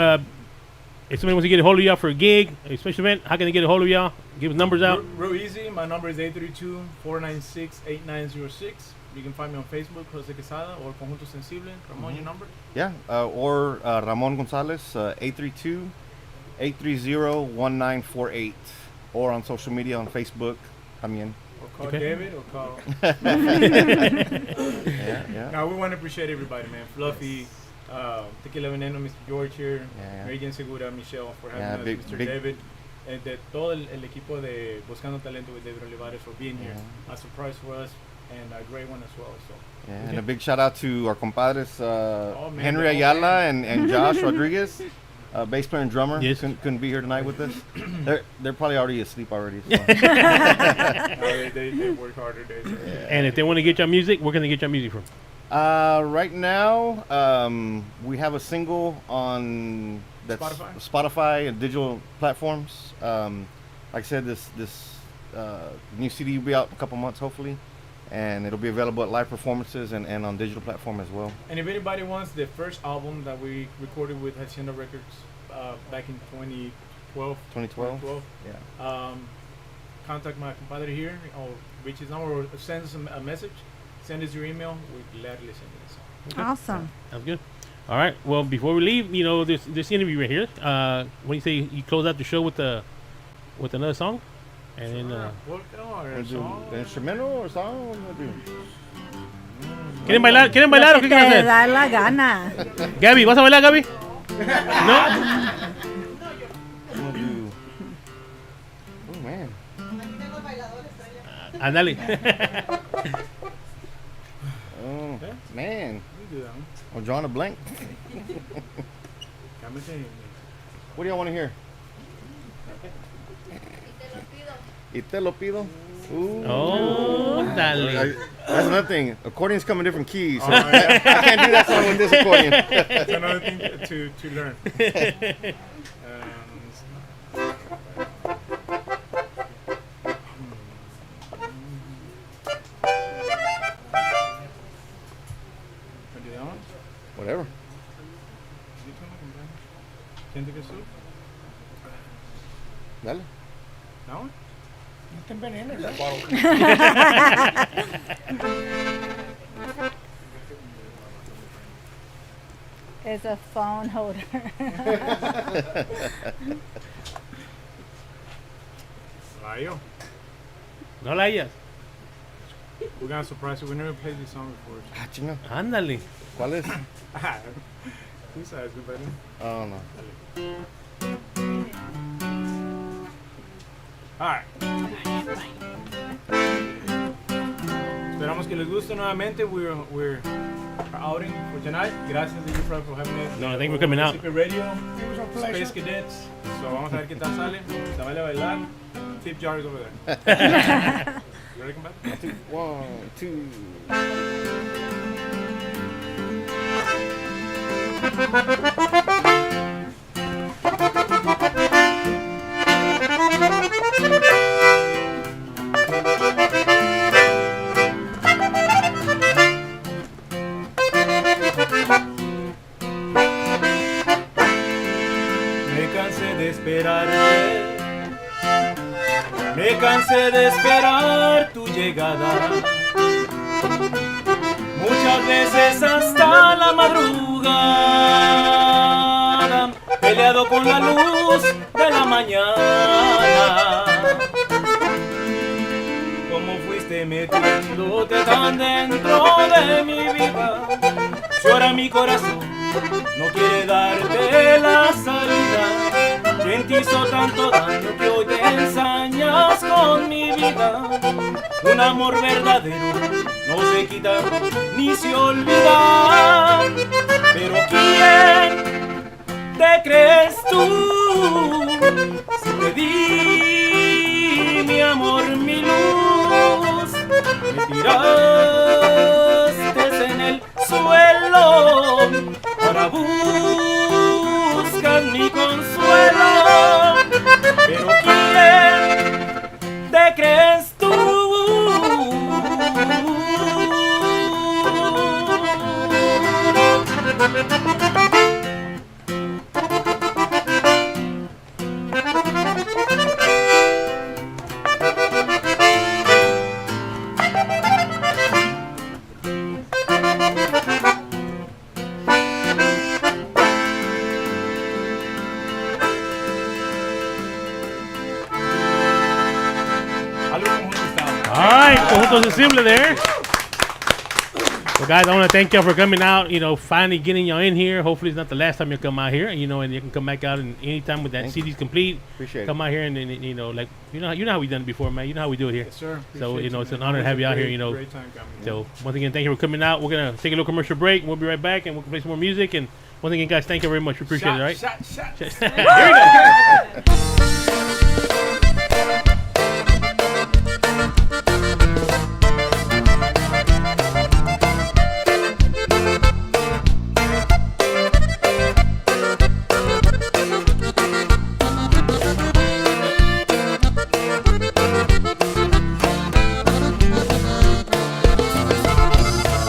if somebody wants to get a hold of y'all for a gig, a special event, how can they get a hold of y'all? Give us numbers out. Real easy. My number is 832-496-8906. You can find me on Facebook, Jose Quesada, or Conjunto Sensible. Ramon, your number? Yeah, or Ramon Gonzalez, 832-830-1948. Or on social media on Facebook, también. Or call David, or call. Yeah. No, we want to appreciate everybody, man. Fluffy, Tequila Veneno, Mr. George here, Mary Jane Segura, Michelle for having us, Mr. David, and todo el equipo de Buscando Talento with David Olivares for being here. A surprise for us, and a great one as well. So. Yeah, and a big shout out to our compadres, Henry Ayala and Josh Rodriguez, bass player and drummer. Yes. Couldn't be here tonight with us. They're probably already asleep already. So. They work harder days. And if they want to get your music, where can they get your music from? Right now, we have a single on Spotify and digital platforms. Like I said, this new CD will be out in a couple months, hopefully, and it'll be available at live performances and on digital platform as well. And if anybody wants the first album that we recorded with Hacienda Records back in 2012. Yeah. Contact my compadre here, or reach his number, or send us a message. Send us your email. We gladly send you the song. Okay. Awesome. Sounds good. All right. Well, before we leave, you know, this interview right here. When you say you close out the show with another song, and then instrumental or song. ¿Quieren bailar? ¿Quieren bailar o qué quieren hacer? Te da la gana. Gaby, ¿vas a bailar, Gaby? No. Oh man. Andale. Oh man. You do that one. I'm drawing a blank. What do y'all want to hear? Y te lo pido. Ooh. Oh, dale. That's another thing. Accordion's come in different keys. So I can't do that song with this accordion. That's another thing to learn. Whatever. ¿Siente que soup? Dale. That one? No te envenenes. It's a phone holder. Layo. No la hayas. We're gonna surprise you. We never played this song before. Ah, chinga. Ándale. ¿Cuál es? Tú sabes, compadre. Oh, no. Alright. Esperamos que les guste nuevamente. We're outing for tonight. Gracias to you for having us. No, thank you for coming out. Super Radio, It was a pleasure. Space Cadets. So vamos a ver qué tal sale. Se vale bailar. Tip jars over there. Ready, compadre? 1, 2. Me cansé de esperar tu llegada, muchas veces hasta la madrugada, peleado con la luz de la mañana. Como fuiste metiéndote tan dentro de mi vida, llora mi corazón, no quiere darte la salida. ¿Quién te hizo tanto daño que hoy te ensañas con mi vida? Un amor verdadero no se quita ni se olvida. Pero ¿quién te crees tú? Si te di mi amor, mi luz, me tiraste en el suelo. Ahora buscas mi consuelo. Pero ¿quién te crees tú? Conjunto Sensible there. Well, guys, I want to thank y'all for coming out. You know, finally getting y'all in here. Hopefully, it's not the last time you come out here. You know, and you can come back out and anytime with that CD's complete. Appreciate come out here and you know, like you know how we done it before, man. You know how we do it here. Yes, sir. So Appreciate you know, you, it's an man. honor to have you out here. Great- You know. great time coming. So once again, thank you for coming out. We're gonna take a little commercial break. We'll be right back, and we'll play some more music. And once again, guys, thank you very much. We appreciate it. All right. Shot. Here we go.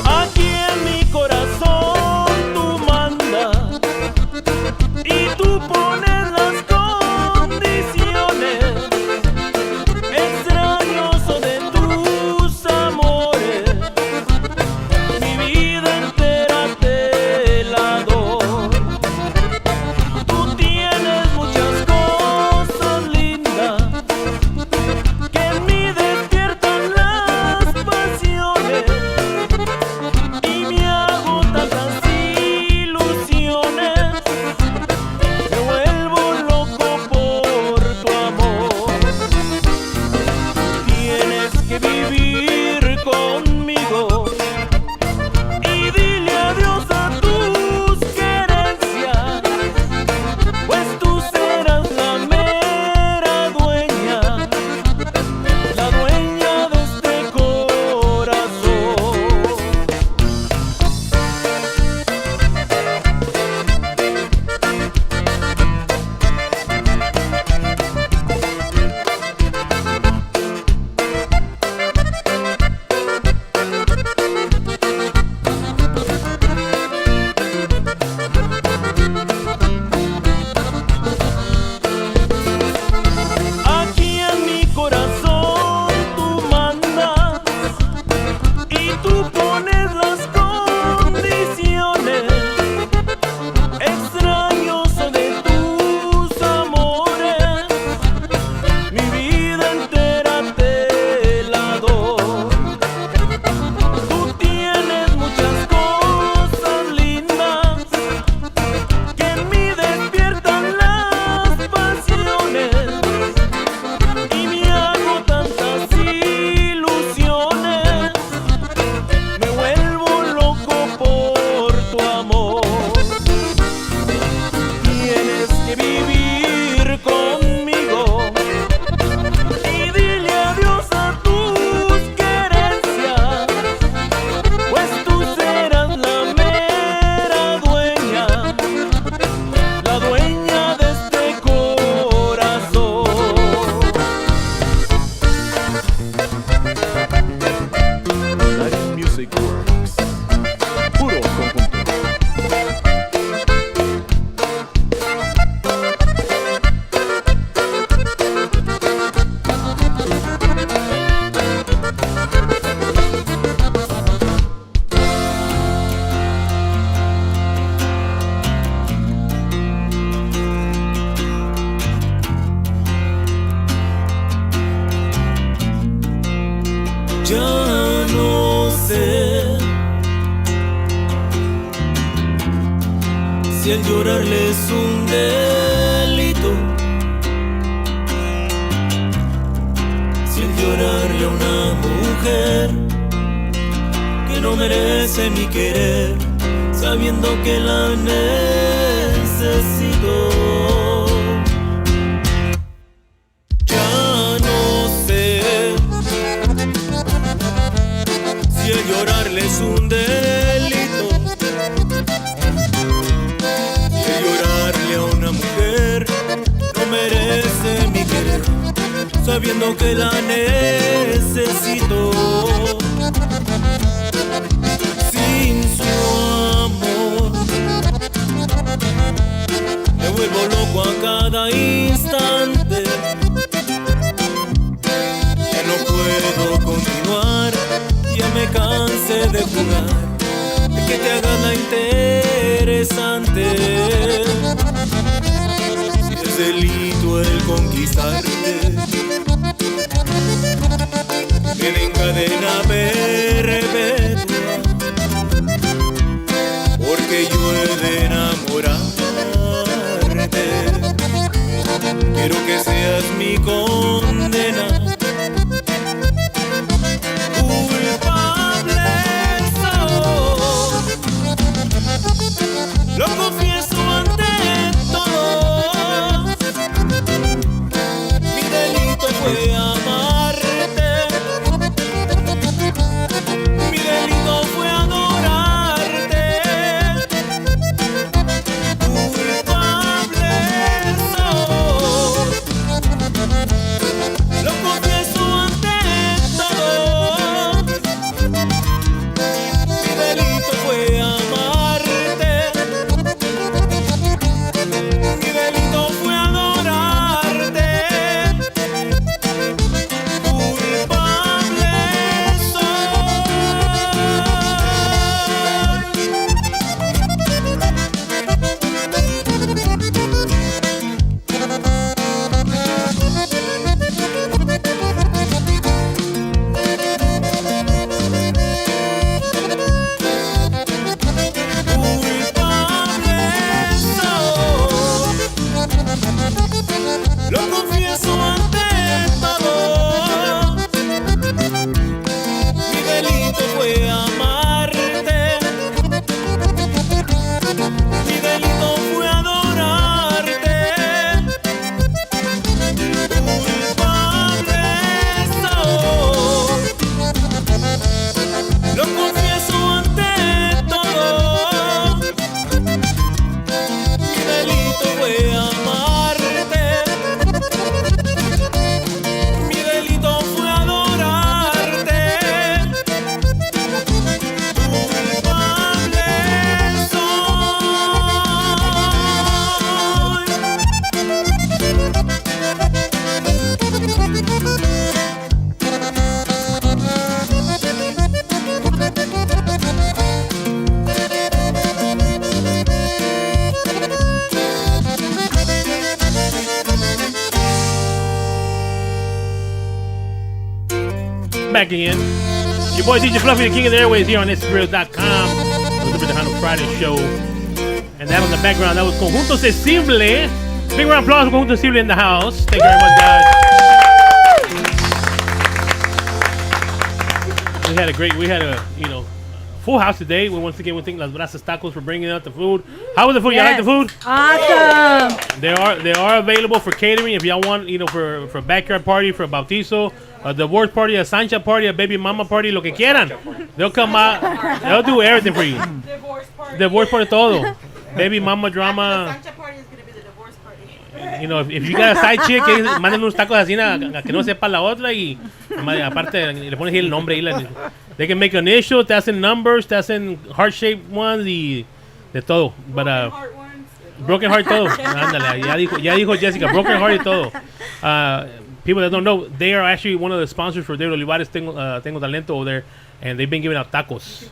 Aquí en mi corazón tú mandas y tú pones las cosas si el llorarle es un delito, si el llorarle a una mujer que no merece mi querer, sabiendo que la necesito. Ya no sé si el llorarle es un delito, si el llorarle a una mujer no merece mi querer, sabiendo que la necesito. Sin su amor me vuelvo loco a cada instante. Ya no puedo continuar, ya me cansé de jugar, de que te hagas la interesante. Si es delito el conquistarte, me encadena perpetua, porque yo he de enamorarte. Quiero que seas mi condena. Culpable soy, lo confieso ante todos. Mi delito fue amarte, mi delito fue adorarte. Culpable soy, lo confieso ante todos. Mi delito fue amarte, mi delito fue adorarte. Culpable lo confieso ante todos. Mi delito fue amarte, mi delito fue adorarte. Culpable soy, lo confieso ante todos. Mi delito fue amarte, mi delito fue adorarte. Culpable Back again. Your boy DJ Fluffy, the king of the airways here on SCrew.com. The Super Tejano Friday show. And that on the background, that was Conjunto Sensible. Big round of applause for Conjunto Sensible in the house. Thank you very much, guys. We had a, full house today. We once again want to thank Las Brasas Tacos for bringing out the food. How was the food? Y'all like the food? Awesome. They are available for catering if y'all want, for a backyard party, for a bautizo, a divorce party, a Sancha party, a baby mama party, lo que quieran. They'll come out. They'll do everything for you. Divorce party todo. Baby mama drama. If you got a side chick, manden unos tacos así a que no sepa la otra y aparte le pones ahí el nombre ahí. They can make initial, te hacen numbers, te hacen heart-shaped ones y de todo. Broken heart todo. Ándale, ya dijo Jessica, broken heart y todo. People that don't know, they are actually one of the sponsors for David Olivares Tengo Talento over there, and they've been giving out tacos.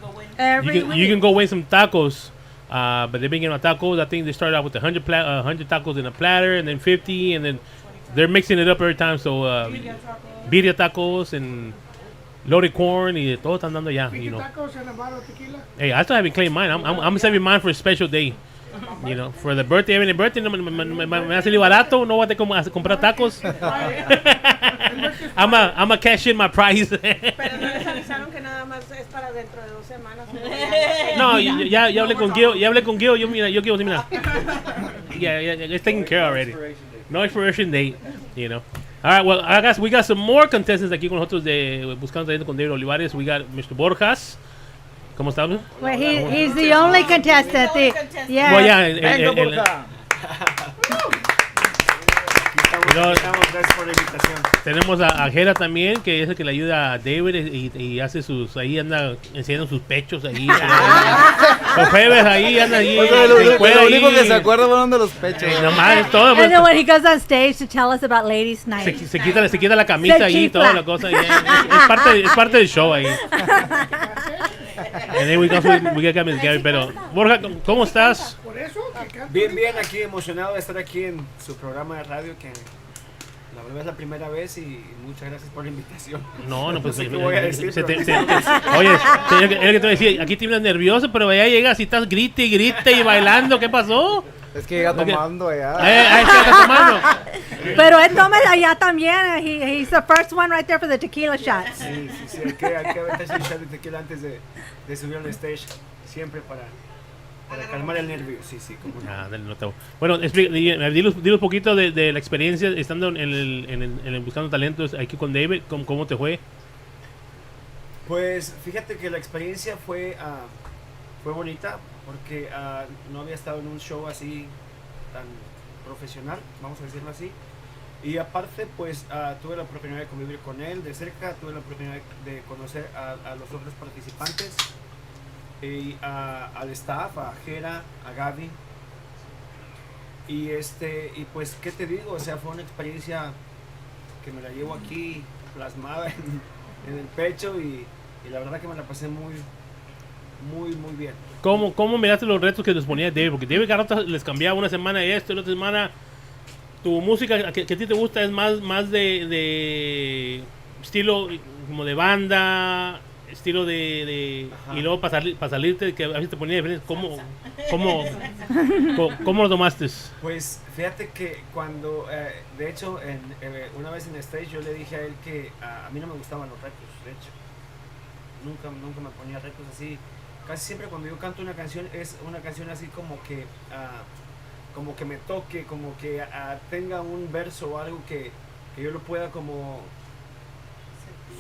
You can go win some tacos, but they've been giving out tacos. I think they started out with 100 tacos in a platter, and then 50, and then they're mixing it up every time. So birria tacos and loaded corn y de todo están dando ya. Tacos and a bottle of tequila. Hey, I still haven't claimed mine. I'm saving mine for a special day. You know, for the birthday, every birthday, no, me ha salido barato, no voy a tener que comprar tacos. I'm a cash in my price. Pero no les avisaron que nada más es para dentro de 2 semanas. No, ya hablé con Gil, yo quiero, mira. Yeah, it's taken care of already. No expiration date, you know. All right, well, I guess we got some more contestants aquí con nosotros de Buscando Talento con David Olivares. We got Mr. Borjas. ¿Cómo estamos? Well, he's the only contestant. Yeah. Well, yeah. Gracias por la invitación. Tenemos a Jera también, que es el que le ayuda a David y hace ahí anda enseñando sus pechos ahí. Los jueves ahí anda ahí. Lo único que se acuerda fueron de los pechos. Nomás es todo. And then when he goes on stage to tell us about ladies' night. Se quita la camisa ahí y toda la cosa. Es parte del show ahí. And then we get Miss Gary, pero Borja, ¿cómo estás? Bien, aquí emocionado de estar aquí en su programa de radio, que la verdad es la primera vez y muchas gracias por la invitación. No, pues sé qué voy a decir. Oye, es que te voy a decir, aquí te miras nervioso, pero allá llegas y estás grite y bailando, ¿qué pasó? Es que llega tomando allá. Es que está tomando. Pero él toma allá también. He's the first one right there for the tequila shots. Sí, hay que aventarse un shot de tequila antes de subir al stage, siempre para calmar el nervio. Sí, como no. Bueno, dile un poquito de la experiencia estando en el Buscando Talentos aquí con David. ¿Cómo te fue? Pues fíjate que la experiencia fue bonita, porque no había estado en un show así tan profesional, vamos a decirlo así. Y aparte, pues tuve la oportunidad de convivir con él de cerca, tuve la oportunidad de conocer a los otros participantes, y al staff, a Jera, a Gaby. Y pues, ¿qué te digo? O sea, fue una experiencia que me la llevo aquí plasmada en el pecho, y la verdad que me la pasé muy bien. ¿Cómo miraste los retos que les ponía David? Porque David cada rato les cambiaba una semana esto, la otra semana. Tu música que a ti te gusta es más de estilo como de banda, estilo de y luego para salirte, que a veces te ponía diferentes. ¿Cómo lo tomaste? Pues fíjate que cuando, de hecho, una vez en stage yo le dije a él que a mí no me gustaban los retos, de hecho. Nunca me ponía retos así. Casi siempre cuando yo canto una canción es una canción así como que me toque, como que tenga un verso o algo que yo lo pueda como,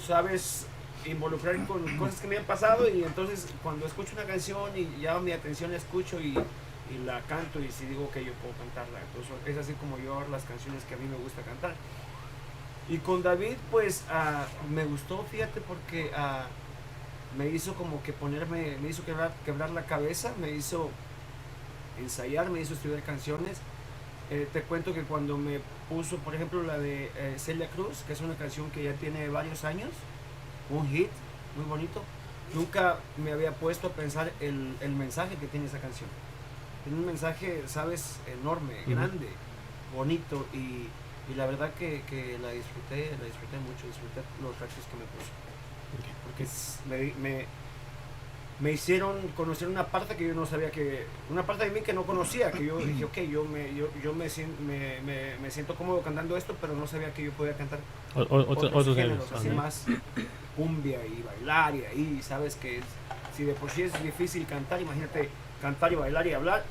sabes, involucrar con cosas que me han pasado. Y entonces cuando escucho una canción y llama mi atención, la escucho y la canto, y si digo que yo puedo cantarla. Entonces es así como yo hago las canciones que a mí me gusta cantar. Y con David pues me gustó, fíjate, porque me hizo como que me hizo quebrar la cabeza, me hizo ensayar, me hizo estudiar canciones. Te cuento que cuando me puso, por ejemplo, la de Celia Cruz, que es una canción que ya tiene varios años, un hit muy bonito, nunca me había puesto a pensar el mensaje que tiene esa canción. Tiene un mensaje, sabes, enorme, grande, bonito, y la verdad que la disfruté mucho, disfruté los retos que me puso. Porque me hicieron conocer una parte que yo no sabía, una parte de mí que no conocía, que yo dije, ok, yo me siento cómodo cantando esto, pero no sabía que yo podía cantar otros géneros, así más cumbia y bailar, y ahí sabes que si de por sí es difícil cantar, imagínate cantar y bailar y hablar.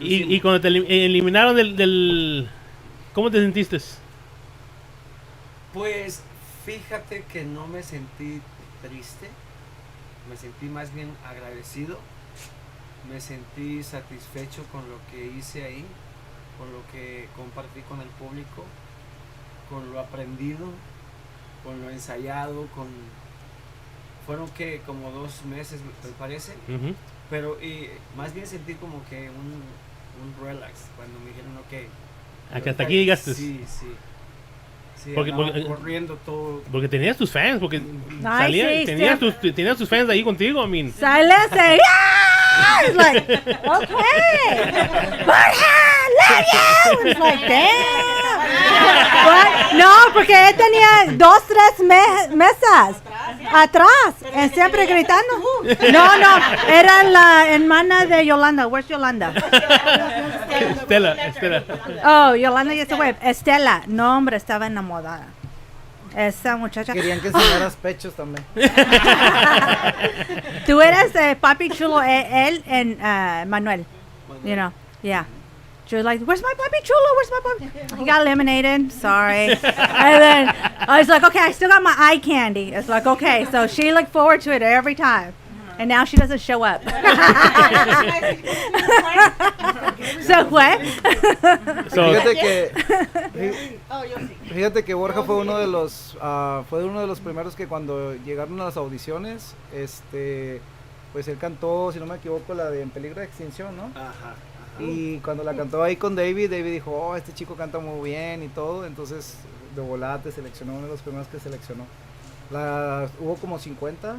Y cuando te eliminaron del ¿cómo te sentiste? Pues fíjate que no me sentí triste, me sentí más bien agradecido, me sentí satisfecho con lo que hice ahí, con lo que compartí con el público, con lo aprendido, con lo ensayado, fueron que como 2 meses me parece, pero más bien sentí como que un relax cuando me dijeron ok. Hasta aquí llegaste. Sí. Porque corriendo todo. Porque tenías tus fans, tenías tus fans ahí contigo, I mean. Silence, yeah! It's like, okay. Borja, love you! It's like, damn. What? No, porque él tenía 2, 3 mesas. Atrás, siempre gritando. No, era la hermana de Yolanda. Where's Yolanda? Estela. Oh, Yolanda ya se fue. Estela, no hombre, estaba enamorada. Esa muchacha. Querían que enseñaras pechos también. Tú eres papi chulo, él en Manuel. You know, yeah. She was like, "Where's my papi chulo? Where's my papi?" He got eliminated. Sorry. And then I was like, "Okay, I still got my eye candy." It's like, okay. So she looked forward to it every time. And now she doesn't show up. So what? Fíjate que Borja fue uno de los primeros que cuando llegaron a las audiciones, pues él cantó, si no me equivoco, la de En Peligro de Extinción, ¿no? Ajá. Y cuando la cantó ahí con David dijo, oh, este chico canta muy bien y todo, entonces de volada te seleccionó, uno de los primeros que seleccionó. Hubo como 50,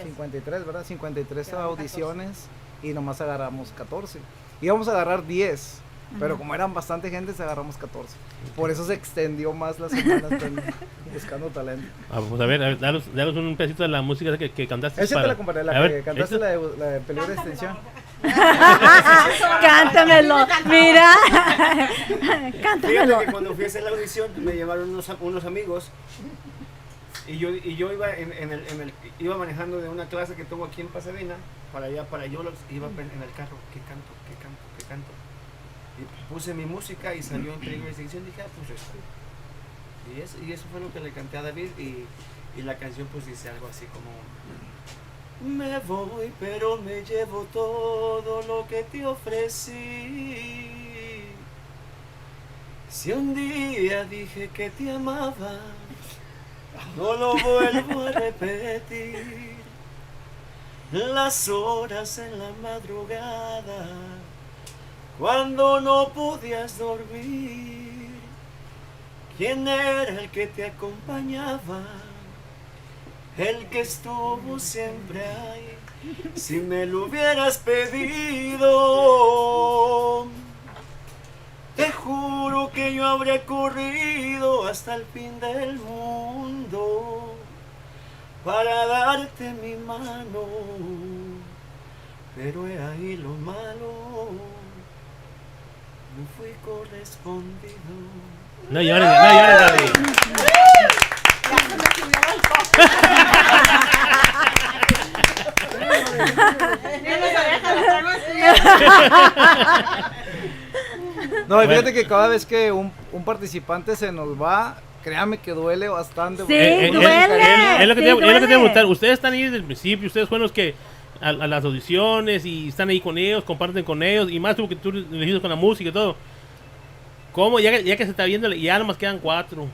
53, ¿verdad? 53 audiciones y nomás agarramos 14. Íbamos a agarrar 10, pero como eran bastante gente, agarramos 14. Por eso se extendió más las semanas buscando talento. Pues a ver, danos un pedacito de la música que cantaste. Esa te la comparé, que cantaste la de Peligro de Extinción. Cántamelo, mira. Cántamelo. Fíjate que cuando fui a hacer la audición me llevaron unos amigos y yo iba manejando de una clase que tengo aquí en Pasadena para allá, yo iba en el carro, ¿qué canto? Y puse mi música y salió en Peligro de Extinción, dije, pues esto. Y eso fue lo que le canté a David y la canción pues dice algo así como: me voy, pero me llevo todo lo que te ofrecí. Si un día dije que te amaba, no lo vuelvo a repetir. Las horas en la madrugada, cuando no podías dormir, ¿quién era el que te acompañaba? El que estuvo siempre ahí, si me lo hubieras pedido, te juro que yo habría corrido hasta el fin del mundo para darte mi mano, pero he ahí lo malo, no fui correspondido. No llores, David. No, y fíjate que cada vez que un participante se nos va, créame que duele bastante. Sí, duele. Es lo que te iba a preguntar. Ustedes están ahí desde el principio, ustedes fueron los que a las audiciones y están ahí con ellos, comparten con ellos, y más tú que tú le dijiste con la música y todo. ¿Cómo? Ya que se está viendo, ya nomás quedan 4.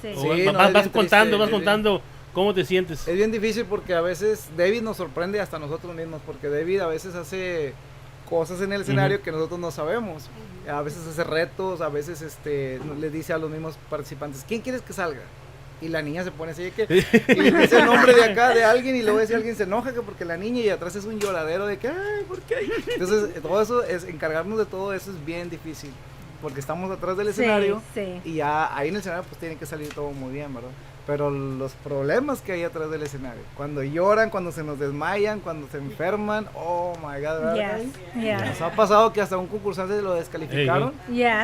Sí. Vas contando cómo te sientes. Es bien difícil porque a veces David nos sorprende hasta nosotros mismos, porque David a veces hace cosas en el escenario que nosotros no sabemos. A veces hace retos, a veces les dice a los mismos participantes, ¿quién quieres que salga? Y la niña se pone así y dice el nombre de acá de alguien y luego si alguien se enoja que porque la niña y atrás es un lloradero de que, ay, ¿por qué? Entonces todo eso, encargarnos de todo eso es bien difícil. Porque estamos atrás del escenario y ya ahí en el escenario pues tiene que salir todo muy bien, ¿verdad? Pero los problemas que hay atrás del escenario, cuando lloran, cuando se nos desmayan, cuando se enferman, oh my God, ¿verdad? Nos ha pasado que hasta un concursante lo descalificaron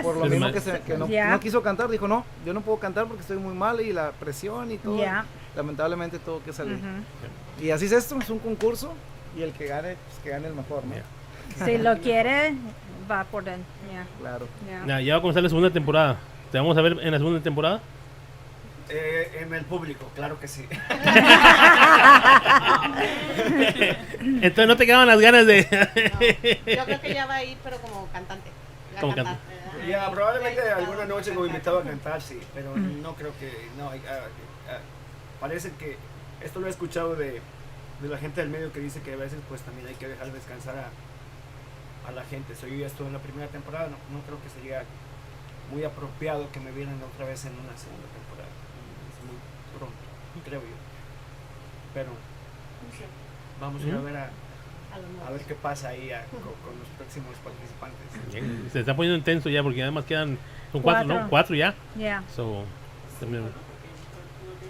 por lo mismo que no quiso cantar, dijo no, yo no puedo cantar porque estoy muy mal y la presión y todo, lamentablemente tuvo que salir. Y así es esto, es un concurso y el que gane, pues que gane el mejor, ¿no? Si lo quiere, va por él. Claro. Ya va a comenzar la segunda temporada. ¿Te vamos a ver en la segunda temporada? En el público, claro que sí. Entonces no te quedaban las ganas de... Yo creo que ya va a ir, pero como cantante. Como cantante. Ya, probablemente alguna noche me invitaba a cantar, sí, pero no creo que... No, parece que... Esto lo he escuchado de la gente del medio que dice que a veces pues también hay que dejar descansar a la gente. Yo ya estuve en la primera temporada, no creo que sería muy apropiado que me vieran otra vez en una segunda temporada. Es muy pronto, creo yo. Pero vamos a ir a ver a ver qué pasa ahí con los próximos participantes. Se está poniendo intenso ya porque además quedan son 4, ¿no? 4 ya. Yeah. So,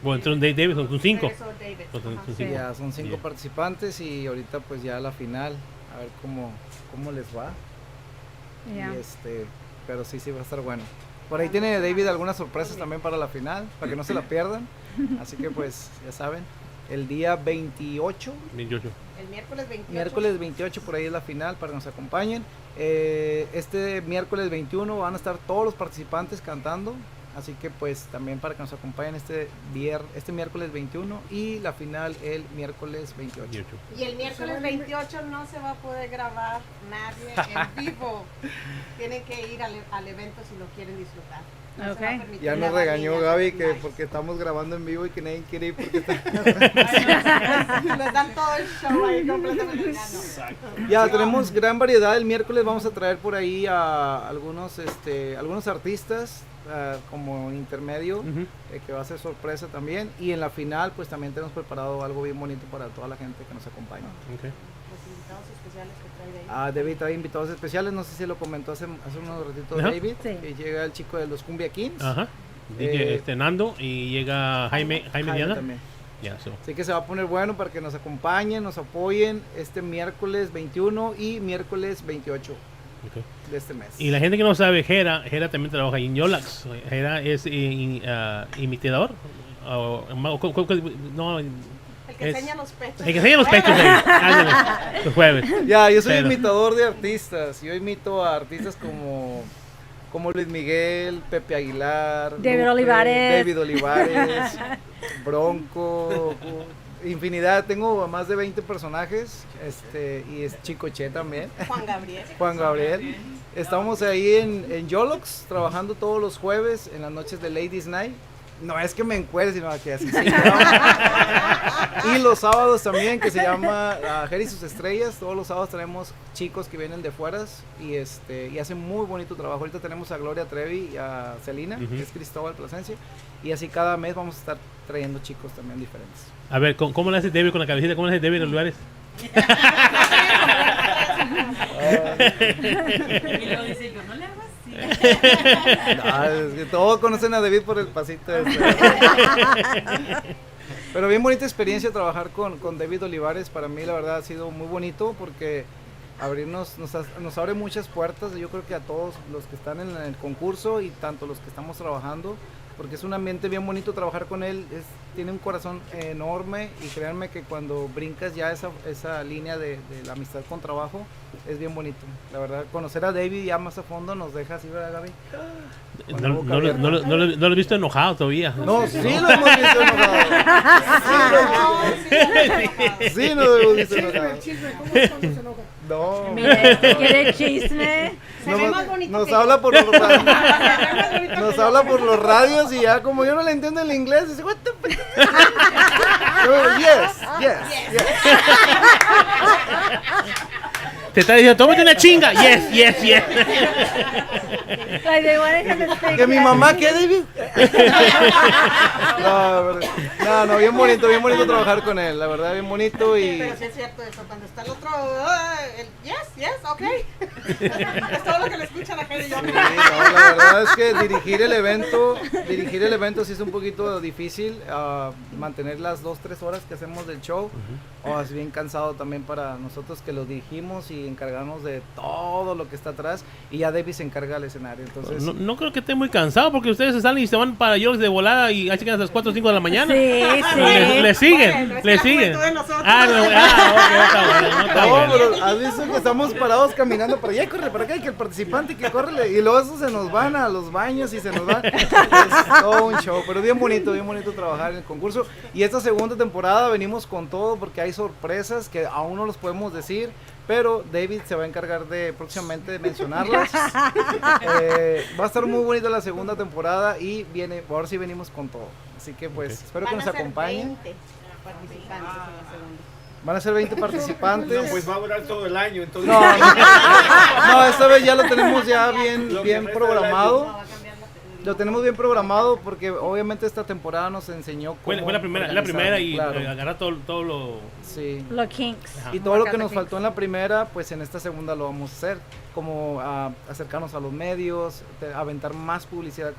Bueno, entonces David son 5. Regresó David. Ajá. Son Sí, ya son 5 Yeah. participantes y ahorita pues ya la final, a ver cómo les va. Yeah. Y pero sí va a estar bueno. Por ahí tiene David algunas sorpresas también para la final, para que no se la pierdan. Así que pues ya saben, el día 28. El miércoles 28. Miércoles 28 por ahí es la final para que nos acompañen. Este miércoles 21 van a estar todos los participantes cantando. Así que pues también para que nos acompañen este miércoles 21 y la final el miércoles 28. Y el miércoles 28 no se va a poder grabar nadie en vivo. Tienen que ir al evento si lo quieren disfrutar. No se va a permitir Ya nos grabar regañó niñas Gaby en que live. porque estamos grabando en vivo y que nadie quiere ir porque está... Les dan todo el show ahí completamente engañado. Ya tenemos gran variedad. El miércoles vamos a traer por ahí a algunos artistas como intermedio, que va a ser sorpresa también. Y en la final pues también tenemos preparado algo bien bonito para toda la gente que nos acompaña. Okay. Los invitados especiales que trae David. David trae invitados especiales, no sé si lo comentó hace unos ratitos Ajá. David, que llega el chico de los Cumbia Kings. Ajá. DJ Nando y llega Jaime Diana. También. Yeah, so. Así que se va a poner bueno para que nos acompañen, nos apoyen este miércoles 21 y miércoles 28 de este mes. Y la gente que no sabe, Jera también trabaja en Yolax. Jera es imitador. No, El que enseña los pechos. El que enseña los pechos ahí. Los jueves. Ya, yo soy Pero- imitador de artistas. Yo imito a artistas como Luis Miguel, Pepe Aguilar, David Olivares. David Olivares, Bronco, infinidad. Tengo más de 20 personajes. Y es Chicoche también. Juan Gabriel. Estamos ahí en Yolox trabajando todos los jueves en las noches de Ladies Night. No es que me encuentre, sino que así se llama. Y los sábados también, que se llama Jerry y sus estrellas. Todos los sábados tenemos chicos que vienen de fueras y hacen muy bonito trabajo. Ahorita tenemos a Gloria Trevi y a Celina, que es Cristóbal Plasencia. Y así cada mes vamos a estar trayendo chicos también diferentes. A ver, ¿cómo le hace David con la cabecita? ¿Cómo le hace David en los lugares? Y luego dice, yo no le hago así. No, es que todos conocen a David por el pasito Pero bien bonita experiencia trabajar con David Olivares. Para mí la verdad ha sido muy bonito porque nos abre muchas puertas. Yo creo que a todos los que están en el concurso y tanto los que estamos trabajando, porque es un ambiente bien bonito trabajar con él. Tiene un corazón enorme y créanme que cuando brincas ya esa línea de la amistad con trabajo es bien bonito. La verdad, conocer a David ya más a fondo nos deja así, ¿verdad, Gaby? No lo he visto enojado todavía. No, sí lo hemos visto enojado. Sí lo hemos visto enojado. ¿Cómo es cuando se enoja? No. Mire, ¿quiere chisme? Se ve más bonito Nos que habla por los Se ve más radios. bonito Nos que habla yo. por los radios y ya como yo no le entiendo el inglés, dice, what the fuck? Yo, yes. Te está diciendo, tómate una chinga. Yes. Like they wanted him to speak Que mi Spanish. mamá, ¿qué, David? No, bien bonito trabajar con él, la verdad, bien bonito y... Pero sí es cierto eso, cuando está el otro, el yes, ok. Es todo lo que le escucha la gente y yo. Sí, no, la verdad es que dirigir el evento sí es un poquito difícil, mantener las 2-3 horas que hacemos del show, es bien cansado también para nosotros que lo dirigimos y encargamos de todo lo que está atrás y ya David se encarga del escenario, entonces... No creo que esté muy cansado porque ustedes se salen y se van para York de volada y ahí se quedan hasta las 4 o 5 de la mañana. Sí. Le siguen, Bueno, es le que la siguen. juventud de nosotros. Ok, está bueno, no está No, bueno. pero has visto que estamos parados caminando para allá, corre para acá, y que el participante que corre, y luego esos se nos van a los baños y se nos van. Es todo un show, pero bien bonito trabajar en el concurso. Y esta segunda temporada venimos con todo porque hay sorpresas que aún no los podemos decir, pero David se va a encargar próximamente de mencionarlas. Va a estar muy bonita la segunda temporada y ahora sí venimos con todo. Así que pues espero que nos acompañen. 20 participantes en la segunda. Van a ser 20 participantes. No, pues va a durar todo el año, entonces. No, esta vez ya lo tenemos ya bien Lo que resta del programado. año. Lo tenemos bien programado porque obviamente esta temporada nos enseñó Fue cómo la primera organizar, y claro. agarrar todo lo... Sí. Los kinks. Y todo lo que nos faltó en la primera, pues en esta segunda lo vamos a hacer. como acercarnos a los medios, aventar más publicidad,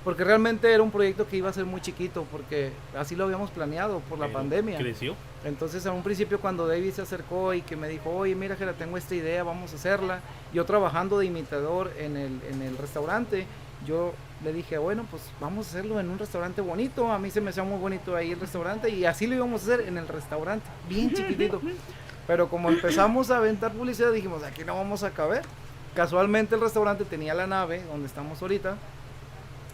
porque realmente era un proyecto que iba a ser muy chiquito, porque así lo habíamos planeado por la pandemia. Creció. Entonces, a un principio, cuando David se acercó y que me dijo, oye, mira, Jera, tengo esta idea, vamos a hacerla, yo trabajando de imitador en el restaurante, yo le dije, bueno, pues vamos a hacerlo en un restaurante bonito, a mí se me hacía muy bonito ahí el restaurante, y así lo íbamos a hacer en el restaurante, bien chiquitito. Pero como empezamos a aventar publicidad, dijimos, aquí no vamos a caber. Casualmente el restaurante tenía la nave donde estamos ahorita,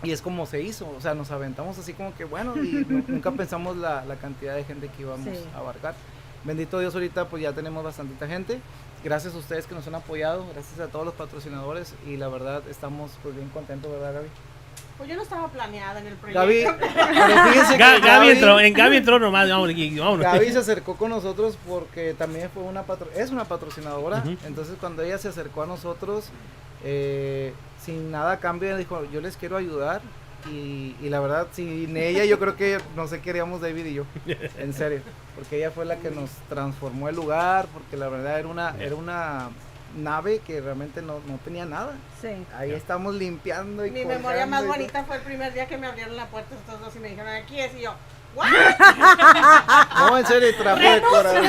y es como se hizo, o sea, nos aventamos así como que bueno, y nunca pensamos la cantidad de gente que íbamos a abarcar. Bendito Dios, ahorita pues ya tenemos bastantita gente, gracias a ustedes que nos han apoyado, gracias a todos los patrocinadores, y la verdad estamos pues bien contentos, ¿verdad, Gaby? Pues yo no estaba planeada en el Gaby, proyecto. pero fíjense que Gaby entró nomás, vámonos. Gaby se acercó con nosotros porque también fue es una patrocinadora, entonces cuando ella se acercó a nosotros, sin nada a cambio, dijo, yo les quiero ayudar, y la verdad, sin ella yo creo que no sé qué haríamos David y yo, en serio, porque ella fue la que nos transformó el lugar, porque la verdad era una nave que realmente no tenía nada. Sí. Ahí estamos limpiando y Mi memoria más colgando y bonita fue el primer día que me abrieron la puerta estos dos y me dijeron, aquí es, y yo, ¿what? No, en serio, trajo decorado.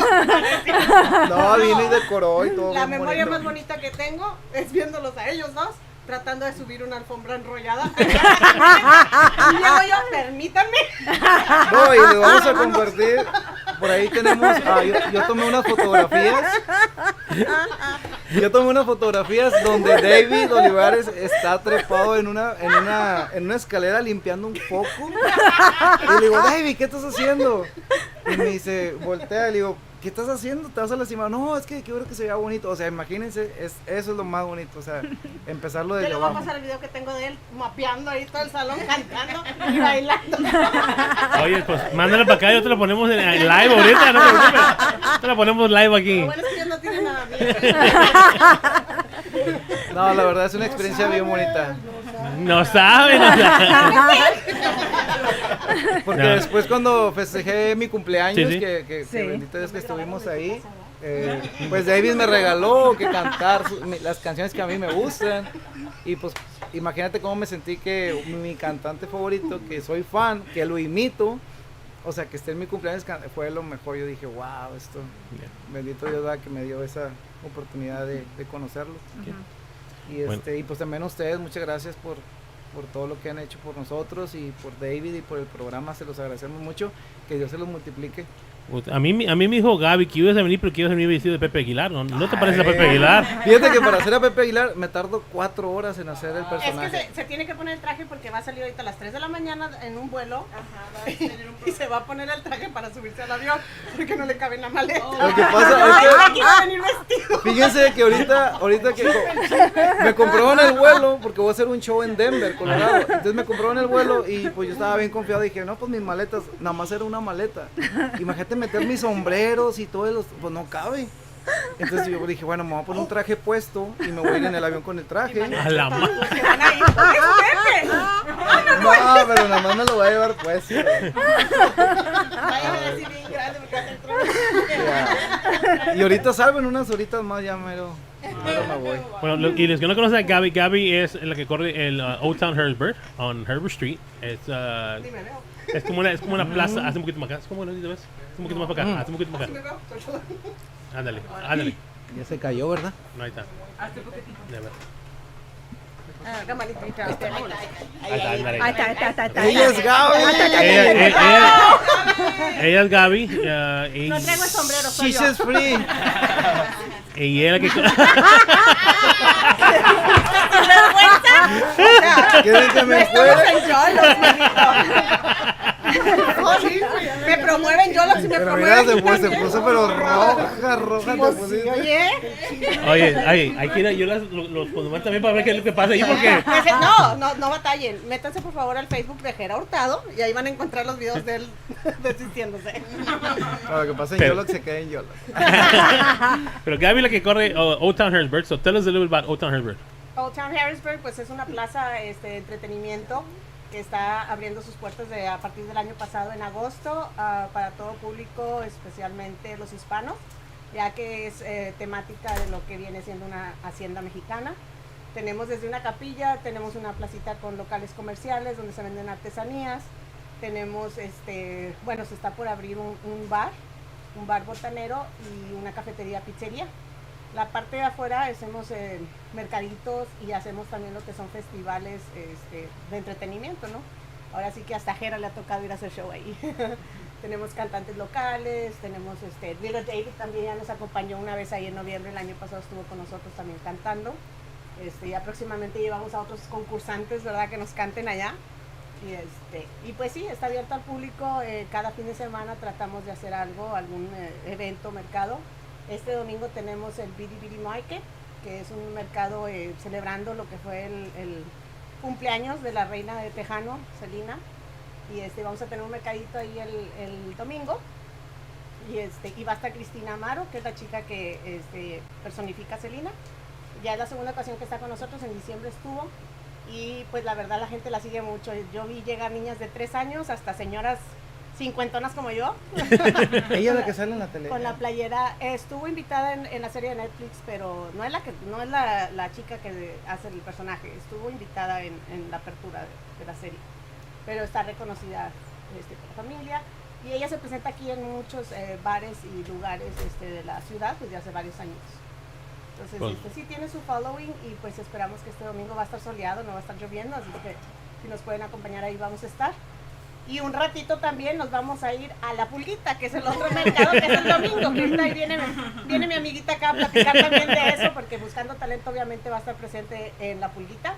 No, vino y decoró y todo. La bien memoria bonito. más bonita que tengo es viéndolos a ellos dos tratando de subir una alfombra enrollada. Y llego yo, permítanme. No, y les vamos a compartir. Por ahí tenemos. Yo tomé unas fotografías. Yo tomé unas fotografías donde David Olivares está trepado en una escalera limpiando un foco. Y le digo, David, ¿qué estás haciendo? Y me dice, voltea, y le digo, ¿qué estás haciendo? ¿Te vas a lastimar? No, es que quiero que se vea bonito. O sea, imagínense, eso es lo más bonito. O sea, empezarlo desde Yo le voy a abajo. pasar el video que tengo de él mapeando ahí todo el salón, cantando y bailando. Oye, pues mándalo para acá y te lo ponemos en live ahorita, no te preocupes. Te lo ponemos live aquí. Lo bueno es que ellos no tienen nada mío. No, la verdad es una experiencia bien bonita. No saben. Porque No. después cuando festejé mi cumpleaños, Sí, sí. que bendito Dios que estuvimos ahí, pues David me regaló que cantar las canciones que a mí me gustan. Y pues imagínate cómo me sentí que mi cantante favorito, que soy fan, que lo imito, o sea, que esté en mi cumpleaños, fue lo mejor. Yo dije, wow, esto, bendito Dios, que me dio esa oportunidad de conocerlo. Y Bueno. y pues también a ustedes, muchas gracias por todo lo que han hecho por nosotros y por David y por el programa, se los agradecemos mucho, que Dios se los multiplique. A mí me dijo Gaby que ibas a venir, pero que ibas a venir vestido de Pepe Aguilar. ¿No te pareces a Pepe Aguilar? Fíjate que para hacer a Pepe Aguilar me tardo 4 horas en hacer el Es personaje. que se tiene que poner el traje porque va a salir ahorita a las 3 de la mañana en un vuelo. Y se va a poner el traje para subirse al avión porque no le cabe en la maleta. Lo que pasa es que va a venir vestido. fíjense que ahorita que me compraron el vuelo porque voy a hacer un show en Denver, Colorado. Entonces me compraron el vuelo y pues yo estaba bien confiado. Dije, no, pues mis maletas, nada más era una maleta. Imagínate meter mis sombreros y todo, pues no cabe. Entonces yo dije, bueno, me voy a poner un traje puesto y me voy a ir en el avión con el traje. A la madre. No, pero nada más me lo voy a llevar puesto. Y ahorita salgo en unas horitas más, ya mero me voy. Bueno, y los que no conocen a Gaby es la que corre el Old Town Herbert on Herbert Street. Es como una plaza. Hace un poquito más acá. ¿Cómo lo ves? Un poquito más para acá. Hace un poquito más acá. Ándale. Ya se cayó, ¿verdad? No, ahí está. Ya ves. Ella es Gaby. Ella es Gaby. No traigo el sombrero, soy She's yo. just free. Y ella que... ¿Quieren que me Estamos fuera? en Yolos, manito. Me promueven Yolos y me Pero mira, promueven. se puso pero roja. Pues te sí, pusiste. Oye, hay que ir a los ponemos también para ver qué es lo que pasa ahí porque... No batallen. Métanse por favor al Facebook de Jera Hurtado y ahí van a encontrar los videos de él desistiéndose. Lo que pasa en Pero- Yolo se queda en Yolo. Pero Gaby la que corre Old Town Herbert. So tell us a little bit about Old Town Herbert. Old Town Harrisburg pues es una plaza de entretenimiento que está abriendo sus puertas a partir del año pasado en agosto para todo público, especialmente los hispanos. ya que es temática de lo que viene siendo una hacienda mexicana. Tenemos desde una capilla, tenemos una placita con locales comerciales donde se venden artesanías. Tenemos, bueno, se está por abrir un bar botanero y una cafetería, pizzería. La parte de afuera hacemos mercaditos y hacemos también lo que son festivales de entretenimiento, ¿no? Ahora sí que hasta Jera le ha tocado ir a hacer show ahí. Tenemos cantantes locales, tenemos Little David también ya nos acompañó una vez ahí en noviembre, el año pasado estuvo con nosotros también cantando. Ya próximamente llevamos a otros concursantes, ¿verdad? Que nos canten allá. Y pues sí, está abierto al público. Cada fin de semana tratamos de hacer algo, algún evento, mercado. Este domingo tenemos el Bidi Bidi Market, que es un mercado celebrando lo que fue el cumpleaños de la reina de Tejano, Celina. Y vamos a tener un mercadito ahí el domingo. Y va a estar Cristina Amaro, que es la chica que personifica a Celina. Ya es la segunda ocasión que está con nosotros, en diciembre estuvo. Y pues la verdad la gente la sigue mucho. Yo vi llegar niñas de 3 años hasta señoras cincuentonas como yo. Ella es la que sale en la tele. Con la playera. Estuvo invitada en la serie de Netflix, pero no es la chica que hace el personaje. Estuvo invitada en la apertura de la serie. Pero está reconocida por la familia. Y ella se presenta aquí en muchos bares y lugares de la ciudad desde hace varios años. Entonces, sí tiene su following y pues esperamos que este domingo va a estar soleado, no va a estar lloviendo, así que si nos pueden acompañar ahí vamos a estar. Y un ratito también nos vamos a ir a La Pulguita, que es el otro mercado, que es el domingo, que ahorita ahí viene mi amiguita acá a platicar también de eso, porque Buscando Talento obviamente va a estar presente en La Pulguita.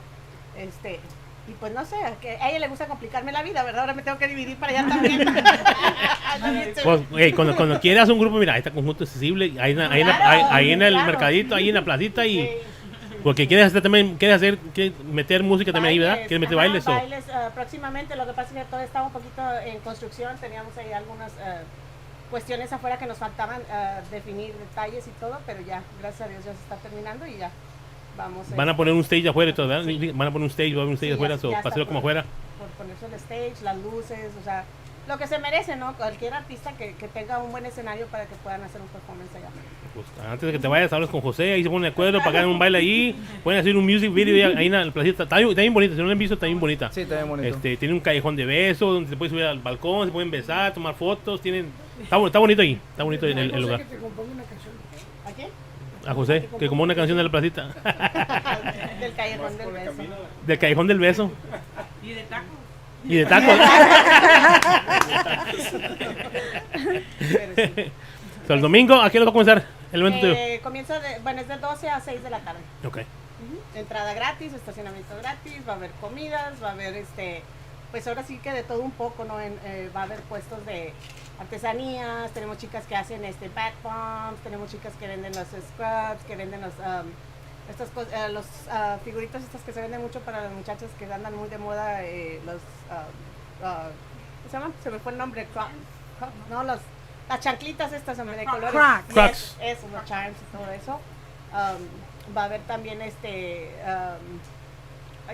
Y pues no sé, a ella le gusta complicarme la vida, ¿verdad? Ahora me tengo que dividir para allá también. Pues, cuando quieras un grupo, mira, ahí está Conjunto Accesible, ahí en el mercadito, ahí en la placita y... Porque quieres meter música también ahí, ¿verdad? ¿Quieres meter bailes? Bailes próximamente, lo que pasa es que todo estaba un poquito en construcción, teníamos ahí algunas cuestiones afuera que nos faltaban definir detalles y todo, pero ya, gracias a Dios ya se está terminando y ya. Van a poner un stage afuera y todo, ¿verdad? Sí. Van a poner un stage afuera, paseo como afuera. Por ponerse el stage, las luces, o sea, lo que se merece, ¿no? Cualquier artista que tenga un buen escenario para que puedan hacer un performance allá. Pues, antes de que te vayas, hablas con José, ahí se ponen de acuerdo, pagan un baile ahí, pueden hacer un music video ahí en la placita. Está bien bonita, si no lo han visto, está bien bonita. Sí, está bien bonito. Tiene un callejón de besos, donde se puede subir al balcón, se pueden besar, tomar fotos, está bonito ahí, está bonito el lugar. Que te componga una canción. ¿A quién? A José, que como una canción de la placita. Del callejón del beso. Del callejón del beso. Y de tacos. Y de tacos. So, el domingo, ¿a qué hora va a comenzar el evento tuyo? Comienza es de 12 a 6 de la tarde. Ok. Entrada gratis, estacionamiento gratis, va a haber comidas, va a haber pues ahora sí que de todo un poco, ¿no? Va a haber puestos de artesanías, tenemos chicas que hacen bath bombs, tenemos chicas que venden los scrubs, que venden los figuritas estas que se venden mucho para las muchachas que andan muy de moda, ¿cómo se llama? Se me fue el nombre, no, las chanclitas estas de colores. Crocs. Eso, los charms y todo eso. Va a haber también ahí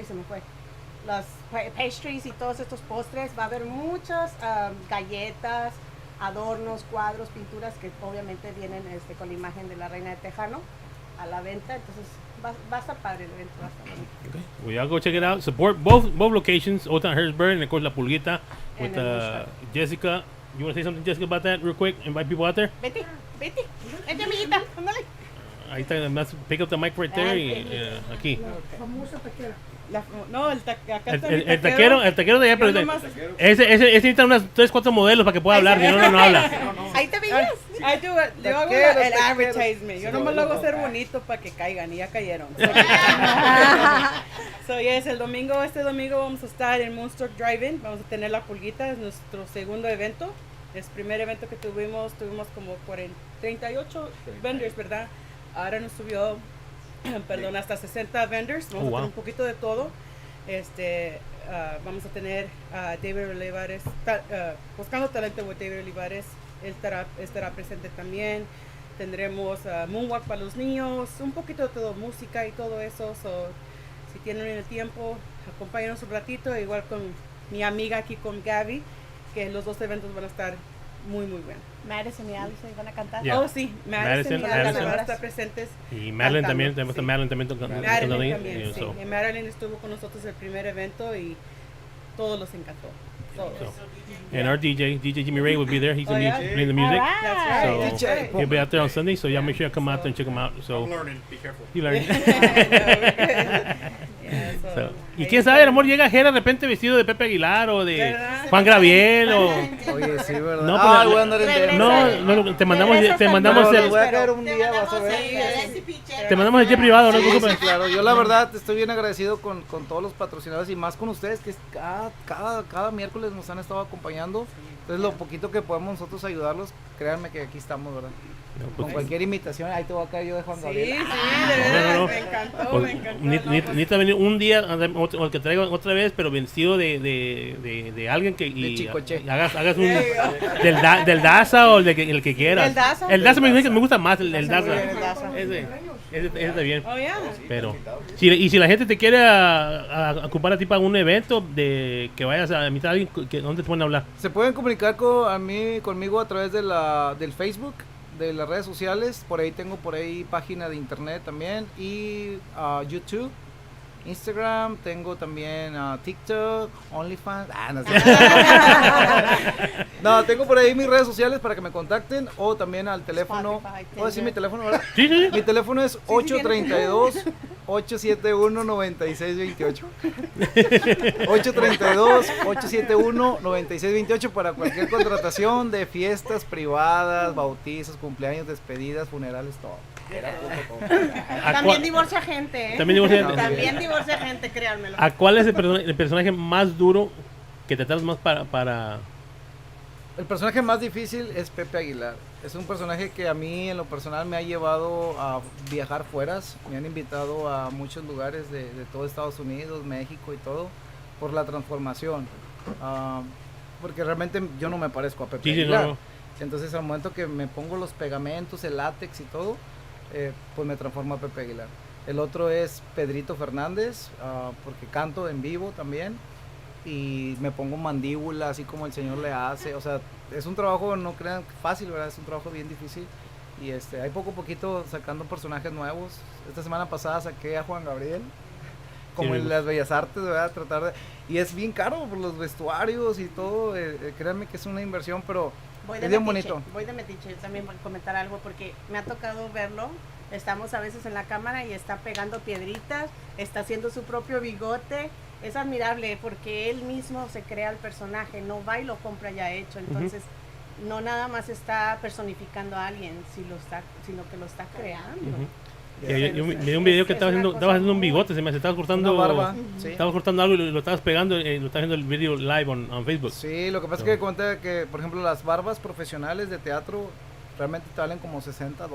se me fue. Los pastries y todos estos postres, va a haber muchas galletas, adornos, cuadros, pinturas que obviamente vienen con la imagen de la reina de Tejano a la venta, entonces va a estar padre el evento, va a estar bonito. Okay. Well, y'all go check it out. Support both locations, Old Town Harrisburg and of course La Pulguita with Jessica. You want to say something, Jessica, about that real quick? Invite people out there. Vete, amiguita, ándale. Ahí está, pick up the mic right there y aquí. Famosa taquera. El taquero de allá, pero ese necesita unas 3-4 modelos para que pueda hablar, si no habla. Ahí te veías. Yo hago el advertisement. Yo nomás lo hago ser bonito para que caigan y ya cayeron. Este domingo vamos a estar en Moonstruck Drive-In. Vamos a tener La Pulguita, es nuestro segundo evento. Es el primer evento que tuvimos como 38 vendors, ¿verdad? Ahora nos subió, hasta 60 vendors. Vamos a tener un poquito de todo. Vamos a tener a David Olivares, Buscando Talento con David Olivares. Él estará presente también. Tendremos Moonwalk para los niños, un poquito de todo, música y todo eso. Si tienen el tiempo, acompáñenos un ratito, igual con mi amiga aquí, con Gaby, que los dos eventos van a estar muy, muy buenos. Madison y Allison van a cantar. Yeah. Oh, sí, Madison y Allison van a estar presentes. Y Madeline también, tenemos a Madeline también Madeline también, sí. Y Madeline estuvo con nosotros el primer evento y todos los encantó. Todos. And our DJ Jimmy Ray will be there. He's Oh, gonna yeah? be playing the music. That's right. So he'll be out there on Sunday. So y'all make sure you come out there and check him out. So I'm learning. Be careful. You learn. So, y quién sabe, el amor llega a de repente vestido de Pepe Aguilar o de ¿verdad? Juan Gabriel o Oye, sí, ¿verdad? no, Ah, pues, voy a andar en no, te mandamos el voy a caer un día, vas a ver. te mandamos el jet privado, no te Sí, preocupes. claro, yo la verdad estoy bien agradecido con todos los patrocinadores y más con ustedes que cada miércoles nos han estado acompañando. Entonces lo poquito que podemos nosotros ayudarlos, créanme que aquí estamos, ¿verdad? pues, Con cualquier imitación, ahí te voy a caer yo de Juan Gabriel. No. Me encantó, Pues, me encantó. Necesita venir un día o que traiga otra vez, pero vestido de alguien que De Chicoche. hagas un del Daza o el que quieras. ¿El Daza? Me gusta más el Daza. Muy bien, el Daza. Ese está bien. Oh, yeah. Pero si la gente te quiere a ocupar a ti para un evento de que vayas a invitar a alguien, ¿dónde te pueden hablar? Se pueden comunicar conmigo a través del Facebook, de las redes sociales. Tengo página de internet también y YouTube, Instagram, tengo también TikTok, OnlyFans. No, tengo por ahí mis redes sociales para que me contacten o también al teléfono. ¿Puedo decir mi teléfono, verdad? Sí. Mi teléfono es 832-871-9628. 832-871-9628 para cualquier contratación de fiestas privadas, bautizos, cumpleaños, despedidas, funerales, todo. También divorcia gente, ¿eh? También divorcia gente, créanmelo. ¿A cuál es el personaje más duro que te tratas más para...? El personaje más difícil es Pepe Aguilar. Es un personaje que a mí en lo personal me ha llevado a viajar fueras. Me han invitado a muchos lugares de todo Estados Unidos, México y todo por la transformación. Porque realmente yo no me parezco a Pepe Aguilar. No. Entonces al momento que me pongo los pegamentos, el látex y todo, pues me transformo a Pepe Aguilar. El otro es Pedrito Fernández, porque canto en vivo también y me pongo mandíbula así como el señor le hace. O sea, es un trabajo, no crean, fácil, ¿verdad? Es un trabajo bien difícil y hay poco a poquito sacando personajes nuevos. Esta semana pasada saqué a Juan Gabriel como en las Bellas Artes, ¿verdad? Y es bien caro por los vestuarios y todo. Créanme que es una inversión, pero es bien bonito. Voy de metiche también para comentar algo porque me ha tocado verlo. Estamos a veces en la cámara y está pegando piedritas, está haciendo su propio bigote. Es admirable porque él mismo se crea el personaje, no va y lo compra ya hecho. Entonces, no nada más está personificando a alguien, sino que lo está creando. Yo vi un video que estabas haciendo un bigote, se me estabas cortando una barba, estabas cortando algo y lo estabas pegando, lo estabas haciendo el video live on Facebook. Sí, lo que pasa es que conté que, por ejemplo, las barbas profesionales de teatro realmente te valen como $60.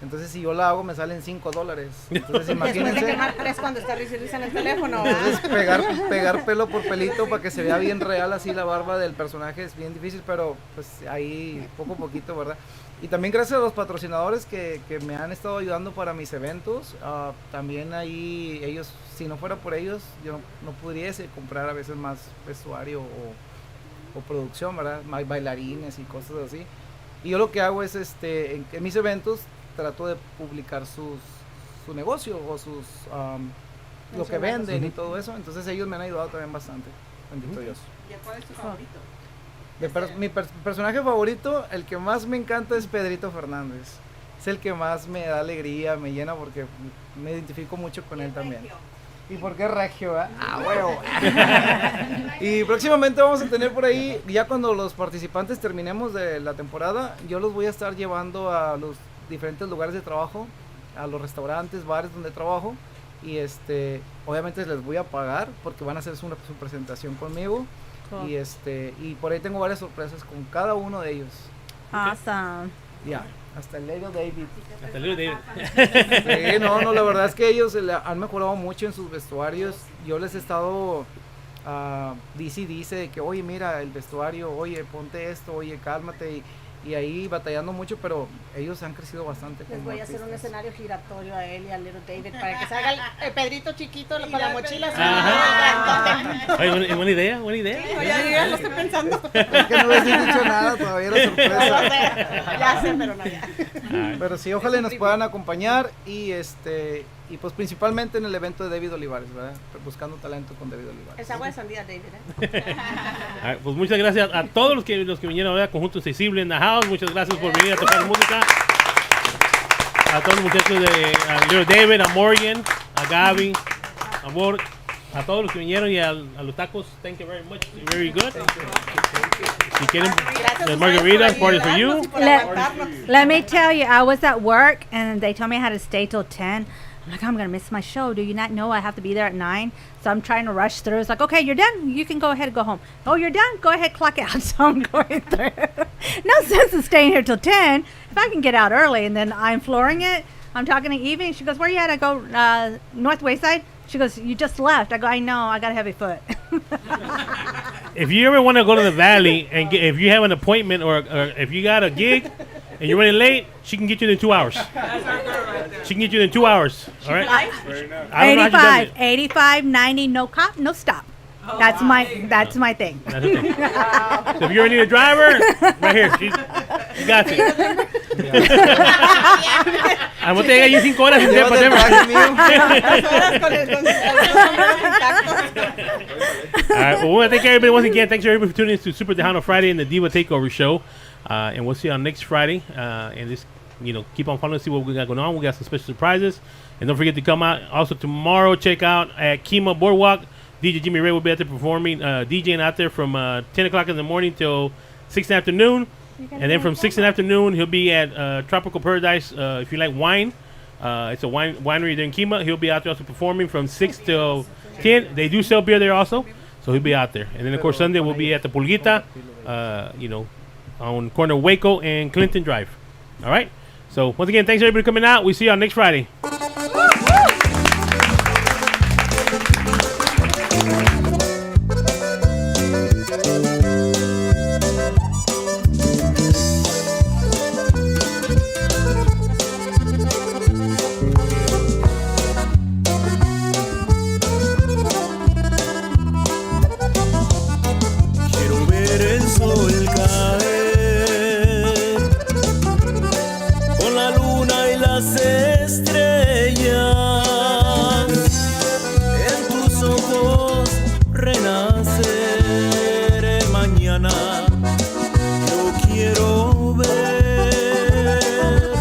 Entonces, si yo la hago, me salen $5. Entonces, imagínense. Después de quemar 3 cuando está risa en el teléfono. Entonces, pegar pelo por pelito para que se vea bien real así la barba del personaje es bien difícil, pero pues ahí poco a poquito, ¿verdad? Y también gracias a los patrocinadores que me han estado ayudando para mis eventos. También ahí ellos, si no fuera por ellos, yo no pudiese comprar a veces más vestuario o producción, ¿verdad? Bailarines y cosas así. Y yo lo que hago es, en mis eventos, trato de publicar su negocio o lo que venden y todo eso. Entonces ellos me han ayudado también bastante. Bendito Dios. ¿Y cuál es tu favorito? Mi personaje favorito, el que más me encanta es Pedrito Fernández. Es el que más me da alegría, me llena porque me identifico mucho con él también. ¿Y por qué regio? Huevo. Y próximamente vamos a tener por ahí, ya cuando los participantes terminemos de la temporada, yo los voy a estar llevando a los diferentes lugares de trabajo, a los restaurantes, bares donde trabajo y obviamente les voy a pagar porque van a hacer su presentación conmigo. Cool. Y por ahí tengo varias sorpresas con cada uno de ellos. Awesome. Ya, hasta el Little David. Hasta el Little David. Sí, no, la verdad es que ellos han mejorado mucho en sus vestuarios. Yo les he estado dice de que, oye, mira el vestuario, oye, ponte esto, oye, cálmate. y ahí batallando mucho, pero ellos han crecido bastante. Les como voy a hacer un artistas. escenario giratorio a él y a Little David para que se haga el Pedrito chiquito con la mochila. Oye, buena idea. Ya lo estoy pensando. Es que no les he dicho nada todavía, la sorpresa. Ya sé, pero no ya. Pero sí, ojalá nos puedan acompañar y pues principalmente en el evento de David Olivares, ¿verdad? Buscando talento con David Olivares. Es agua de sandía, David, Pues muchas gracias a todos los que vinieron a ver Conjunto Sensible en the house. Muchas gracias por venir a tocar música. A todos los muchachos a Little David, a Morgan, a Gaby, a Mor, a todos los que vinieron y a los tacos. Thank you very much. Very good. Si quieren the margaritas, party for you. Let me tell you, I was at work and they told me I had to stay till 10. I'm like, I'm going to miss my show. Do you not know I have to be there at 9? So I'm trying to rush through. It's like, okay, you're done. You can go ahead and go home. Oh, you're done? Go ahead, clock out. So I'm going through. No sense in staying here till 10. If I can get out early and then I'm flooring it, I'm talking to Evie. She goes, where you at? I go, North Wayside. She goes, you just left. I go, I know. I got a heavy foot. If you ever want to go to the Valley and if you have an appointment or if you got a gig and you're running late, she can get you in 2 hours. She can get you in 2 hours. All right. I don't know how she does it. 85, 90, no cop, no stop. That's my thing. That's the thing. So if you ever need a driver, right here, she got you. I'm gonna take you 5 horas en tiempo. All right. Well, we want to thank everybody once again. Thanks everybody for tuning in to Super Tejano Friday and the Diva Takeover Show. And we'll see you on next Friday. And just keep on following, see what we got going on. We got some special surprises. And don't forget to come out. Also tomorrow, check out at Kima Boardwalk. DJ Jimmy Ray will be out there performing, DJing out there from 10 o'clock in the morning till 6 in the afternoon. And then from 6 in the afternoon, he'll be at Tropical Paradise. If you like wine, it's a winery there in Kima. He'll be out there also performing from 6 till 10. They do sell beer there also, so he'll be out there. And then, of course, Sunday we'll be at the Pulguita, on corner Waco and Clinton Drive. All right? So, once again, thanks everybody for coming out. We'll see you on next Friday. Quiero ver el sol caer con la luna y las estrellas, en tus ojos renacer el mañana. Yo quiero ver,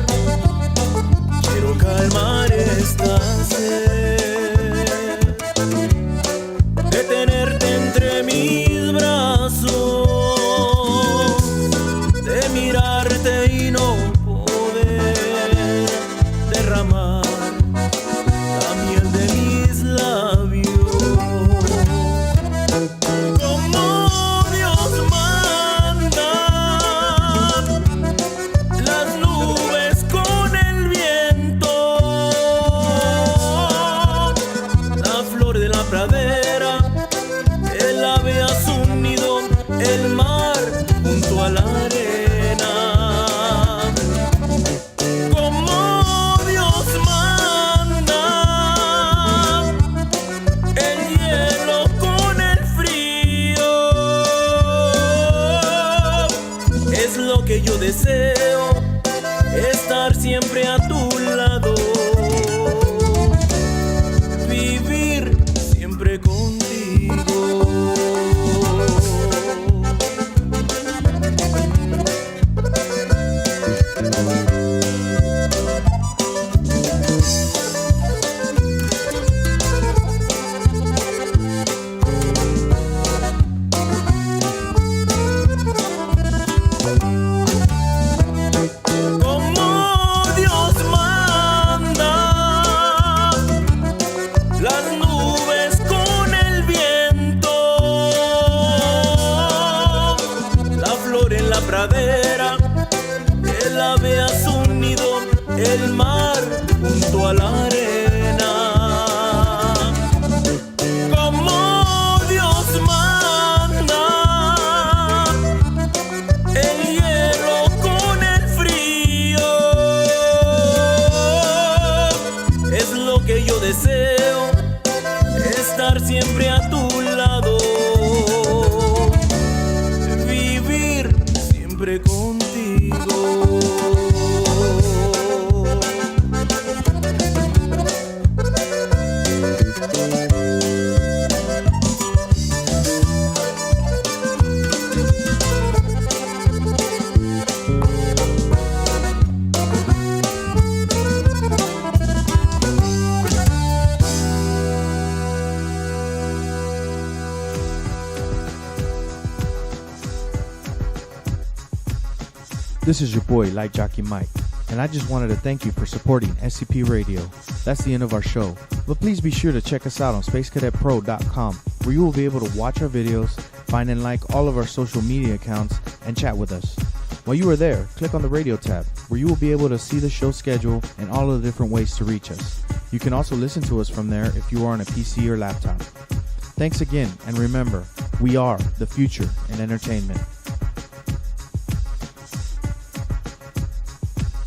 quiero calmar esta sed de tenerte entre mis brazos, de mirarte y no poder derramar la miel de mis labios. Como Dios manda, las nubes con el viento, la flor de la pradera, el ave a su nido, el mar junto a la arena. Como Dios manda, el hielo con el frío, es lo que yo deseo, estar siempre a tu lado, vivir siempre contigo. Como Dios manda, las nubes con el viento, la flor en la pradera, el ave a su nido, el mar junto a la arena. Como Dios manda, el hielo con deseo estar siempre a tu lado, vivir siempre contigo. This is your boy, Light Jockey Mike, and I just wanted to thank you for supporting SCP Radio. That's the end of our show, but please be sure to check us out on SpaceCadetPro.com, where you will be able to watch our videos, find and like all of our social media accounts, and chat with us. While you are there, click on the radio tab, where you will be able to see the show schedule and all of the different ways to reach us. You can also listen to us from there if you are on a PC or laptop. Thanks again, and remember, we are the future in entertainment.